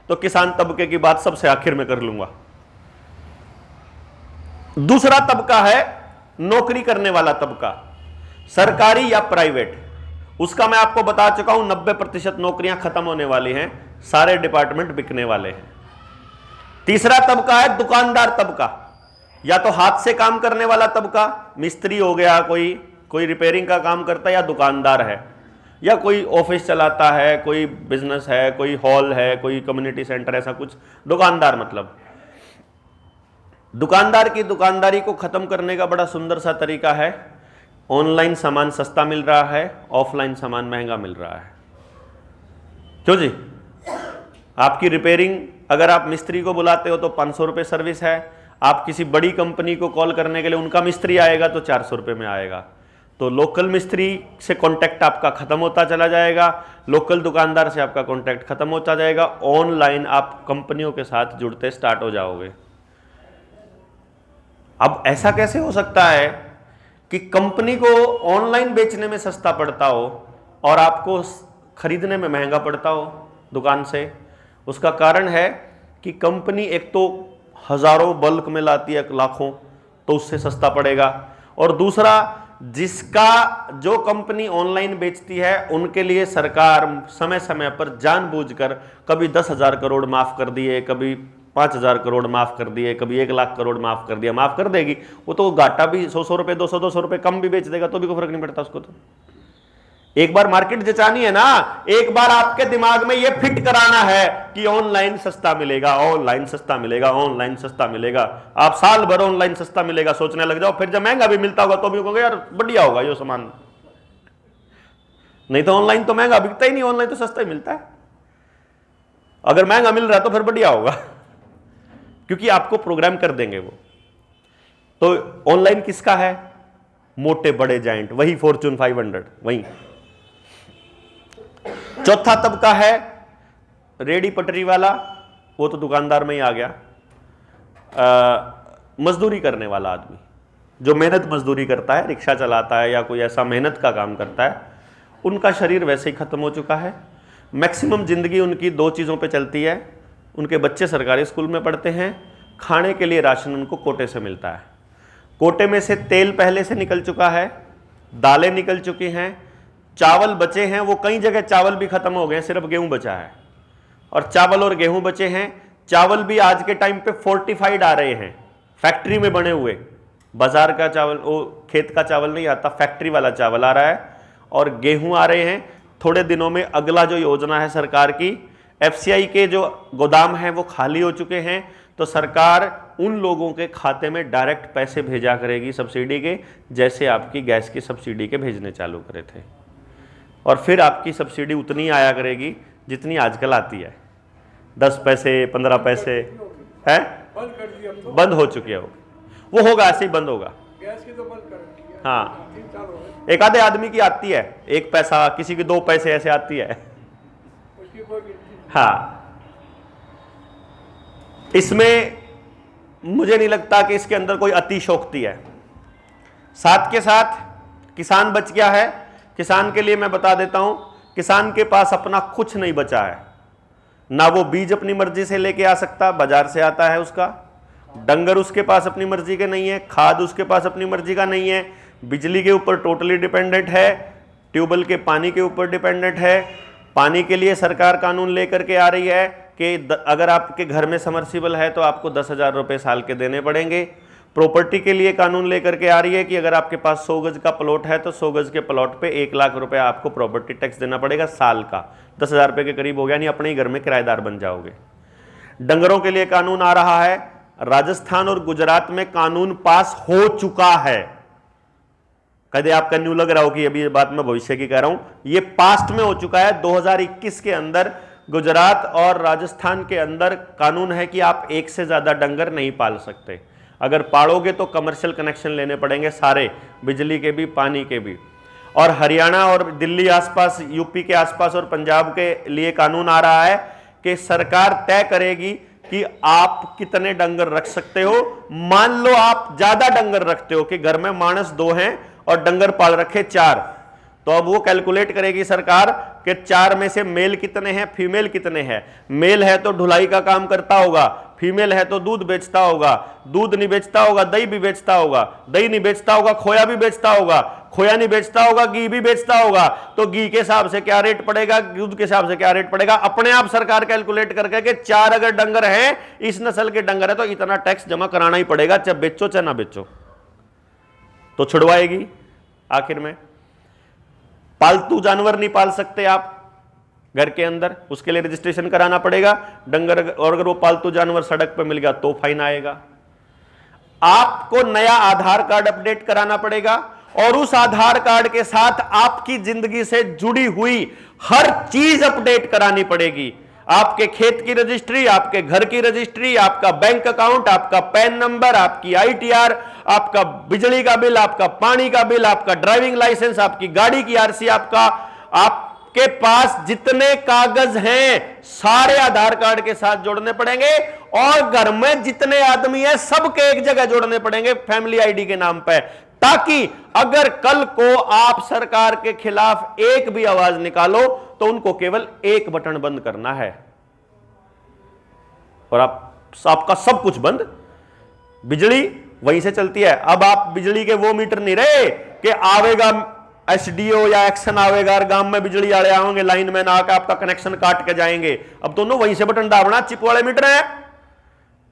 तो किसान तबके की बात सबसे आखिर में कर लूंगा। दूसरा तबका है नौकरी करने वाला तबका, सरकारी या प्राइवेट। उसका मैं आपको बता चुका हूं 90% नौकरियां खत्म होने वाली हैं, सारे डिपार्टमेंट बिकने वाले हैं। तीसरा तबका है दुकानदार तबका, या तो हाथ से काम करने वाला तबका, मिस्त्री हो गया, कोई रिपेयरिंग का काम करता है, या दुकानदार है, या कोई ऑफिस चलाता है, कोई बिजनेस है, कोई हॉल है, कोई कम्युनिटी सेंटर, ऐसा कुछ दुकानदार। मतलब दुकानदार की दुकानदारी को खत्म करने का बड़ा सुंदर सा तरीका है ऑनलाइन सामान सस्ता मिल रहा है, ऑफलाइन सामान महंगा मिल रहा है। क्यों जी? आपकी रिपेयरिंग अगर आप मिस्त्री को बुलाते हो तो 500 रुपये सर्विस है, आप किसी बड़ी कंपनी को कॉल करने के लिए उनका मिस्त्री आएगा तो 400 रुपये में आएगा। तो लोकल मिस्त्री से कांटेक्ट आपका खत्म होता चला जाएगा, लोकल दुकानदार से आपका कांटेक्ट खत्म होता जाएगा, ऑनलाइन आप कंपनियों के साथ जुड़ते स्टार्ट हो जाओगे। अब ऐसा कैसे हो सकता है कि कंपनी को ऑनलाइन बेचने में सस्ता पड़ता हो और आपको खरीदने में महंगा पड़ता हो दुकान से? उसका कारण है कि कंपनी एक तो हजारों बल्क में लाती है, लाखों, तो उससे सस्ता पड़ेगा, और दूसरा जिसका जो कंपनी ऑनलाइन बेचती है उनके लिए सरकार समय समय पर जानबूझकर कभी 10,000 करोड़ माफ कर दिए, कभी 5,000 करोड़ माफ कर दिए, कभी 1 लाख करोड़ माफ कर दिया, माफ कर देगी। वो तो घाटा भी 100 रुपए 200 रुपए कम भी बेच देगा तो भी कोई फर्क नहीं पड़ता उसको। तो एक बार मार्केट जचानी है ना, एक बार आपके दिमाग में ये फिट कराना है कि ऑनलाइन सस्ता मिलेगा, ऑनलाइन सस्ता मिलेगा, ऑनलाइन सस्ता मिलेगा। आप साल भर ऑनलाइन सस्ता मिलेगा सोचने लग जाओ, फिर जब महंगा भी मिलता होगा तो भी कहोगे यार बढ़िया होगा ये सामान। नहीं तो ऑनलाइन तो महंगा बिकता ही नहीं, ऑनलाइन तो सस्ता ही मिलता है। अगर महंगा मिल रहा है तो फिर बढ़िया होगा, क्योंकि आपको प्रोग्राम कर देंगे वो। तो ऑनलाइन किसका है? मोटे बड़े जाइंट, वही फॉर्च्यून 500, वही। चौथा तबका है रेडी पटरी वाला, वो तो दुकानदार में ही आ गया। मजदूरी करने वाला आदमी जो मेहनत मजदूरी करता है, रिक्शा चलाता है या कोई ऐसा मेहनत का काम करता है, उनका शरीर वैसे ही खत्म हो चुका है। मैक्सिमम जिंदगी उनकी 2 चीज़ों पे चलती है। उनके बच्चे सरकारी स्कूल में पढ़ते हैं, खाने के लिए राशन उनको कोटे से मिलता है। कोटे में से तेल पहले से निकल चुका है, दालें निकल चुकी हैं, चावल बचे हैं, वो कई जगह चावल भी खत्म हो गए, सिर्फ गेहूं बचा है। और चावल और गेहूं बचे हैं। चावल भी आज के टाइम पे फोर्टिफाइड आ रहे हैं, फैक्ट्री में बने हुए। बाजार का चावल, वो खेत का चावल नहीं आता, फैक्ट्री वाला चावल आ रहा है। और गेहूं आ रहे हैं। थोड़े दिनों में अगला जो योजना है सरकार की, एफसीआई के जो गोदाम हैं वो खाली हो चुके हैं, तो सरकार उन लोगों के खाते में डायरेक्ट पैसे भेजा करेगी सब्सिडी के, जैसे आपकी गैस की सब्सिडी के भेजने चालू करे थे। और फिर आपकी सब्सिडी उतनी आया करेगी जितनी आजकल आती है, 10 पैसे 15 पैसे है, बंद हो चुकी है वो होगा, ऐसे ही बंद होगा। गैस की तो बंद कर दी है। हाँ, एक आधे आदमी की आती है 1 पैसा, किसी की 2 पैसे ऐसे आती है। उसकी कोई हाँ, इसमें मुझे नहीं लगता कि इसके अंदर कोई अतिशोक्ति है। साथ के साथ किसान बच गया है। किसान के लिए मैं बता देता हूं, किसान के पास अपना कुछ नहीं बचा है। ना वो बीज अपनी मर्जी से लेके आ सकता, बाजार से आता है उसका। डंगर उसके पास अपनी मर्जी के नहीं है, खाद उसके पास अपनी मर्जी का नहीं है, बिजली के ऊपर टोटली डिपेंडेंट है, ट्यूबवेल के पानी के ऊपर डिपेंडेंट है। पानी के लिए सरकार कानून लेकर के आ रही है कि अगर आपके घर में समर्सिबल है तो आपको 10,000 रुपये साल के देने पड़ेंगे। प्रॉपर्टी के लिए कानून लेकर के आ रही है कि अगर आपके पास 100 गज का प्लॉट है तो 100 गज के प्लॉट पे 1 लाख रुपए आपको प्रॉपर्टी टैक्स देना पड़ेगा साल का। 10,000 रुपये के करीब हो गया, नहीं अपने ही घर में किराएदार बन जाओगे। डंगरों के लिए कानून आ रहा है। राजस्थान और गुजरात में कानून पास हो चुका है। कदे आपका न्यू लग रहा हो कि अभी ये बात मैं भविष्य की कह रहा हूं, ये पास्ट में हो चुका है। 2021 के अंदर गुजरात और राजस्थान के अंदर कानून है कि आप 1 से ज्यादा डंगर नहीं पाल सकते। अगर पालोगे तो कमर्शियल कनेक्शन लेने पड़ेंगे सारे, बिजली के भी, पानी के भी। और हरियाणा और दिल्ली आसपास, यूपी के आसपास और पंजाब के लिए कानून आ रहा है कि सरकार तय करेगी कि आप कितने डंगर रख सकते हो। मान लो आप ज्यादा डंगर रखते हो कि घर में मानस 2 हैं और डंगर पाल रखे 4, तो अब वो कैलकुलेट करेगी सरकार कि 4 में से मेल कितने हैं, फीमेल कितने हैं। मेल है तो ढुलाई का काम करता होगा, फीमेल है तो दूध बेचता होगा, दूध नहीं बेचता होगा दही भी बेचता होगा, दही नहीं बेचता होगा खोया भी बेचता होगा, खोया नहीं बेचता होगा घी भी बेचता होगा। तो घी के हिसाब से क्या रेट पड़ेगा, दूध के हिसाब से क्या रेट पड़ेगा, अपने आप सरकार कैलकुलेट करके कि 4 अगर डंगर हैं, इस नस्ल के डंगर है तो इतना टैक्स जमा कराना ही पड़ेगा, चाहे बेचो चाहे ना बेचो, तो छुड़वाएगी। आखिर में पालतू जानवर नहीं पाल सकते आप घर के अंदर, उसके लिए रजिस्ट्रेशन कराना पड़ेगा डंगर, और अगर वो पालतू जानवर सड़क पर मिल गया तो फाइन आएगा। आपको नया आधार कार्ड अपडेट कराना पड़ेगा, और उस आधार कार्ड के साथ आपकी जिंदगी से जुड़ी हुई हर चीज अपडेट करानी पड़ेगी। आपके खेत की रजिस्ट्री, आपके घर की रजिस्ट्री, आपका बैंक अकाउंट, आपका पैन नंबर, आपकी आईटीआर, आपका बिजली का बिल, आपका पानी का बिल, आपका ड्राइविंग लाइसेंस, आपकी गाड़ी की आरसी, आपके पास जितने कागज हैं सारे आधार कार्ड के साथ जोड़ने पड़ेंगे। और घर में जितने आदमी हैं सबके एक जगह जोड़ने पड़ेंगे फैमिली आईडी के नाम पर, ताकि अगर कल को आप सरकार के खिलाफ एक भी आवाज निकालो तो उनको केवल एक बटन बंद करना है और आपका सब कुछ बंद। बिजली वहीं से चलती है। अब आप बिजली के वो मीटर नहीं रहे कि आवेगा एसडीओ या एक्शन आवेगा और गांव में बिजली वाले आएंगे, लाइनमैन आकर आपका कनेक्शन काट के जाएंगे। अब दोनों वहीं से बटन दाबना, चिप वाले मीटर है।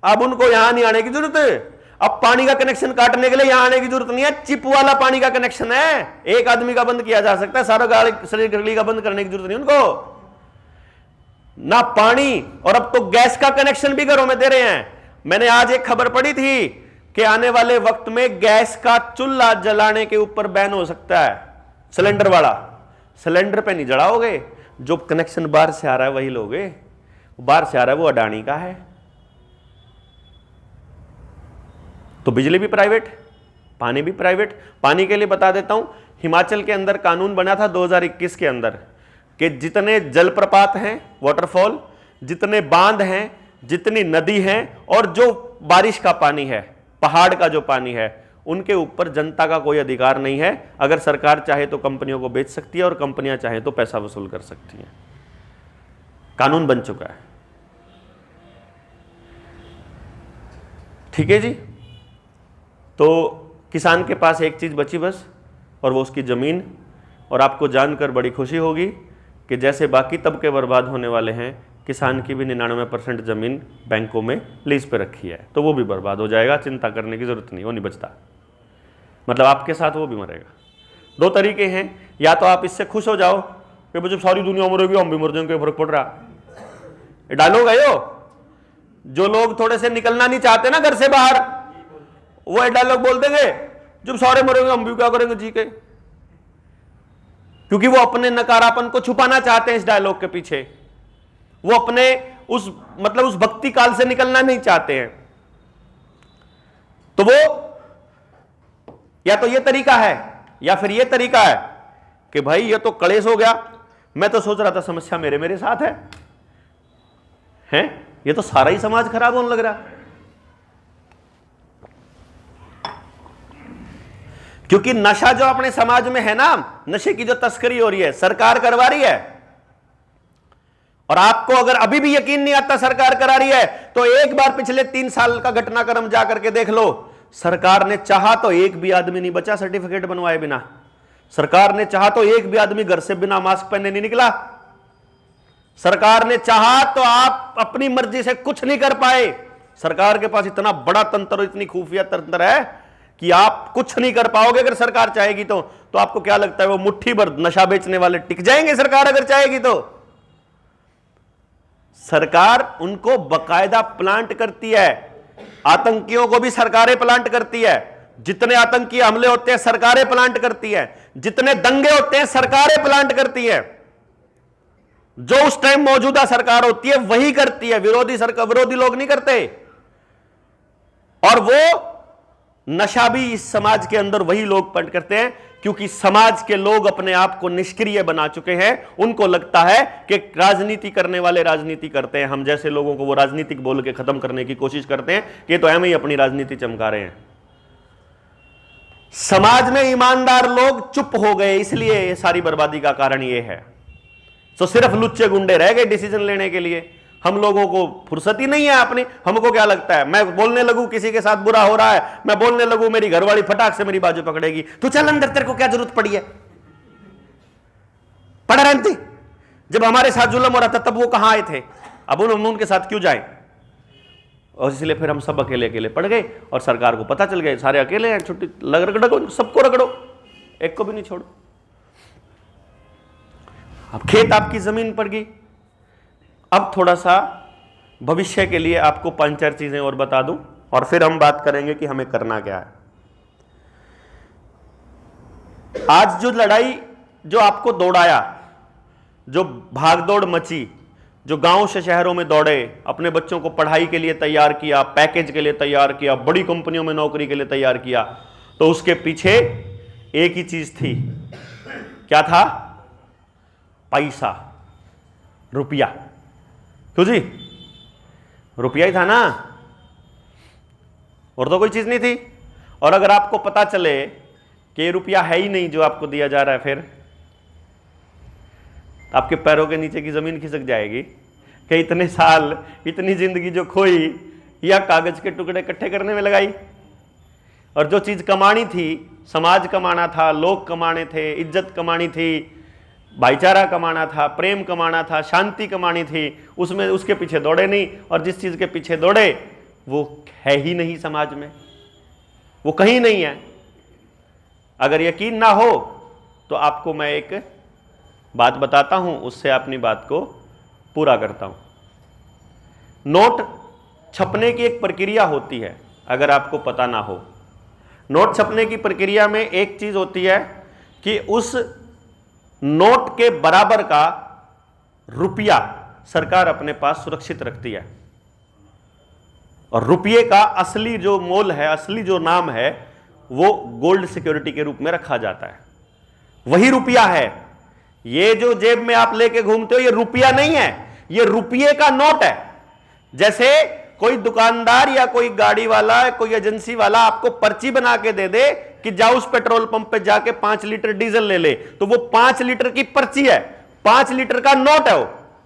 अब उनको यहां नहीं आने की जरूरत है। अब पानी का कनेक्शन काटने के लिए यहां आने की जरूरत नहीं है, चिप वाला पानी का कनेक्शन है, एक आदमी का बंद किया जा सकता है, सारा गली का बंद करने की जरूरत नहीं उनको ना पानी। और अब तो गैस का कनेक्शन भी घरों में दे रहे हैं। मैंने आज एक खबर पढ़ी थी कि आने वाले वक्त में गैस का चूल्हा जलाने के ऊपर बैन हो सकता है, सिलेंडर वाला। सिलेंडर पे नहीं जलाओगे, जो कनेक्शन बाहर से आ रहा है वही लोगे। बाहर से आ रहा है वो अडानी का है। तो बिजली भी प्राइवेट, पानी भी प्राइवेट। पानी के लिए बता देता हूं, हिमाचल के अंदर कानून बना था 2021 के अंदर कि जितने जलप्रपात हैं, वाटरफॉल, जितने बांध हैं, जितनी नदी हैं और जो बारिश का पानी है, पहाड़ का जो पानी है, उनके ऊपर जनता का कोई अधिकार नहीं है। अगर सरकार चाहे तो कंपनियों को बेच सकती है और कंपनियां चाहे तो पैसा वसूल कर सकती हैं। कानून बन चुका है। ठीक है जी। तो किसान के पास एक चीज बची बस, और वो उसकी जमीन। और आपको जानकर बड़ी खुशी होगी कि जैसे बाकी तबके बर्बाद होने वाले हैं, किसान की भी 99% जमीन बैंकों में लीज पे रखी है, तो वो भी बर्बाद हो जाएगा। चिंता करने की जरूरत नहीं, वो नहीं बचता। मतलब आपके साथ वो भी मरेगा। दो तरीके हैं, या तो आप इससे खुश हो जाओ कि जब सारी दुनिया मरेगी हम भी मर जाएंगे, फर्क पड़ रहा। ये डायलॉग है जो लोग थोड़े से निकलना नहीं चाहते ना घर से बाहर, वो डायलॉग बोल देंगे जब सारे मरेंगे हम भी क्या करेंगे जी के। क्योंकि वो अपने नकारापन को छुपाना चाहते हैं इस डायलॉग के पीछे। वो अपने उस भक्ति काल से निकलना नहीं चाहते हैं। तो वो या तो ये तरीका है या फिर ये तरीका है कि भाई ये तो कलेश हो गया, मैं तो सोच रहा था समस्या मेरे साथ है, ये तो सारा ही समाज खराब होने लग रहा। क्योंकि नशा जो अपने समाज में है ना, नशे की जो तस्करी हो रही है सरकार करवा रही है। और आपको अगर अभी भी यकीन नहीं आता सरकार करा रही है, तो एक बार पिछले 3 साल का घटनाक्रम जा करके देख लो। सरकार ने चाहा तो एक भी आदमी नहीं बचा सर्टिफिकेट बनवाए बिना। सरकार ने चाहा तो एक भी आदमी घर से बिना मास्क पहने नहीं निकला। सरकार ने चाहा तो आप अपनी मर्जी से कुछ नहीं कर पाए। सरकार के पास इतना बड़ा तंत्र, इतनी खुफिया तंत्र है कि आप कुछ नहीं कर पाओगे अगर सरकार चाहेगी तो। आपको क्या लगता है वो मुट्ठी भर नशा बेचने वाले टिक जाएंगे सरकार अगर चाहेगी तो? सरकार उनको बकायदा प्लांट करती है। आतंकियों को भी सरकारें प्लांट करती है। जितने आतंकी हमले होते हैं सरकारें प्लांट करती है। जितने दंगे होते हैं सरकारें प्लांट करती है। जो उस टाइम मौजूदा सरकार होती है वही करती है, विरोधी लोग नहीं करते। और वो नशा भी इस समाज के अंदर वही लोग पंट करते हैं, क्योंकि समाज के लोग अपने आप को निष्क्रिय बना चुके हैं। उनको लगता है कि राजनीति करने वाले राजनीति करते हैं, हम जैसे लोगों को वो राजनीतिक बोल के खत्म करने की कोशिश करते हैं कि तो एम ही अपनी राजनीति चमका रहे हैं। समाज में ईमानदार लोग चुप हो गए, इसलिए ये सारी बर्बादी का कारण ये है। तो सिर्फ लुच्चे गुंडे रह गए डिसीजन लेने के लिए। हम लोगों को फुर्सत ही नहीं है अपनी। हमको क्या लगता है, मैं बोलने लगूं किसी के साथ बुरा हो रहा है, मैं बोलने लगूं मेरी घरवाली फटाक से मेरी बाजू पकड़ेगी, तो चल अंदर, तेरे को क्या जरूरत पड़ी है, पड़ा रहती। जब हमारे साथ जुल्म हो रहा था तब वो कहां आए थे, अब उनके साथ क्यों जाए? और इसलिए फिर हम सब अकेले अकेले पड़ गए और सरकार को पता चल गया सारे अकेले हैं, छुट्टी रगड़ो, सबको रगड़ो, एक को भी नहीं छोड़ो। अब खेत आपकी जमीन पड़ गई। अब थोड़ा सा भविष्य के लिए आपको 5-4 चीजें और बता दूं और फिर हम बात करेंगे कि हमें करना क्या है। आज जो लड़ाई, जो आपको दौड़ाया, जो भागदौड़ मची, जो गांव से शहरों में दौड़े, अपने बच्चों को पढ़ाई के लिए तैयार किया, पैकेज के लिए तैयार किया, बड़ी कंपनियों में नौकरी के लिए तैयार किया, तो उसके पीछे एक ही चीज थी। क्या था? पैसा, रुपया। क्यों जी? रुपया ही था ना, और तो कोई चीज नहीं थी। और अगर आपको पता चले कि ये रुपया है ही नहीं जो आपको दिया जा रहा है, फिर आपके पैरों के नीचे की जमीन खिसक जाएगी कि इतने साल, इतनी जिंदगी जो खोई, या कागज के टुकड़े इकट्ठे करने में लगाई। और जो चीज कमानी थी, समाज कमाना था, लोग कमाने थे, इज्जत कमानी थी, भाईचारा कमाना था, प्रेम कमाना था, शांति कमानी थी, उसमें उसके पीछे दौड़े नहीं। और जिस चीज के पीछे दौड़े वो है ही नहीं समाज में, वो कहीं नहीं है। अगर यकीन ना हो तो आपको मैं एक बात बताता हूं, उससे अपनी बात को पूरा करता हूं। नोट छपने की एक प्रक्रिया होती है, अगर आपको पता ना हो। नोट छपने की प्रक्रिया में एक चीज होती है कि उस नोट के बराबर का रुपया सरकार अपने पास सुरक्षित रखती है। और रुपये का असली जो मोल है, असली जो नाम है, वो गोल्ड सिक्योरिटी के रूप में रखा जाता है। वही रुपया है। ये जो जेब में आप लेके घूमते हो, ये रुपया नहीं है, ये रुपये का नोट है। जैसे कोई दुकानदार या कोई गाड़ी वाला, कोई एजेंसी वाला आपको पर्ची बना के दे दे कि जाओ उस पेट्रोल पंप पे जाके 5 लीटर डीजल ले ले, तो वो 5 लीटर की पर्ची है, 5 लीटर का नोट है। वो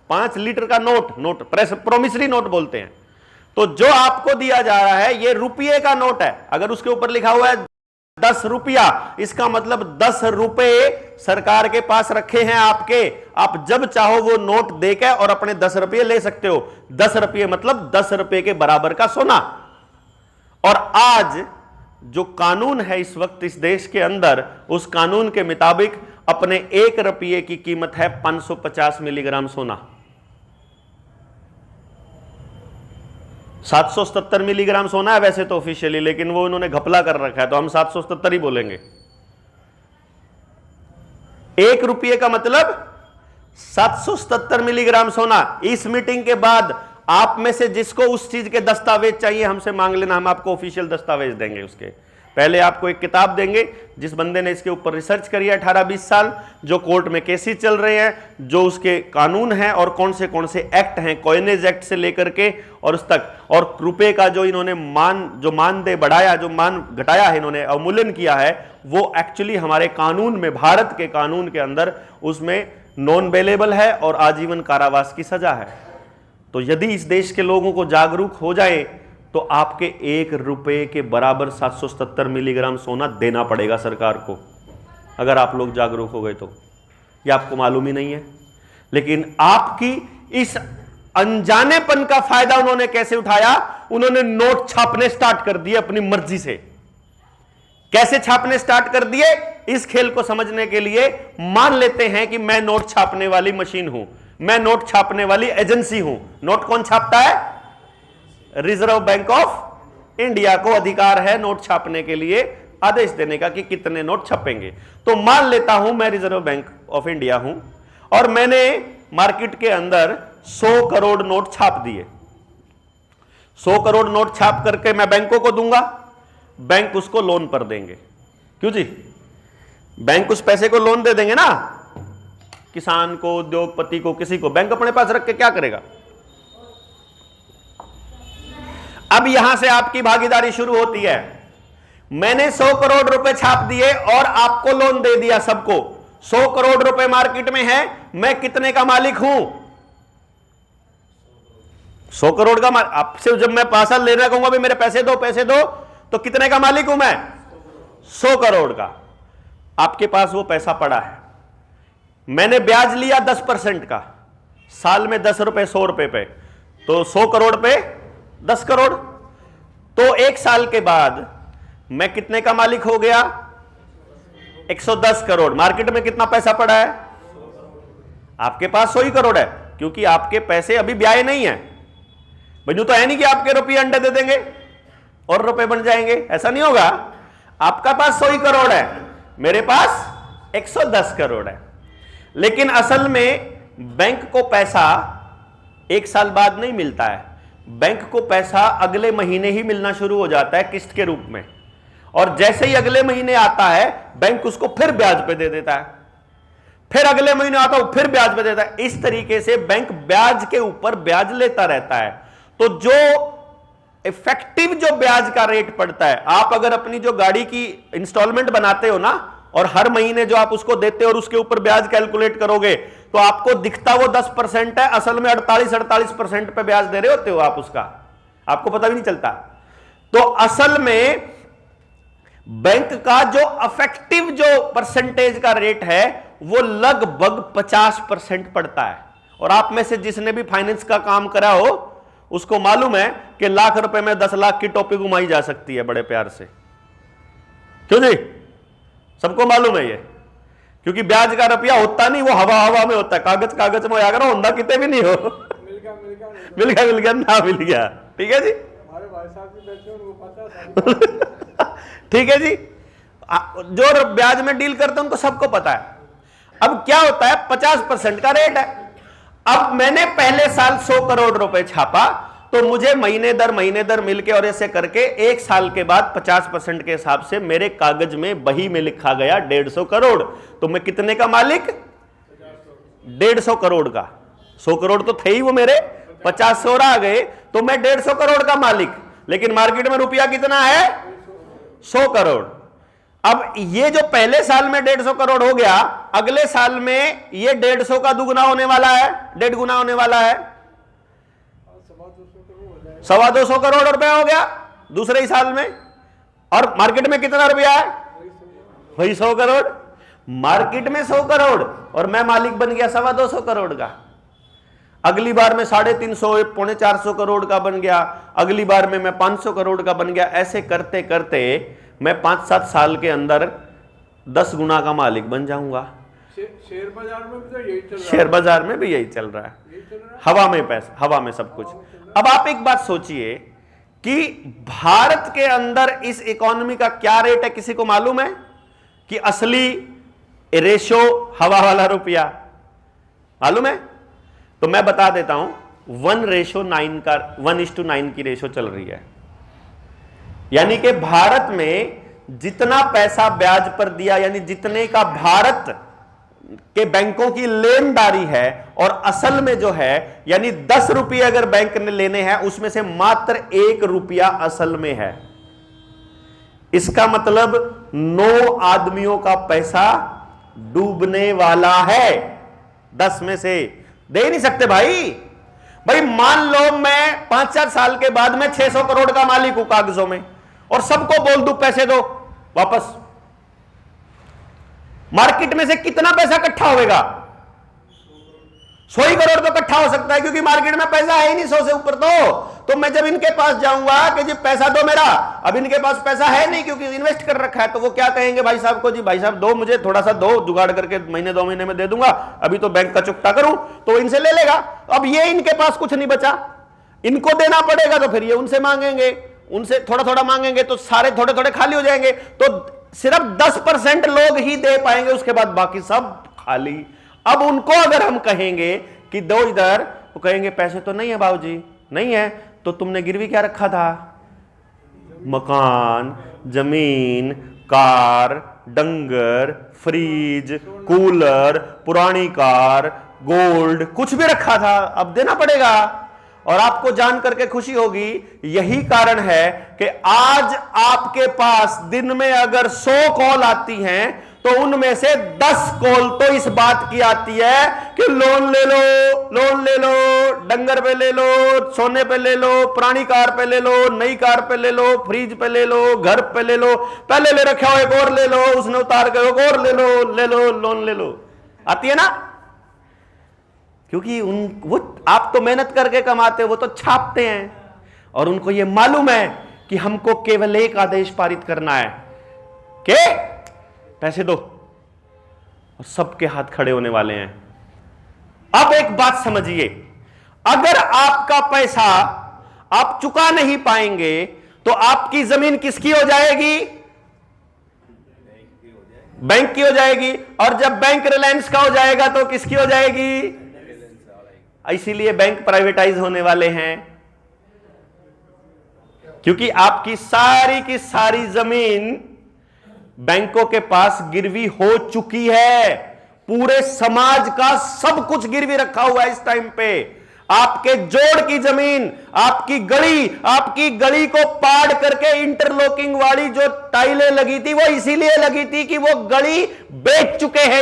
5 लीटर का नोट प्रोमिसरी नोट बोलते हैं। तो जो आपको दिया जा रहा है ये रुपये का नोट है। अगर उसके ऊपर लिखा हुआ है 10 रुपया, इसका मतलब 10 रुपए सरकार के पास रखे हैं आपके। आप जब चाहो वो नोट देकर और अपने 10 रुपये ले सकते हो। 10 रुपये मतलब 10 रुपये के बराबर का सोना। और आज जो कानून है इस वक्त इस देश के अंदर, उस कानून के मुताबिक अपने 1 रुपये की कीमत है 550 मिलीग्राम सोना। 777 मिलीग्राम सोना है वैसे तो ऑफिशियली, लेकिन वो इन्होंने घपला कर रखा है, तो हम 777 ही बोलेंगे। 1 रुपये का मतलब 777 मिलीग्राम सोना। इस मीटिंग के बाद आप में से जिसको उस चीज के दस्तावेज चाहिए हमसे मांग लेना, हम आपको ऑफिशियल दस्तावेज देंगे। उसके पहले आपको एक किताब देंगे जिस बंदे ने इसके ऊपर रिसर्च करी है 18-20 साल, जो कोर्ट में केसेस चल रहे हैं, जो उसके कानून हैं और कौन से एक्ट हैं, कॉइनेज एक्ट से लेकर के और उस तक, और रुपए का जो इन्होंने मानदेय बढ़ाया, जो मान घटाया है, इन्होंने अवमूल्यन किया है, वो एक्चुअली हमारे कानून में, भारत के कानून के अंदर उसमें नॉन बेलेबल है और आजीवन कारावास की सजा है। तो यदि इस देश के लोगों को जागरूक हो जाए तो आपके 1 रुपये के बराबर 777 मिलीग्राम सोना देना पड़ेगा सरकार को, अगर आप लोग जागरूक हो गए तो। ये आपको मालूम ही नहीं है। लेकिन आपकी इस अनजानेपन का फायदा उन्होंने कैसे उठाया? उन्होंने नोट छापने स्टार्ट कर दिए अपनी मर्जी से। कैसे छापने स्टार्ट कर दिए? इस खेल को समझने के लिए मान लेते हैं कि मैं नोट छापने वाली मशीन हूं, मैं नोट छापने वाली एजेंसी हूं। नोट कौन छापता है? रिजर्व बैंक ऑफ इंडिया को अधिकार है नोट छापने के लिए आदेश देने का कि कितने नोट छपेंगे। तो मान लेता हूं मैं रिजर्व बैंक ऑफ इंडिया हूं और मैंने मार्केट के अंदर 100 करोड़ नोट छाप दिए। 100 करोड़ नोट छाप करके मैं बैंकों को दूंगा, बैंक उसको लोन पर देंगे। क्यों जी? बैंक उस पैसे को लोन दे देंगे ना, किसान को, उद्योगपति को, किसी को। बैंक अपने पास रख के क्या करेगा? अब यहां से आपकी भागीदारी शुरू होती है। मैंने 100 करोड़ रुपए छाप दिए और आपको लोन दे दिया सबको। 100 करोड़ रुपए मार्केट में है, मैं कितने का मालिक हूं? 100 करोड़ का मालिक। आपसे जब मैं पैसा लेना कहूंगा भी मेरे पैसे दो, तो कितने का मालिक हूं मैं? 100 करोड़ का। आपके पास वो पैसा पड़ा है, मैंने ब्याज लिया 10% का, साल में 10 रुपए 100 रुपए पे, तो 100 करोड़ पे 10 करोड़। तो 1 साल के बाद मैं कितने का मालिक हो गया? 110 करोड़। मार्केट में कितना पैसा पड़ा है? आपके पास 100 ही करोड़ है, क्योंकि आपके पैसे अभी ब्याए नहीं है। भाई तो है नहीं कि आपके रुपये अंडे दे देंगे और रुपए बन जाएंगे, ऐसा नहीं होगा। आपका पास 100 ही करोड़ है, मेरे पास 110 करोड़ है। लेकिन असल में बैंक को पैसा एक साल बाद नहीं मिलता है, बैंक को पैसा अगले महीने ही मिलना शुरू हो जाता है किस्त के रूप में, और जैसे ही अगले महीने आता है बैंक उसको फिर ब्याज पे दे देता है, फिर अगले महीने आता है फिर ब्याज पे देता है। इस तरीके से बैंक ब्याज के ऊपर ब्याज लेता रहता है। तो जो इफेक्टिव जो ब्याज का रेट पड़ता है, आप अगर अपनी जो गाड़ी की इंस्टॉलमेंट बनाते हो ना, और हर महीने जो आप उसको देते हो और उसके ऊपर ब्याज कैलकुलेट करोगे, तो आपको दिखता वो 10% है, असल में 48% पे ब्याज दे रहे होते हो आप उसका, आपको पता भी नहीं चलता। तो असल में बैंक का जो इफेक्टिव जो परसेंटेज का रेट है वो लगभग 50% पड़ता है। और आप में से जिसने भी फाइनेंस का काम करा हो उसको मालूम है कि लाख रुपए में 10 लाख की टोपी घुमाई जा सकती है बड़े प्यार से, क्यों जी? सबको मालूम है ये, क्योंकि ब्याज का रुपया होता नहीं, वो हवा हवा में होता है, कागज कागज में अगर होंदा कितने भी नहीं हो, मिल गया ना मिल गया, ठीक है जी। हमारे भाई साहब भी बैठे हैं, उनको पता है। ठीक है जी, जो ब्याज में डील करते हैं उनको सबको पता है। अब क्या होता है, 50% का रेट है। अब मैंने पहले साल 100 करोड़ रुपए छापा, तो मुझे महीने दर मिलके और ऐसे करके एक साल के बाद 50% के हिसाब से मेरे कागज में बही में लिखा गया 150 करोड़। तो मैं कितने का मालिक? 150 करोड़ का। 100 करोड़ तो थे ही वो मेरे, 50 और आ गए, तो मैं 150 करोड़ का मालिक। लेकिन मार्केट में रुपया कितना है? 100 करोड़। अब ये जो पहले साल में 150 करोड़ हो गया, अगले साल में ये 150 का दुगुना होने वाला है, 1.5 गुना होने वाला है, 250 करोड़ रुपया हो गया दूसरे ही साल में। और मार्केट में कितना रुपया है? वही 100 करोड़। मार्केट में 100 करोड़ और मैं मालिक बन गया 250 करोड़ का। अगली बार में 350 पौने 400 करोड़ का बन गया, अगली बार में मैं 500 करोड़ का बन गया। ऐसे करते करते मैं 5-7 साल के अंदर 10 गुना का मालिक बन जाऊंगा। शेयर बाजार में भी तो यही चल रहा है। शेयर बाजार में भी यही चल रहा है, हवा में पैसा, हवा में सब कुछ। अब आप एक बात सोचिए कि भारत के अंदर इस इकोनॉमी का क्या रेट है, किसी को मालूम है? कि असली रेशो हवा वाला रुपया मालूम है? तो मैं बता देता हूं, 1:9 का 1:9 की रेशो चल रही है। यानी कि भारत में जितना पैसा ब्याज पर दिया, यानी जितने का भारत के बैंकों की लेनदारी है और असल में जो है, यानी 10 रुपये अगर बैंक ने लेने हैं उसमें से मात्र 1 रुपया असल में है। इसका मतलब 9 आदमियों का पैसा डूबने वाला है। 10 में से दे नहीं सकते भाई मान लो मैं 5-4 साल के बाद मैं 600 करोड़ का मालिक हूं कागजों में, और सबको बोल दूं पैसे दो वापस, मार्केट में से कितना पैसा इकट्ठा होगा? 100 करोड़ तो इकट्ठा हो सकता है, क्योंकि मार्केट में पैसा है ही नहीं 100 से ऊपर। तो मैं जब इनके पास जाऊंगा कि जी पैसा दो मेरा, अब इनके पास पैसा है नहीं क्योंकि इन्वेस्ट कर रखा है, तो वो क्या कहेंगे भाई साहब को, जी भाई साहब दो, मुझे थोड़ा सा दो, जुगाड़ करके महीने 2 महीने में दे दूंगा, अभी तो बैंक का चुकता करूं, तो इनसे ले लेगा। अब ये इनके पास कुछ नहीं बचा, इनको देना पड़ेगा, तो फिर ये उनसे मांगेंगे, उनसे थोड़ा थोड़ा मांगेंगे, तो सारे थोड़े थोड़े खाली हो जाएंगे। तो सिर्फ 10% लोग ही दे पाएंगे, उसके बाद बाकी सब खाली। अब उनको अगर हम कहेंगे कि दो इधर, वो कहेंगे पैसे तो नहीं है बाबूजी, नहीं है, तो तुमने गिरवी क्या रखा था? मकान, जमीन, कार, डंगर, फ्रिज, कूलर, पुरानी कार, गोल्ड, कुछ भी रखा था, अब देना पड़ेगा। और आपको जान करके खुशी होगी, यही कारण है कि आज आपके पास दिन में अगर 100 कॉल आती हैं तो उनमें से 10 कॉल तो इस बात की आती है कि लोन ले लो, लोन ले लो, डंगर पे ले लो, सोने पे ले लो, पुरानी कार पे ले लो, नई कार पे ले लो, फ्रिज पे ले लो, घर पे ले लो, पहले ले रखा हो एक और ले लो, उसने उतार के एक और ले लो, लोन ले लो, आती है ना? क्योंकि वो आप तो मेहनत करके कमाते हो, वो तो छापते हैं, और उनको ये मालूम है कि हमको केवल एक आदेश पारित करना है कि पैसे दो, और सबके हाथ खड़े होने वाले हैं। अब एक बात समझिए, अगर आपका पैसा आप चुका नहीं पाएंगे तो आपकी जमीन किसकी हो जाएगी? बैंक की हो जाएगी, और जब बैंक रिलायंस का हो जाएगा तो किसकी हो जाएगी? इसीलिए बैंक प्राइवेटाइज होने वाले हैं, क्योंकि आपकी सारी की सारी जमीन बैंकों के पास गिरवी हो चुकी है। पूरे समाज का सब कुछ गिरवी रखा हुआ है इस टाइम पे। आपके जोड़ की जमीन, आपकी गली को पाड़ करके इंटरलॉकिंग वाली जो टाइलें लगी थी वो इसीलिए लगी थी कि वो गली बेच चुके हैं।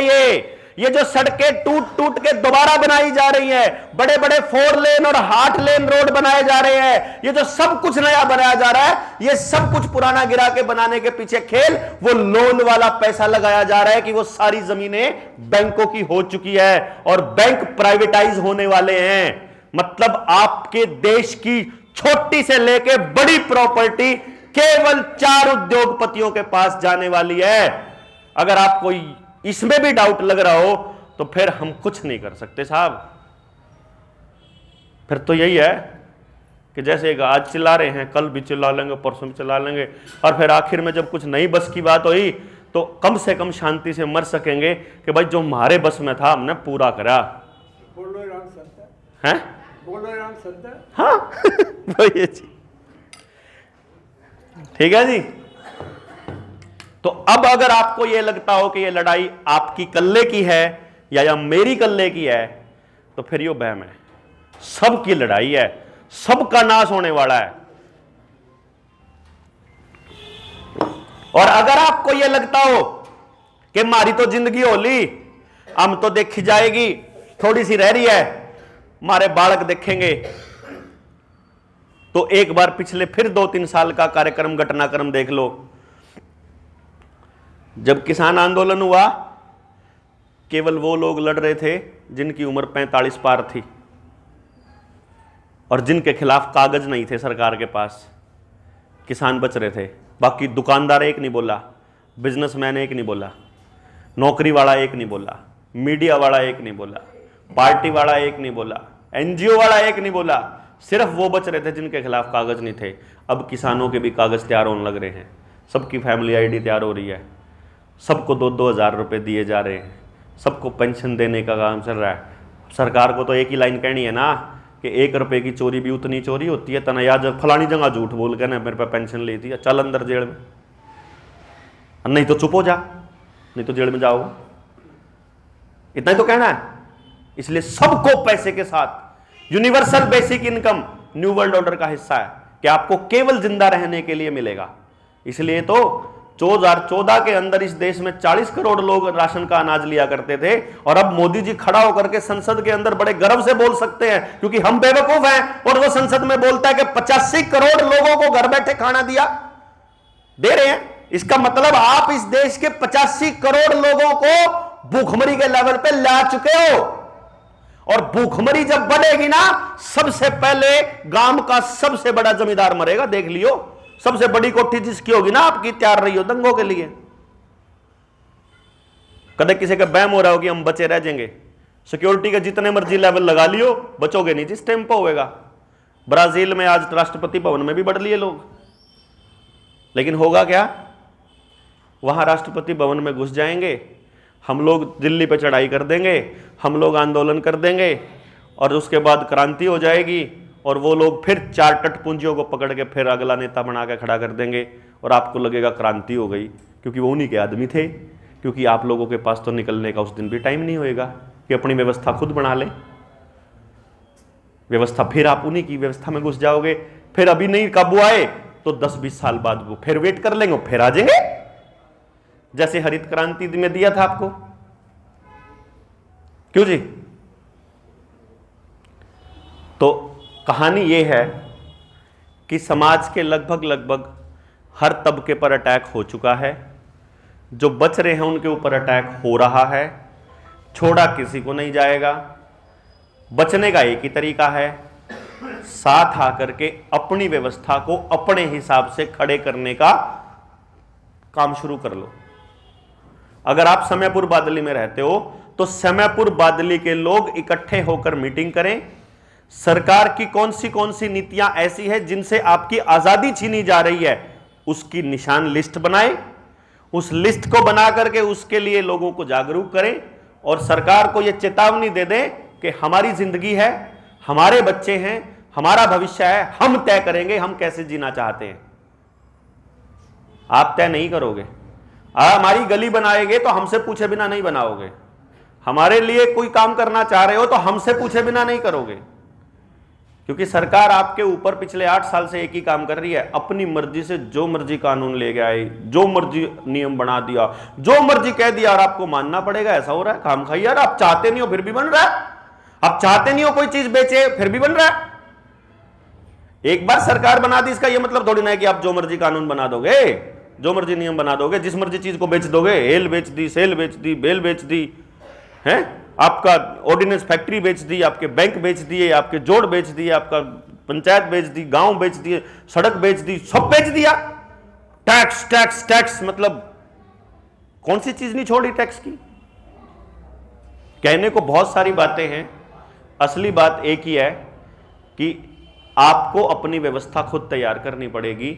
ये जो सड़कें टूट टूट के दोबारा बनाई जा रही हैं, बड़े बड़े 4 लेन और 8 लेन रोड बनाए जा रहे हैं, ये जो सब कुछ नया बनाया जा रहा है, ये सब कुछ पुराना गिरा के बनाने के पीछे खेल वो लोन वाला पैसा लगाया जा रहा है कि वो सारी जमीनें बैंकों की हो चुकी है और बैंक प्राइवेटाइज होने वाले हैं। मतलब आपके देश की छोटी से लेके बड़ी प्रॉपर्टी केवल 4 उद्योगपतियों के पास जाने वाली है। अगर आपको इसमें भी डाउट लग रहा हो तो फिर हम कुछ नहीं कर सकते साहब। फिर तो यही है कि जैसे आज चिल्ला रहे हैं, कल भी चिल्ला लेंगे, परसों भी चिल्ला लेंगे, और फिर आखिर में जब कुछ नई बस की बात हुई तो कम से कम शांति से मर सकेंगे कि भाई जो हमारे बस में था हमने पूरा करा। बोलो राम सत्य हैं? बोलो राम सत्य। हाँ वही जी, ठीक है जी। तो अब अगर आपको यह लगता हो कि यह लड़ाई आपकी कल्ले की है या मेरी कल्ले की है, तो फिर यो बहम है। सबकी लड़ाई है, सबका नाश होने वाला है। और अगर आपको यह लगता हो कि हमारी तो जिंदगी होली, हम तो देखी जाएगी, थोड़ी सी रह रही है, हमारे बालक देखेंगे, तो एक बार पिछले फिर 2-3 साल का कार्यक्रम घटनाक्रम देख लो। जब किसान आंदोलन हुआ, केवल वो लोग लड़ रहे थे जिनकी उम्र 45 पार थी और जिनके खिलाफ कागज नहीं थे सरकार के पास। किसान बच रहे थे, बाकी दुकानदार एक नहीं बोला, बिजनेसमैन एक नहीं बोला, नौकरी वाला एक नहीं बोला, मीडिया वाला एक नहीं बोला, पार्टी वाला एक नहीं बोला, एनजीओ वाला एक नहीं बोला। सिर्फ वो बच रहे थे जिनके खिलाफ कागज नहीं थे। अब किसानों के भी कागज तैयार होने लग रहे हैं, सबकी फैमिली आईडी तैयार हो रही है, सबको 2-2 हज़ार रुपये दिए जा रहे हैं, सबको पेंशन देने का काम चल रहा है। सरकार को तो एक ही लाइन कहनी है ना कि 1 रुपये की चोरी भी उतनी चोरी होती है तना, या जब फलानी जगह झूठ बोल के ना मेरे पे पेंशन ली थी, चल अंदर जेल में, नहीं तो चुप हो जा, नहीं तो जेल में जाओ। इतना ही तो कहना है। इसलिए सबको पैसे के साथ universal basic income new world order का हिस्सा है कि आपको केवल जिंदा रहने के लिए मिलेगा। इसलिए तो 2014 के अंदर इस देश में 40 करोड़ लोग राशन का अनाज लिया करते थे, और अब मोदी जी खड़ा होकर के संसद के अंदर बड़े गर्व से बोल सकते हैं, क्योंकि हम बेवकूफ हैं, और वो संसद में बोलता है कि 85 करोड़ लोगों को घर बैठे खाना दे रहे हैं। इसका मतलब आप इस देश के 85 करोड़ लोगों को भूखमरी के लेवल पे ला चुके हो। और भूखमरी जब बढ़ेगी ना, सबसे पहले गांव का सबसे बड़ा जमींदार मरेगा, देख लियो। सबसे बड़ी कोठी जिसकी होगी ना आपकी, तैयार रही हो दंगों के लिए। कदे किसी का बैम हो रहा हो कि हम बचे रह जाएंगे, सिक्योरिटी के जितने मर्जी लेवल लगा लियो, बचोगे नहीं, जिस टेम्पो होएगा। ब्राजील में आज राष्ट्रपति भवन में भी बढ़ लिए लोग, लेकिन होगा क्या? वहां राष्ट्रपति भवन में घुस जाएंगे, हम लोग दिल्ली पे चढ़ाई कर देंगे, हम लोग आंदोलन कर देंगे, और उसके बाद क्रांति हो जाएगी, और वो लोग फिर 4 टटपुंजियों को पकड़ के फिर अगला नेता बना के खड़ा कर देंगे, और आपको लगेगा क्रांति हो गई, क्योंकि वो उन्हीं के आदमी थे। क्योंकि आप लोगों के पास तो निकलने का उस दिन भी टाइम नहीं होएगा कि अपनी व्यवस्था खुद बना लें। व्यवस्था फिर आप उन्हीं की व्यवस्था में घुस जाओगे। फिर अभी नहीं काबू आए तो 10-20 साल बाद वो फिर वेट कर लेंगे, फिर आ जाएंगे, जैसे हरित क्रांति में दिया था आपको। क्यों जी? तो कहानी यह है कि समाज के लगभग हर तबके पर अटैक हो चुका है। जो बच रहे हैं उनके ऊपर अटैक हो रहा है, छोड़ा किसी को नहीं जाएगा। बचने का एक ही तरीका है, साथ आकर के अपनी व्यवस्था को अपने हिसाब से खड़े करने का काम शुरू कर लो। अगर आप समयपुर बादली में रहते हो तो समयपुर बादली के लोग इकट्ठे होकर मीटिंग करें। सरकार की कौन सी नीतियां ऐसी है जिनसे आपकी आजादी छीनी जा रही है, उसकी निशान लिस्ट बनाएं। उस लिस्ट को बना करके उसके लिए लोगों को जागरूक करें और सरकार को यह चेतावनी दे दें कि हमारी जिंदगी है, हमारे बच्चे हैं, हमारा भविष्य है, हम तय करेंगे हम कैसे जीना चाहते हैं। आप तय नहीं करोगे। हमारी गली बनाएंगे तो हमसे पूछे बिना नहीं बनाओगे। हमारे लिए कोई काम करना चाह रहे हो तो हमसे पूछे बिना नहीं करोगे, क्योंकि सरकार आपके ऊपर पिछले 8 साल से एक ही काम कर रही है, अपनी मर्जी से जो मर्जी कानून ले गए, जो मर्जी नियम बना दिया, जो मर्जी कह दिया और आपको मानना पड़ेगा। ऐसा हो रहा है काम खाई यार, आप चाहते नहीं हो फिर भी बन रहा है, आप चाहते नहीं हो कोई चीज बेचे फिर भी बन रहा है। एक बार सरकार बना दी इसका यह मतलब थोड़ी ना है कि आप जो मर्जी कानून बना दोगे, जो मर्जी नियम बना दोगे, जिस मर्जी चीज को बेच दोगे। हेल बेच दी, सेल बेच दी, बेल बेच दी है, आपका ऑर्डिनेंस फैक्ट्री बेच दी, आपके बैंक बेच दिए, आपके जोड़ बेच दिए, आपका पंचायत बेच दी, गांव बेच दिए, सड़क बेच दी, सब बेच दिया। टैक्स टैक्स टैक्स, मतलब कौन सी चीज नहीं छोड़ी टैक्स की। कहने को बहुत सारी बातें हैं, असली बात एक ही है कि आपको अपनी व्यवस्था खुद तैयार करनी पड़ेगी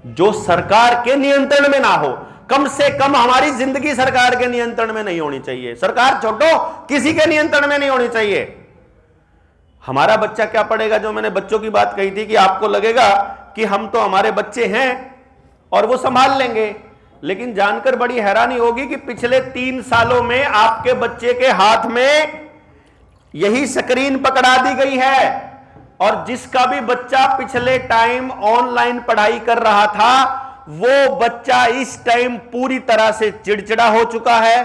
जो सरकार के नियंत्रण में ना हो। कम से कम हमारी जिंदगी सरकार के नियंत्रण में नहीं होनी चाहिए। सरकार छोड़ो, किसी के नियंत्रण में नहीं होनी चाहिए। हमारा बच्चा क्या पढ़ेगा, जो मैंने बच्चों की बात कही थी कि आपको लगेगा कि हम तो हमारे बच्चे हैं और वो संभाल लेंगे, लेकिन जानकर बड़ी हैरानी होगी कि पिछले 3 सालों में आपके बच्चे के हाथ में यही स्क्रीन पकड़ा दी गई है। और जिसका भी बच्चा पिछले टाइम ऑनलाइन पढ़ाई कर रहा था, वो बच्चा इस टाइम पूरी तरह से चिड़चिड़ा हो चुका है,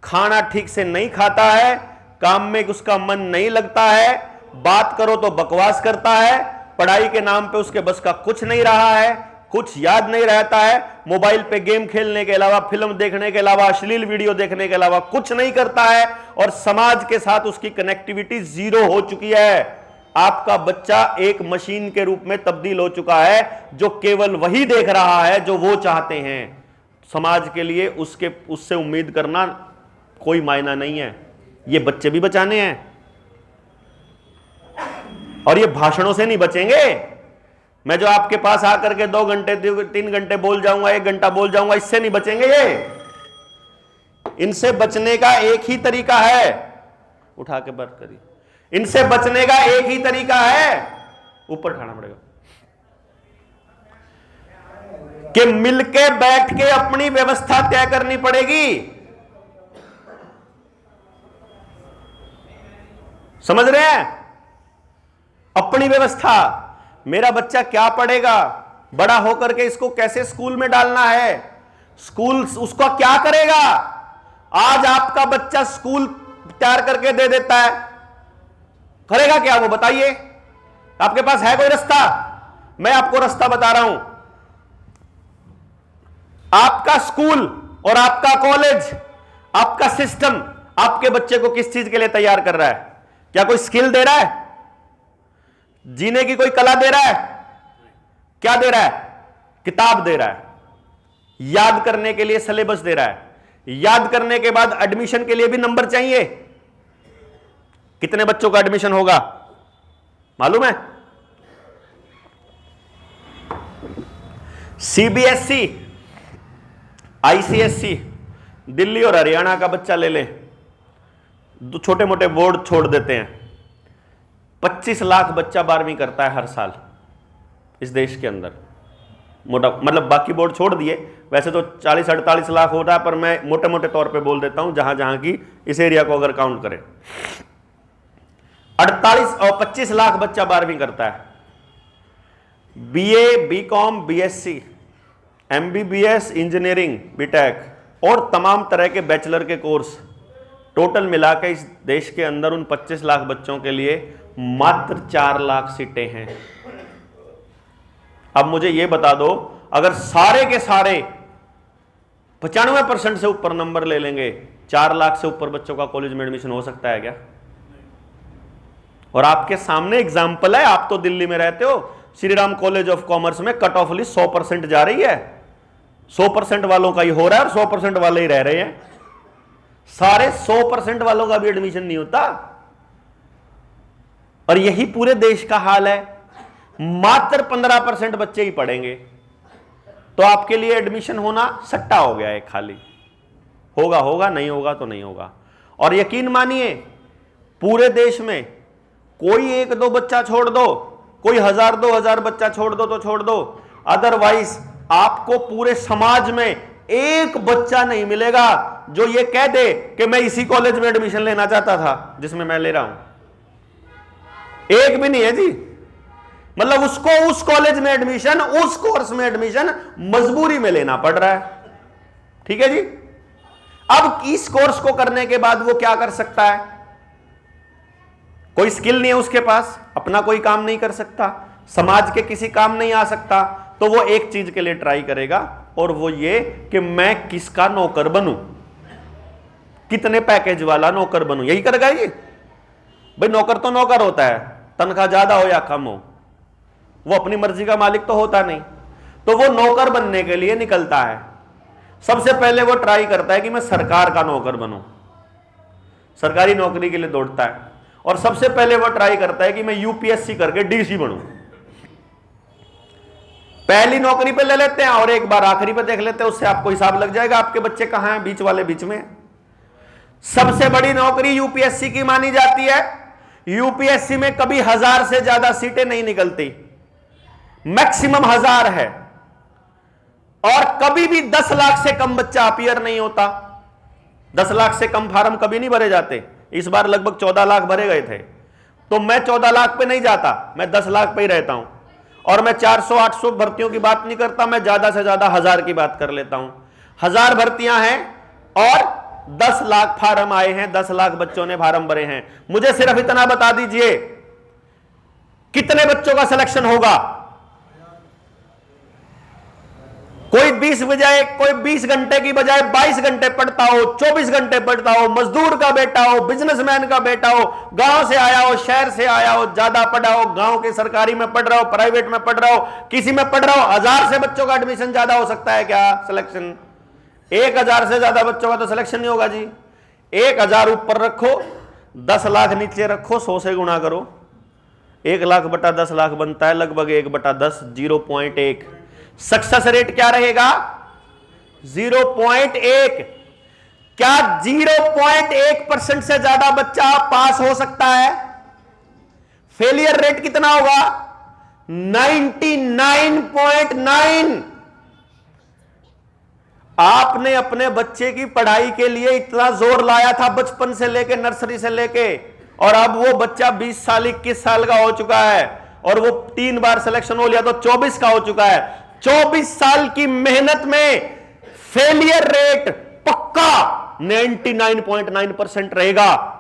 खाना ठीक से नहीं खाता है, काम में उसका मन नहीं लगता है, बात करो तो बकवास करता है, पढ़ाई के नाम पे उसके बस का कुछ नहीं रहा है, कुछ याद नहीं रहता है, मोबाइल पे गेम खेलने के अलावा, फिल्म देखने के अलावा, अश्लील वीडियो देखने के अलावा कुछ नहीं करता है, और समाज के साथ उसकी कनेक्टिविटी जीरो हो चुकी है। आपका बच्चा एक मशीन के रूप में तब्दील हो चुका है जो केवल वही देख रहा है जो वो चाहते हैं। समाज के लिए उससे उम्मीद करना कोई मायना नहीं है। ये बच्चे भी बचाने हैं, और ये भाषणों से नहीं बचेंगे। मैं जो आपके पास आकर के 2 घंटे 3 घंटे बोल जाऊंगा, 1 घंटा बोल जाऊंगा, इससे नहीं बचेंगे ये। इनसे बचने का एक ही तरीका है, उठा के बात करिए, इनसे बचने का एक ही तरीका है, ऊपर खाना पड़ेगा, कि मिलके बैठ के अपनी व्यवस्था तय करनी पड़ेगी। समझ रहे हैं? अपनी व्यवस्था, मेरा बच्चा क्या पढ़ेगा, बड़ा होकर के इसको कैसे स्कूल में डालना है, स्कूल उसको क्या करेगा। आज आपका बच्चा स्कूल तैयार करके दे देता है, करेगा क्या वो बताइए? आपके पास है कोई रास्ता? मैं आपको रास्ता बता रहा हूं। आपका स्कूल और आपका कॉलेज, आपका सिस्टम आपके बच्चे को किस चीज के लिए तैयार कर रहा है? क्या कोई स्किल दे रहा है? जीने की कोई कला दे रहा है? क्या दे रहा है? किताब दे रहा है, याद करने के लिए सिलेबस दे रहा है, याद करने के बाद एडमिशन के लिए भी नंबर चाहिए। कितने बच्चों का एडमिशन होगा मालूम है? सीबीएसई, आईसीएसई, दिल्ली और हरियाणा का बच्चा ले ले, छोटे मोटे बोर्ड छोड़ देते हैं, 25 लाख बच्चा 12वीं करता है हर साल इस देश के अंदर। मोटा मतलब बाकी बोर्ड छोड़ दिए, वैसे तो 40-48 लाख हो रहा है, पर मैं मोटे मोटे तौर पे बोल देता हूं, जहां जहां की इस एरिया को अगर काउंट करें। 48 और 25 लाख बच्चा 12वीं करता है। BA, BCom, BSc, MBBS, engineering, BTech और तमाम तरह के बैचलर के कोर्स टोटल मिला के इस देश के अंदर उन 25 लाख बच्चों के लिए मात्र 4 लाख सीटें हैं। अब मुझे यह बता दो, अगर सारे के सारे 95% से ऊपर नंबर ले लेंगे, 4 लाख से ऊपर बच्चों का कॉलेज में एडमिशन हो सकता है क्या? और आपके सामने एग्जाम्पल है, आप तो दिल्ली में रहते हो, Shri Ram college of commerce में कट ऑफ लिस्ट 100% जा रही है। 100% वालों का ही हो रहा है और 100% वाले ही रह रहे हैं। सारे 100% वालों का भी एडमिशन नहीं होता, और यही पूरे देश का हाल है। मात्र 15% बच्चे ही पढ़ेंगे। तो आपके लिए एडमिशन होना सट्टा हो गया है खाली। होगा होगा, नहीं होगा तो नहीं होगा। और यकीन मानिए पूरे देश में कोई एक दो बच्चा छोड़ दो, कोई 1000 2000 बच्चा छोड़ दो तो छोड़ दो, अदरवाइज आपको पूरे समाज में एक बच्चा नहीं मिलेगा जो ये कह दे कि मैं इसी कॉलेज में एडमिशन लेना चाहता था जिसमें मैं ले रहा हूं। एक भी नहीं है जी। मतलब उसको उस कॉलेज में एडमिशन, उस कोर्स में एडमिशन मजबूरी में लेना पड़ रहा है। ठीक है जी। अब इस कोर्स को करने के बाद वो क्या कर सकता है? कोई स्किल नहीं है उसके पास, अपना कोई काम नहीं कर सकता, समाज के किसी काम नहीं आ सकता, तो वो एक चीज के लिए ट्राई करेगा, और वो ये कि मैं किसका नौकर बनूं, कितने पैकेज वाला नौकर बनूं। यही करेगा ये। भाई नौकर तो नौकर होता है, तनख्वाह ज्यादा हो या कम हो, वो अपनी मर्जी का मालिक तो होता नहीं। तो वो नौकर बनने के लिए निकलता है। सबसे पहले वो ट्राई करता है कि मैं सरकार का नौकर बनूं, सरकारी नौकरी के लिए दौड़ता है, और सबसे पहले वो ट्राई करता है कि मैं यूपीएससी करके डीसी बनूं। पहली नौकरी पे ले लेते हैं और एक बार आखिरी पे देख लेते हैं, उससे आपको हिसाब लग जाएगा आपके बच्चे कहां हैं, बीच वाले बीच में। सबसे बड़ी नौकरी यूपीएससी की मानी जाती है। यूपीएससी में कभी 1000 से ज्यादा सीटें नहीं निकलती, मैक्सिमम 1000 है, और कभी भी 10 लाख से कम बच्चा अपीयर नहीं होता। 10 लाख से कम फार्म कभी नहीं भरे जाते। इस बार लगभग 14 लाख भरे गए थे, तो मैं 14 लाख पे नहीं जाता, मैं 10 लाख पे ही रहता हूं। और मैं 400-800 भर्तियों की बात नहीं करता, मैं ज्यादा से ज्यादा 1000 की बात कर लेता हूं। 1000 भर्तियां हैं और 10 लाख फार्म आए हैं, 10 लाख बच्चों ने फार्म भरे हैं। मुझे सिर्फ इतना बता दीजिए कितने बच्चों का सिलेक्शन होगा? कोई 20 घंटे की बजाय 22 घंटे पढ़ता हो, 24 घंटे पढ़ता हो, मजदूर का बेटा हो, बिजनेसमैन का बेटा हो, गांव से आया हो, शहर से आया हो, ज्यादा पढ़ा हो, गांव के सरकारी में पढ़ रहा हो, प्राइवेट में पढ़ रहा हो, किसी में पढ़ रहा हो, 1000 से बच्चों का एडमिशन ज्यादा हो सकता है क्या सिलेक्शन? 1000 से ज्यादा बच्चों का तो सिलेक्शन नहीं होगा जी। 1000 ऊपर रखो, 10 लाख नीचे रखो, 100 से गुणा करो, 1 लाख बटा 10 लाख बनता है लगभग 1/10, 0.1। सक्सेस रेट क्या रहेगा? 0.1। क्या 0.1% से ज्यादा बच्चा पास हो सकता है? फेलियर रेट कितना होगा? 99.9। आपने अपने बच्चे की पढ़ाई के लिए इतना जोर लाया था बचपन से लेके, नर्सरी से लेके, और अब वो बच्चा 20 साल 21 साल का हो चुका है, और वो 3 बार सिलेक्शन हो लिया तो 24 का हो चुका है। 24 साल की मेहनत में फेलियर रेट पक्का 99.9% रहेगा।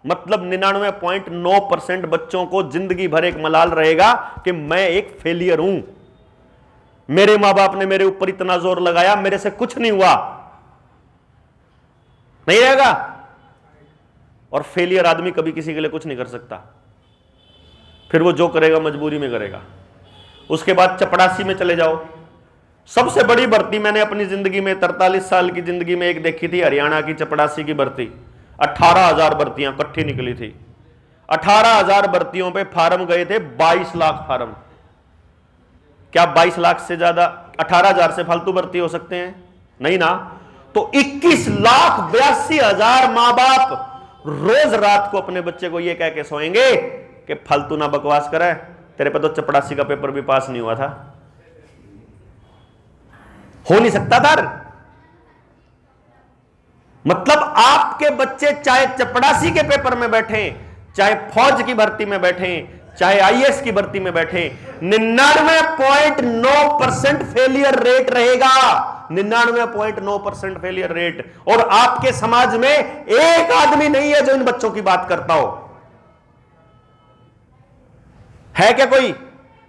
मतलब 99.9% बच्चों को जिंदगी भर एक मलाल रहेगा कि मैं एक फेलियर हूं, मेरे मां बाप ने मेरे ऊपर इतना जोर लगाया, मेरे से कुछ नहीं हुआ, नहीं रहेगा। और फेलियर आदमी कभी किसी के लिए कुछ नहीं कर सकता, फिर वो जो करेगा मजबूरी में करेगा। उसके बाद चपड़ासी में चले जाओ। सबसे बड़ी भर्ती मैंने अपनी जिंदगी में 43 साल की जिंदगी में एक देखी थी, हरियाणा की चपड़ासी की भर्ती। 18,000 भर्तियां इकट्ठी निकली थी। 18,000 भर्तियों पे फार्म गए थे 22 लाख फार्म। क्या 22 लाख से ज्यादा 18,000 से फालतू भर्ती हो सकते हैं? नहीं ना। तो 21,82,000 मां बाप रोज रात को अपने बच्चे को यह कह के सोएंगे कि फालतू ना बकवास करे, तेरे पे तो चपड़ासी का पेपर भी पास नहीं हुआ था। हो नहीं सकता था। मतलब आपके बच्चे चाहे चपड़ासी के पेपर में बैठे, चाहे फौज की भर्ती में बैठे, चाहे आईएएस की भर्ती में बैठे, 99.9% फेलियर रेट रहेगा। 99.9% फेलियर रेट। और आपके समाज में एक आदमी नहीं है जो इन बच्चों की बात करता हो। है क्या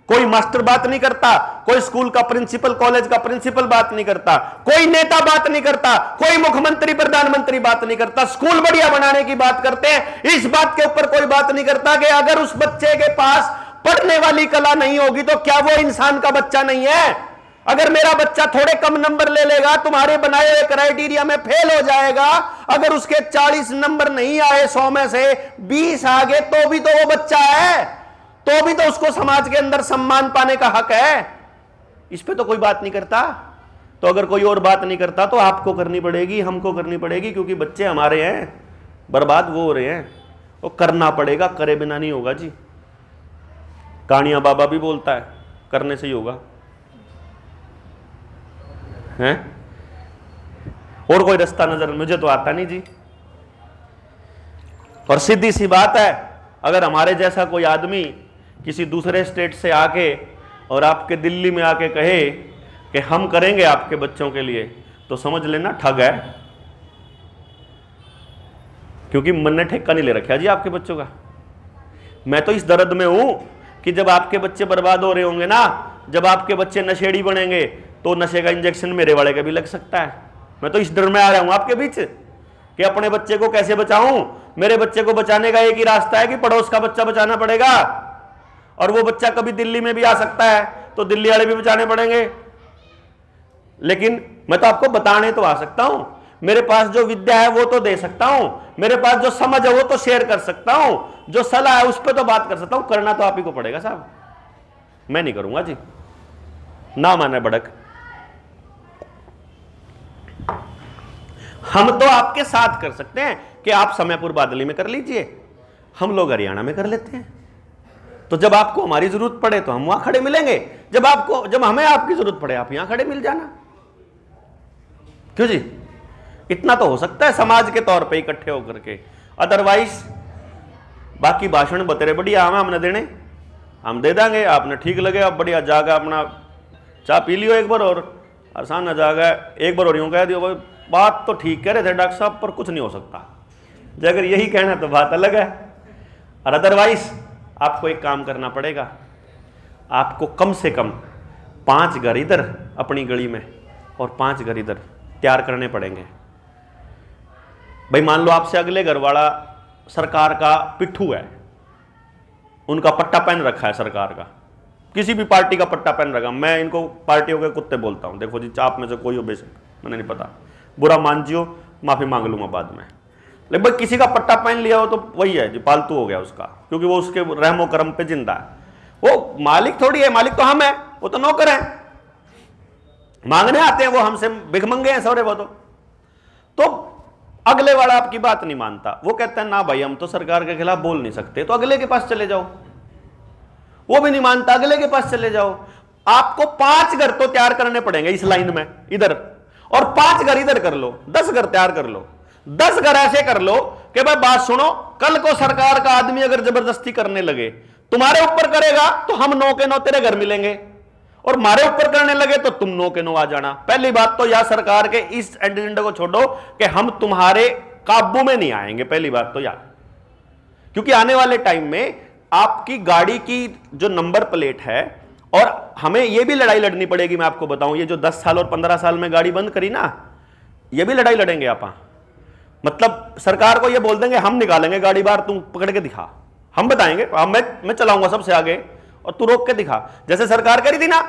कोई मास्टर बात नहीं करता, कोई स्कूल का प्रिंसिपल, कॉलेज का प्रिंसिपल बात नहीं करता, कोई नेता बात नहीं करता, कोई मुख्यमंत्री प्रधानमंत्री बात नहीं करता। स्कूल बढ़िया बनाने की बात करते हैं, इस बात के ऊपर कोई बात नहीं करता कि अगर उस बच्चे के पास पढ़ने वाली कला नहीं होगी तो क्या वो इंसान का बच्चा नहीं है? अगर मेरा बच्चा थोड़े कम नंबर ले लेगा, तुम्हारे बनाए हुए क्राइटेरिया में फेल हो जाएगा, अगर उसके 40 नंबर नहीं आए 100 में से 20 आ गए, तो भी तो वो बच्चा है, तो भी तो उसको समाज के अंदर सम्मान पाने का हक है। इस पे तो कोई बात नहीं करता। तो अगर कोई और बात नहीं करता तो आपको करनी पड़ेगी, हमको करनी पड़ेगी, क्योंकि बच्चे हमारे हैं, बर्बाद वो हो रहे हैं, वो करना पड़ेगा, करे बिना नहीं होगा जी। कानिया बाबा भी बोलता है करने से ही होगा, हैं? और कोई रास्ता नजर मुझे तो आता नहीं जी। और सीधी सी बात है, अगर हमारे जैसा कोई आदमी किसी दूसरे स्टेट से आके और आपके दिल्ली में आके कहे कि हम करेंगे आपके बच्चों के लिए, तो समझ लेना ठग है, क्योंकि मन ने ठेका नहीं ले रखा जी आपके बच्चों का। मैं तो इस दर्द में हूं कि जब आपके बच्चे बर्बाद हो रहे होंगे ना, जब आपके बच्चे नशेड़ी बनेंगे, तो नशे का इंजेक्शन मेरे वाले का भी लग सकता है। मैं तो इस डर में आ रहा हूं आपके बीच कि अपने बच्चे को कैसे बचाऊं। मेरे बच्चे को बचाने का एक ही रास्ता है कि पड़ोस का बच्चा बचाना पड़ेगा, और वो बच्चा कभी दिल्ली में भी आ सकता है, तो दिल्ली वाले भी बचाने पड़ेंगे। लेकिन मैं तो आपको बताने तो आ सकता हूं, मेरे पास जो विद्या है वो तो दे सकता हूं, मेरे पास जो समझ है वो तो शेयर कर सकता हूं, जो सलाह है उस पर तो बात कर सकता हूं। करना तो आप ही को पड़ेगा साहब, मैं नहीं करूंगा जी, ना माने बड़क। हम तो आपके साथ कर सकते हैं कि आप समयपुर बादली में कर लीजिए, हम लोग हरियाणा में कर लेते हैं। तो जब आपको हमारी जरूरत पड़े तो हम वहां खड़े मिलेंगे, जब हमें आपकी जरूरत पड़े आप यहां खड़े मिल जाना। क्यों जी? इतना तो हो सकता है समाज के तौर पे इकट्ठे होकर के। अदरवाइज बाकी भाषण बतेरे बढ़िया हमने देने, हम दे देंगे, आपने ठीक लगे आप बढ़िया जागा अपना चाय पी लियो एक बार, और आसान न जागा एक बार और यूं कह दियो भाई बात तो ठीक कह रहे थे डॉक्टर साहब, पर कुछ नहीं हो सकता। अगर यही कहना तो बात अलग है। और अदरवाइज आपको एक काम करना पड़ेगा, आपको कम से कम 5 घर इधर अपनी गली में और 5 घर इधर तैयार करने पड़ेंगे। भाई मान लो आपसे अगले घर वाला सरकार का पिट्ठू है, उनका पट्टा पहन रखा है सरकार का, किसी भी पार्टी का पट्टा पहन रखा। मैं इनको पार्टियों के कुत्ते बोलता हूं, देखो जी आप में से कोई हो बेशक, मैंने नहीं पता, बुरा मान जियो, माफी मांग लूंगा बाद में। लेकिन भाई किसी का पट्टा पहन लिया हो तो वही है जी, पालतू हो गया उसका, क्योंकि वो उसके रहमो करम पे जिंदा है। वो मालिक थोड़ी है, मालिक तो हम है, वो तो नौकर है, मांगने आते हैं, वो हमसे भिखमंगे हैं सौरे वो तो अगले वाला आपकी बात नहीं मानता, वो कहता है ना भाई हम तो सरकार के खिलाफ बोल नहीं सकते, तो अगले के पास चले जाओ। वो भी नहीं मानता, अगले के पास चले जाओ। आपको 5 घर तो तैयार करने पड़ेंगे इस लाइन में इधर, और 5 घर इधर कर लो, 10 घर तैयार कर लो। 10 घर ऐसे कर लो कि भाई बात सुनो, कल को सरकार का आदमी अगर जबरदस्ती करने लगे, तुम्हारे ऊपर करेगा तो हम 9 के 9 तेरे घर मिलेंगे, और हमारे ऊपर करने लगे तो तुम 9 के 9 आ जाना। पहली बात तो या सरकार के इस एजेंडे को छोड़ो कि हम तुम्हारे काबू में नहीं आएंगे, पहली बात तो यार, क्योंकि आने वाले टाइम में आपकी गाड़ी की जो नंबर प्लेट है, और हमें यह भी लड़ाई लड़नी पड़ेगी, मैं आपको बताऊं, ये जो 10 साल और 15 साल में गाड़ी बंद करी ना, ये भी लड़ाई लड़ेंगे आप। मतलब सरकार को ये बोल देंगे हम निकालेंगे गाड़ी बाहर, तुम पकड़ के दिखा, हम बताएंगे, मैं चलाऊंगा सबसे आगे और तू रोक के दिखा। जैसे सरकार कह रही थी ना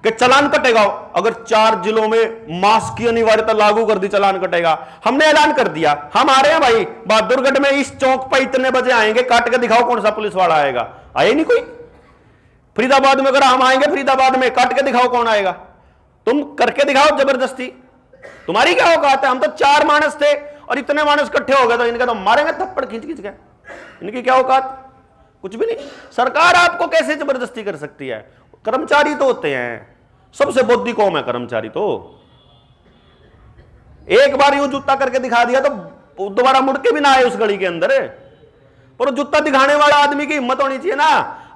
कि चालान कटेगा, अगर 4 जिलों में मास्क की अनिवार्यता लागू कर दी, चालान कटेगा। हमने ऐलान कर दिया, हम आ रहे हैं भाई बहादुरगढ़ में इस चौक पर इतने बजे आएंगे, काट के दिखाओ कौन सा पुलिस वाला आएगा। आए नहीं कोई। फरीदाबाद में अगर हम आएंगे, फरीदाबाद में काट के दिखाओ कौन आएगा, तुम करके दिखाओ जबरदस्ती, तुम्हारी क्या औकात है। हम तो 4 मानस थे और इतने मानस इकट्ठे हो गए, तो इनका तो मारेंगे थप्पड़ खींच खींच के, इनकी क्या औकात, कुछ भी नहीं। सरकार आपको कैसे जबरदस्ती कर सकती है? कर्मचारी तो होते हैं, सबसे बुद्धि कौम है कर्मचारी तो। एक बार यूं जूता करके दिखा दिया तो दोबारा मुड़ के भी ना आए उस गली के अंदर। पर जूता दिखाने वाला आदमी की हिम्मत होनी चाहिए ना।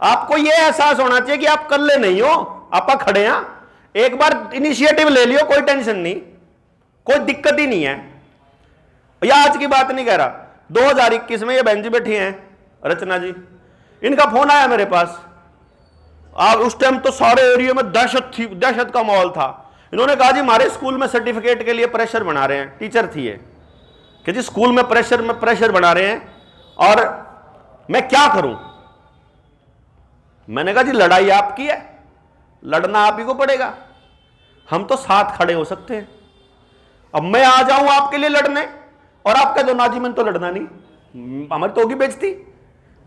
आपको यह एहसास होना चाहिए कि आप कल्ले नहीं हो, आप खड़े हैं। एक बार इनिशिएटिव ले लियो, कोई टेंशन नहीं, कोई दिक्कत ही नहीं है। या आज की बात नहीं कह रहा, 2021 में ये बहन जी बैठी हैं रचना जी, इनका फोन आया मेरे पास। आप उस टाइम तो सारे एरिया में दहशत थी, दहशत का माहौल था। इन्होंने कहा जी हमारे स्कूल में सर्टिफिकेट के लिए प्रेशर बना रहे हैं, टीचर थी ये, कि जी स्कूल में प्रेशर बना रहे हैं और मैं क्या करूं। मैंने कहा जी लड़ाई आपकी है, लड़ना आप ही को पड़ेगा, हम तो साथ खड़े हो सकते हैं। अब मैं आ जाऊं आपके लिए लड़ने और आप कह दो ना जी मैंने तो लड़ना नहीं, हमारी तो होगी बेइज्जती,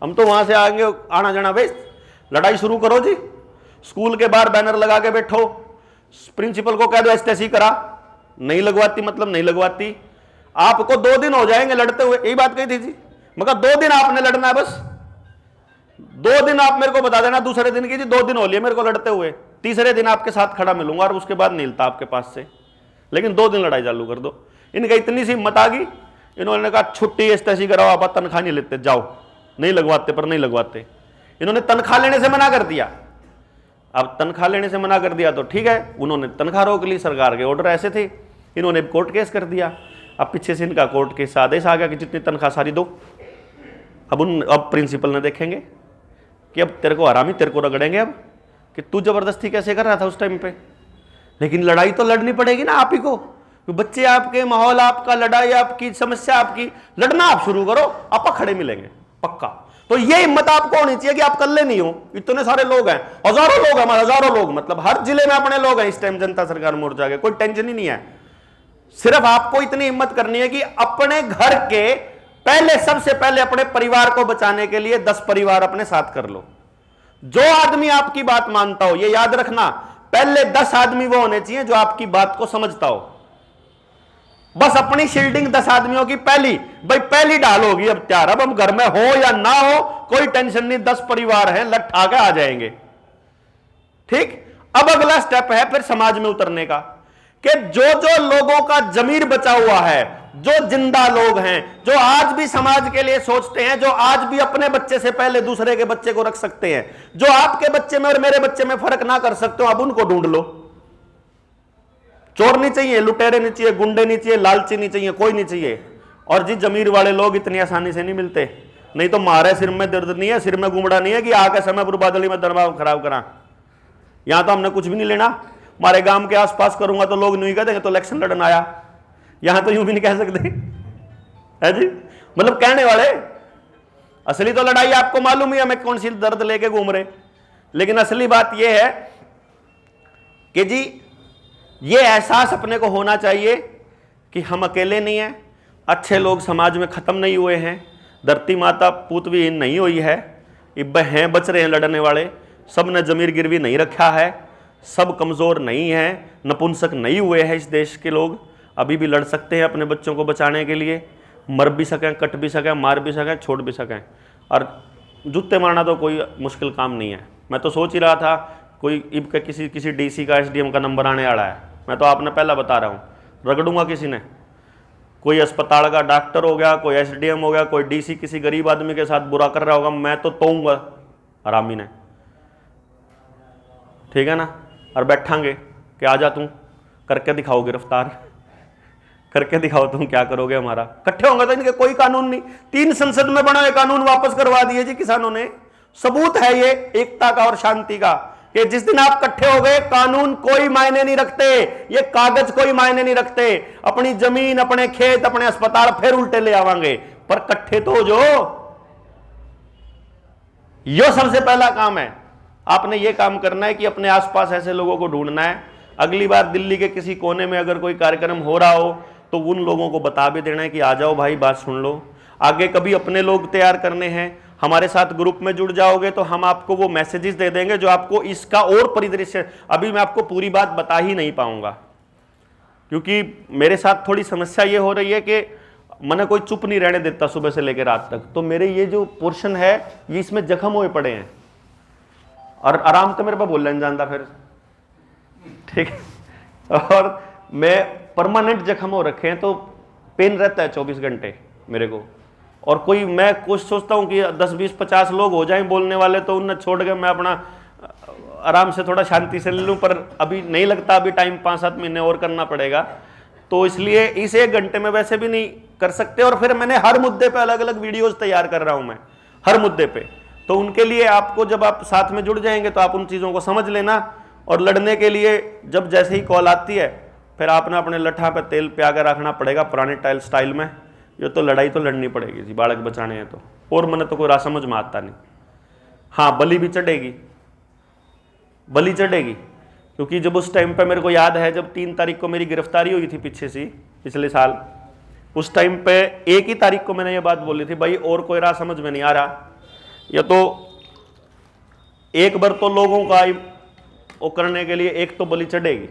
हम तो वहां से आएंगे आना जाना बेइज्जत। लड़ाई शुरू करो जी, स्कूल के बाहर बैनर लगा के बैठो, प्रिंसिपल को कह दो एसटीसी करा, नहीं लगवाती मतलब नहीं लगवाती। आपको 2 दिन हो जाएंगे लड़ते हुए, यही बात कही थी जी, मगर 2 दिन आपने लड़ना है बस। 2 दिन आप मेरे को बता देना, दूसरे दिन की जी 2 दिन हो लिए मेरे को लड़ते हुए, तीसरे दिन आपके साथ खड़ा मिलूंगा और उसके बाद नहीं हिलता आपके पास से, लेकिन 2 दिन लड़ाई चालू कर दो। इनका इतनी सी हिम्मत आ गई, इन्होंने कहा छुट्टी एसटीसी कराओ, आप तनख्वाह नहीं लेते, जाओ, नहीं लगवाते पर नहीं लगवाते। इन्होंने तनख्वाह लेने से मना कर दिया। अब तनख्वाह लेने से मना कर दिया तो ठीक है, उन्होंने तनख्वाह रोक ली, सरकार के ऑर्डर ऐसे थे, इन्होंने कोर्ट केस कर दिया। अब पीछे से इनका कोर्ट केस आदेश आ गया कि जितनी तनख्वाह सारी दो। अब प्रिंसिपल ने देखेंगे कि अब तेरे को हरामी, तेरे को रगड़ेंगे अब कि तू जबरदस्ती कैसे कर रहा था उस टाइम पे। लेकिन लड़ाई तो लड़नी पड़ेगी ना आप ही को, बच्चे आपके, माहौल आपका, लड़ाई आपकी, समस्या आपकी, लड़ना आप शुरू करो, आप खड़े मिलेंगे पक्का। तो ये हिम्मत आपको होनी चाहिए कि आप कल्ले नहीं हो, इतने सारे लोग हैं, हजारों लोग हैं, हजारों लोग, मतलब हर जिले में अपने लोग हैं इस टाइम जनता सरकार मोर्चा के, कोई टेंशन ही नहीं है। सिर्फ आपको इतनी हिम्मत करनी है कि अपने घर के पहले, सबसे पहले अपने परिवार को बचाने के लिए 10 परिवार अपने साथ कर लो। जो आदमी आपकी बात मानता हो, ये याद रखना, पहले 10 आदमी वो होने चाहिए जो आपकी बात को समझता हो। बस अपनी शील्डिंग 10 आदमियों की पहली ढाल होगी अब तैयार। अब हम घर में हो या ना हो कोई टेंशन नहीं, 10 परिवार हैं, लट आगे आ जाएंगे। ठीक, अब अगला स्टेप है फिर समाज में उतरने का, कि जो जो लोगों का जमीर बचा हुआ है, जो जिंदा लोग हैं, जो आज भी समाज के लिए सोचते हैं, जो आज भी अपने बच्चे से पहले दूसरे के बच्चे को रख सकते हैं, जो आपके बच्चे में और मेरे बच्चे में फर्क ना कर सकते हो, अब उनको ढूंढ लो। चोर नहीं चाहिए, लुटेरे नहीं चाहिए, गुंडे नहीं चाहिए, लालची नहीं चाहिए, कोई नहीं चाहिए। और जी जमीर वाले लोग इतनी आसानी से नहीं मिलते, नहीं तो मारे सिर में दर्द नहीं है, सिर में गुमड़ा नहीं है कि आके समय बर्बादली में दिमाग खराब करा। यहां तो हमने कुछ भी नहीं लेना, हमारे गांव के आसपास करूंगा तो लोग नहीं कहते तो इलेक्शन लड़न आया, यहां तो यूं भी नहीं कह सकते है जी, मतलब कहने वाले। असली तो लड़ाई आपको मालूम ही है हमें कौन सी दर्द लेके घूम रहे, लेकिन असली बात यह है कि जी ये एहसास अपने को होना चाहिए कि हम अकेले नहीं हैं, अच्छे लोग समाज में खत्म नहीं हुए हैं, धरती माता पूतविहीन नहीं हुई है, इब्बे हैं, बच रहे हैं लड़ने वाले, सब ने जमीर गिरवी नहीं रखा है, सब कमज़ोर नहीं हैं, नपुंसक नहीं हुए हैं इस देश के लोग, अभी भी लड़ सकते हैं अपने बच्चों को बचाने के लिए, मर भी सकें, कट भी सकें, मार भी सकें, छोड़ भी सकें। और जूते मारना तो कोई मुश्किल काम नहीं है। मैं तो सोच ही रहा था कोई इब के किसी डीसी का, एसडीएम का नंबर आने वाला है, मैं तो आपने पहला बता रहा हूँ, रगड़ूंगा किसी ने, कोई अस्पताल का डॉक्टर हो गया, कोई एसडीएम हो गया, कोई डीसी किसी गरीब आदमी के साथ बुरा कर रहा होगा, मैं तो तोऊंगा हरामी ने, ठीक है ना। और बैठांगे कि आजा तू करके दिखाओ, गिरफ्तार करके दिखाओ, तुम क्या करोगे हमारा। इकट्ठे होंगे तो इनके कोई कानून नहीं, 3 संसद में बना हुए कानून वापस करवा दिए जी किसानों ने। सबूत है ये एकता का और शांति का, कि जिस दिन आप इकट्ठे हो गए कानून कोई मायने नहीं रखते, ये कागज कोई मायने नहीं रखते, अपनी जमीन, अपने खेत, अपने अस्पताल फिर उल्टे ले आवांगे, पर इकट्ठे तो जो यो सबसे पहला काम है। आपने ये काम करना है कि अपने आसपास ऐसे लोगों को ढूंढना है। अगली बार दिल्ली के किसी कोने में अगर कोई कार्यक्रम हो रहा हो तो उन लोगों को बता भी देना है कि आ जाओ भाई, बात सुन लो। आगे कभी अपने लोग तैयार करने हैं, हमारे साथ ग्रुप में जुड़ जाओगे तो हम आपको वो मैसेजेस दे देंगे जो आपको इसका और परिदृश्य, अभी मैं आपको पूरी बात बता ही नहीं पाऊंगा क्योंकि मेरे साथ थोड़ी समस्या ये हो रही है कि मैंने कोई चुप नहीं रहने देता सुबह से लेकर रात तक, तो मेरे ये जो पोर्शन है ये इसमें जख्म हुए पड़े हैं और आराम तो मेरे पास बोलने नहीं जानता फिर, ठीक है। और मैं परमानेंट जख्म हो रखे हैं तो पेन रहता है 24 घंटे मेरे को। और कोई मैं कुछ सोचता हूँ कि 10 20 50 लोग हो जाएं बोलने वाले तो उन्हें छोड़ के मैं अपना आराम से थोड़ा शांति से ले लूँ, पर अभी नहीं लगता, अभी टाइम 5-7 महीने और करना पड़ेगा। तो इसलिए इस 1 घंटे में वैसे भी नहीं कर सकते। और फिर मैंने हर मुद्दे पे अलग अलग वीडियोस तैयार कर रहा हूँ मैं हर मुद्दे पे, तो उनके लिए आपको जब आप साथ में जुड़ जाएंगे तो आप उन चीज़ों को समझ लेना। और लड़ने के लिए जब जैसे ही कॉल आती है फिर आपने अपने लट्ठा पे तेल पे आकर रखना पड़ेगा पुराने स्टाइल में। ये तो लड़ाई तो लड़नी पड़ेगी जी, बालक बचाने हैं तो, और मैंने तो कोई राह समझ में आता नहीं। हाँ, बलि भी चढ़ेगी, बलि चढ़ेगी, क्योंकि जब उस टाइम पे मेरे को याद है जब 3 तारीख को मेरी गिरफ्तारी हुई थी पीछे से पिछले साल, उस टाइम पे 1 ही तारीख को मैंने ये बात बोली थी, भाई और कोई राह समझ में नहीं आ रहा, या तो एक बार तो लोगों का वो करने के लिए एक तो बलि चढ़ेगी,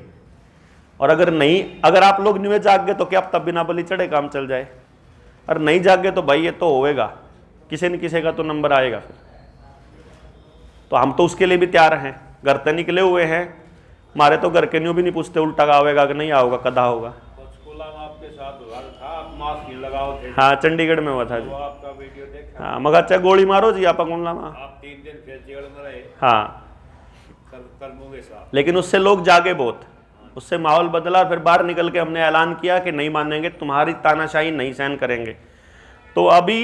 और अगर आप लोग नहीं जाग गए तो क्या तब बिना बलि चढ़े काम चल जाए, और नहीं जाग गए तो भाई ये तो होएगा, किसी न किसी का तो नंबर आएगा फिर। तो हम तो उसके लिए भी तैयार हैं, घर तो निकले हुए हैं, हमारे तो घर के न्यू भी नहीं पूछते उल्टा आवेगा कि नहीं आओगा, कदा होगा। आपके साथ हुआ था, आप मास्क नहीं लगाओ थे। हाँ चंडीगढ़ में हुआ था जी। वो आपका वीडियो देखा। हाँ मगर चाहे गोली मारो जी आप कुंडला में। आप 3 दिन फिर जेल में रहे। हाँ कर्मों के साथ। लेकिन उससे लोग जागे बहुत, उससे माहौल बदला, फिर बाहर निकल के हमने ऐलान किया कि नहीं मानेंगे, तुम्हारी तानाशाही नहीं सहन करेंगे। तो अभी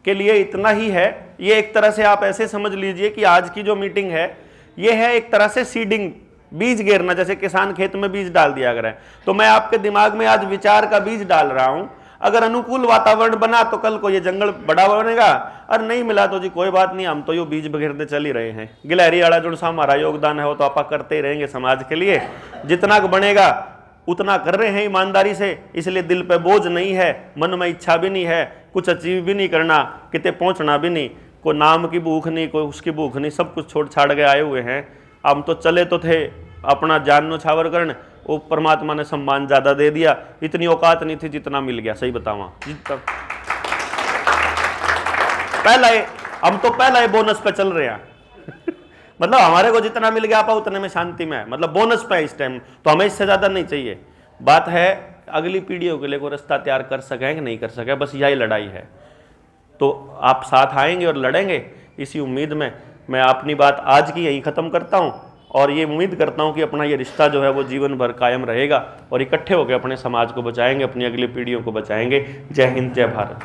के लिए इतना ही है। ये एक तरह से आप ऐसे समझ लीजिए कि आज की जो मीटिंग है ये है एक तरह से सीडिंग, बीज गिरना, जैसे किसान खेत में बीज डाल दिया अगर है, तो मैं आपके दिमाग में आज विचार का बीज डाल रहा हूं। अगर अनुकूल वातावरण बना तो कल को ये जंगल बड़ा बनेगा, और नहीं मिला तो जी कोई बात नहीं, हम तो ये बीज बघेरते चल ही रहे हैं। गिलहरी वाला जो सा हमारा योगदान है वो तो आप करते ही रहेंगे समाज के लिए, जितना बनेगा उतना कर रहे हैं ईमानदारी से। इसलिए दिल पे बोझ नहीं है, मन में इच्छा भी नहीं है, कुछ अचीव भी नहीं करना, किते पहुंचना भी नहीं, कोई नाम की भूख नहीं, कोई उसकी भूख नहीं, सब कुछ छोड़ छाड़ के आए हुए हैं। हम तो चले तो थे अपना जान न्योछावर करने, वो परमात्मा ने सम्मान ज्यादा दे दिया, इतनी औकात नहीं थी जितना मिल गया। सही बतावा जितना हम तो पहला बोनस पे चल रहे हैं मतलब हमारे को जितना मिल गया आप उतने में शांति में है, मतलब बोनस पे इस टाइम, तो हमें इससे ज्यादा नहीं चाहिए। बात है अगली पीढ़ियों के लिए कोई रास्ता तैयार कर सके कि नहीं कर सके, बस यही लड़ाई है। तो आप साथ आएंगे और लड़ेंगे, इसी उम्मीद में मैं अपनी बात आज की यहीं ख़त्म करता हूं, और ये उम्मीद करता हूं कि अपना ये रिश्ता जो है वो जीवन भर कायम रहेगा, और इकट्ठे होकर अपने समाज को बचाएंगे, अपनी अगली पीढ़ियों को बचाएंगे। जय हिंद, जय भारत।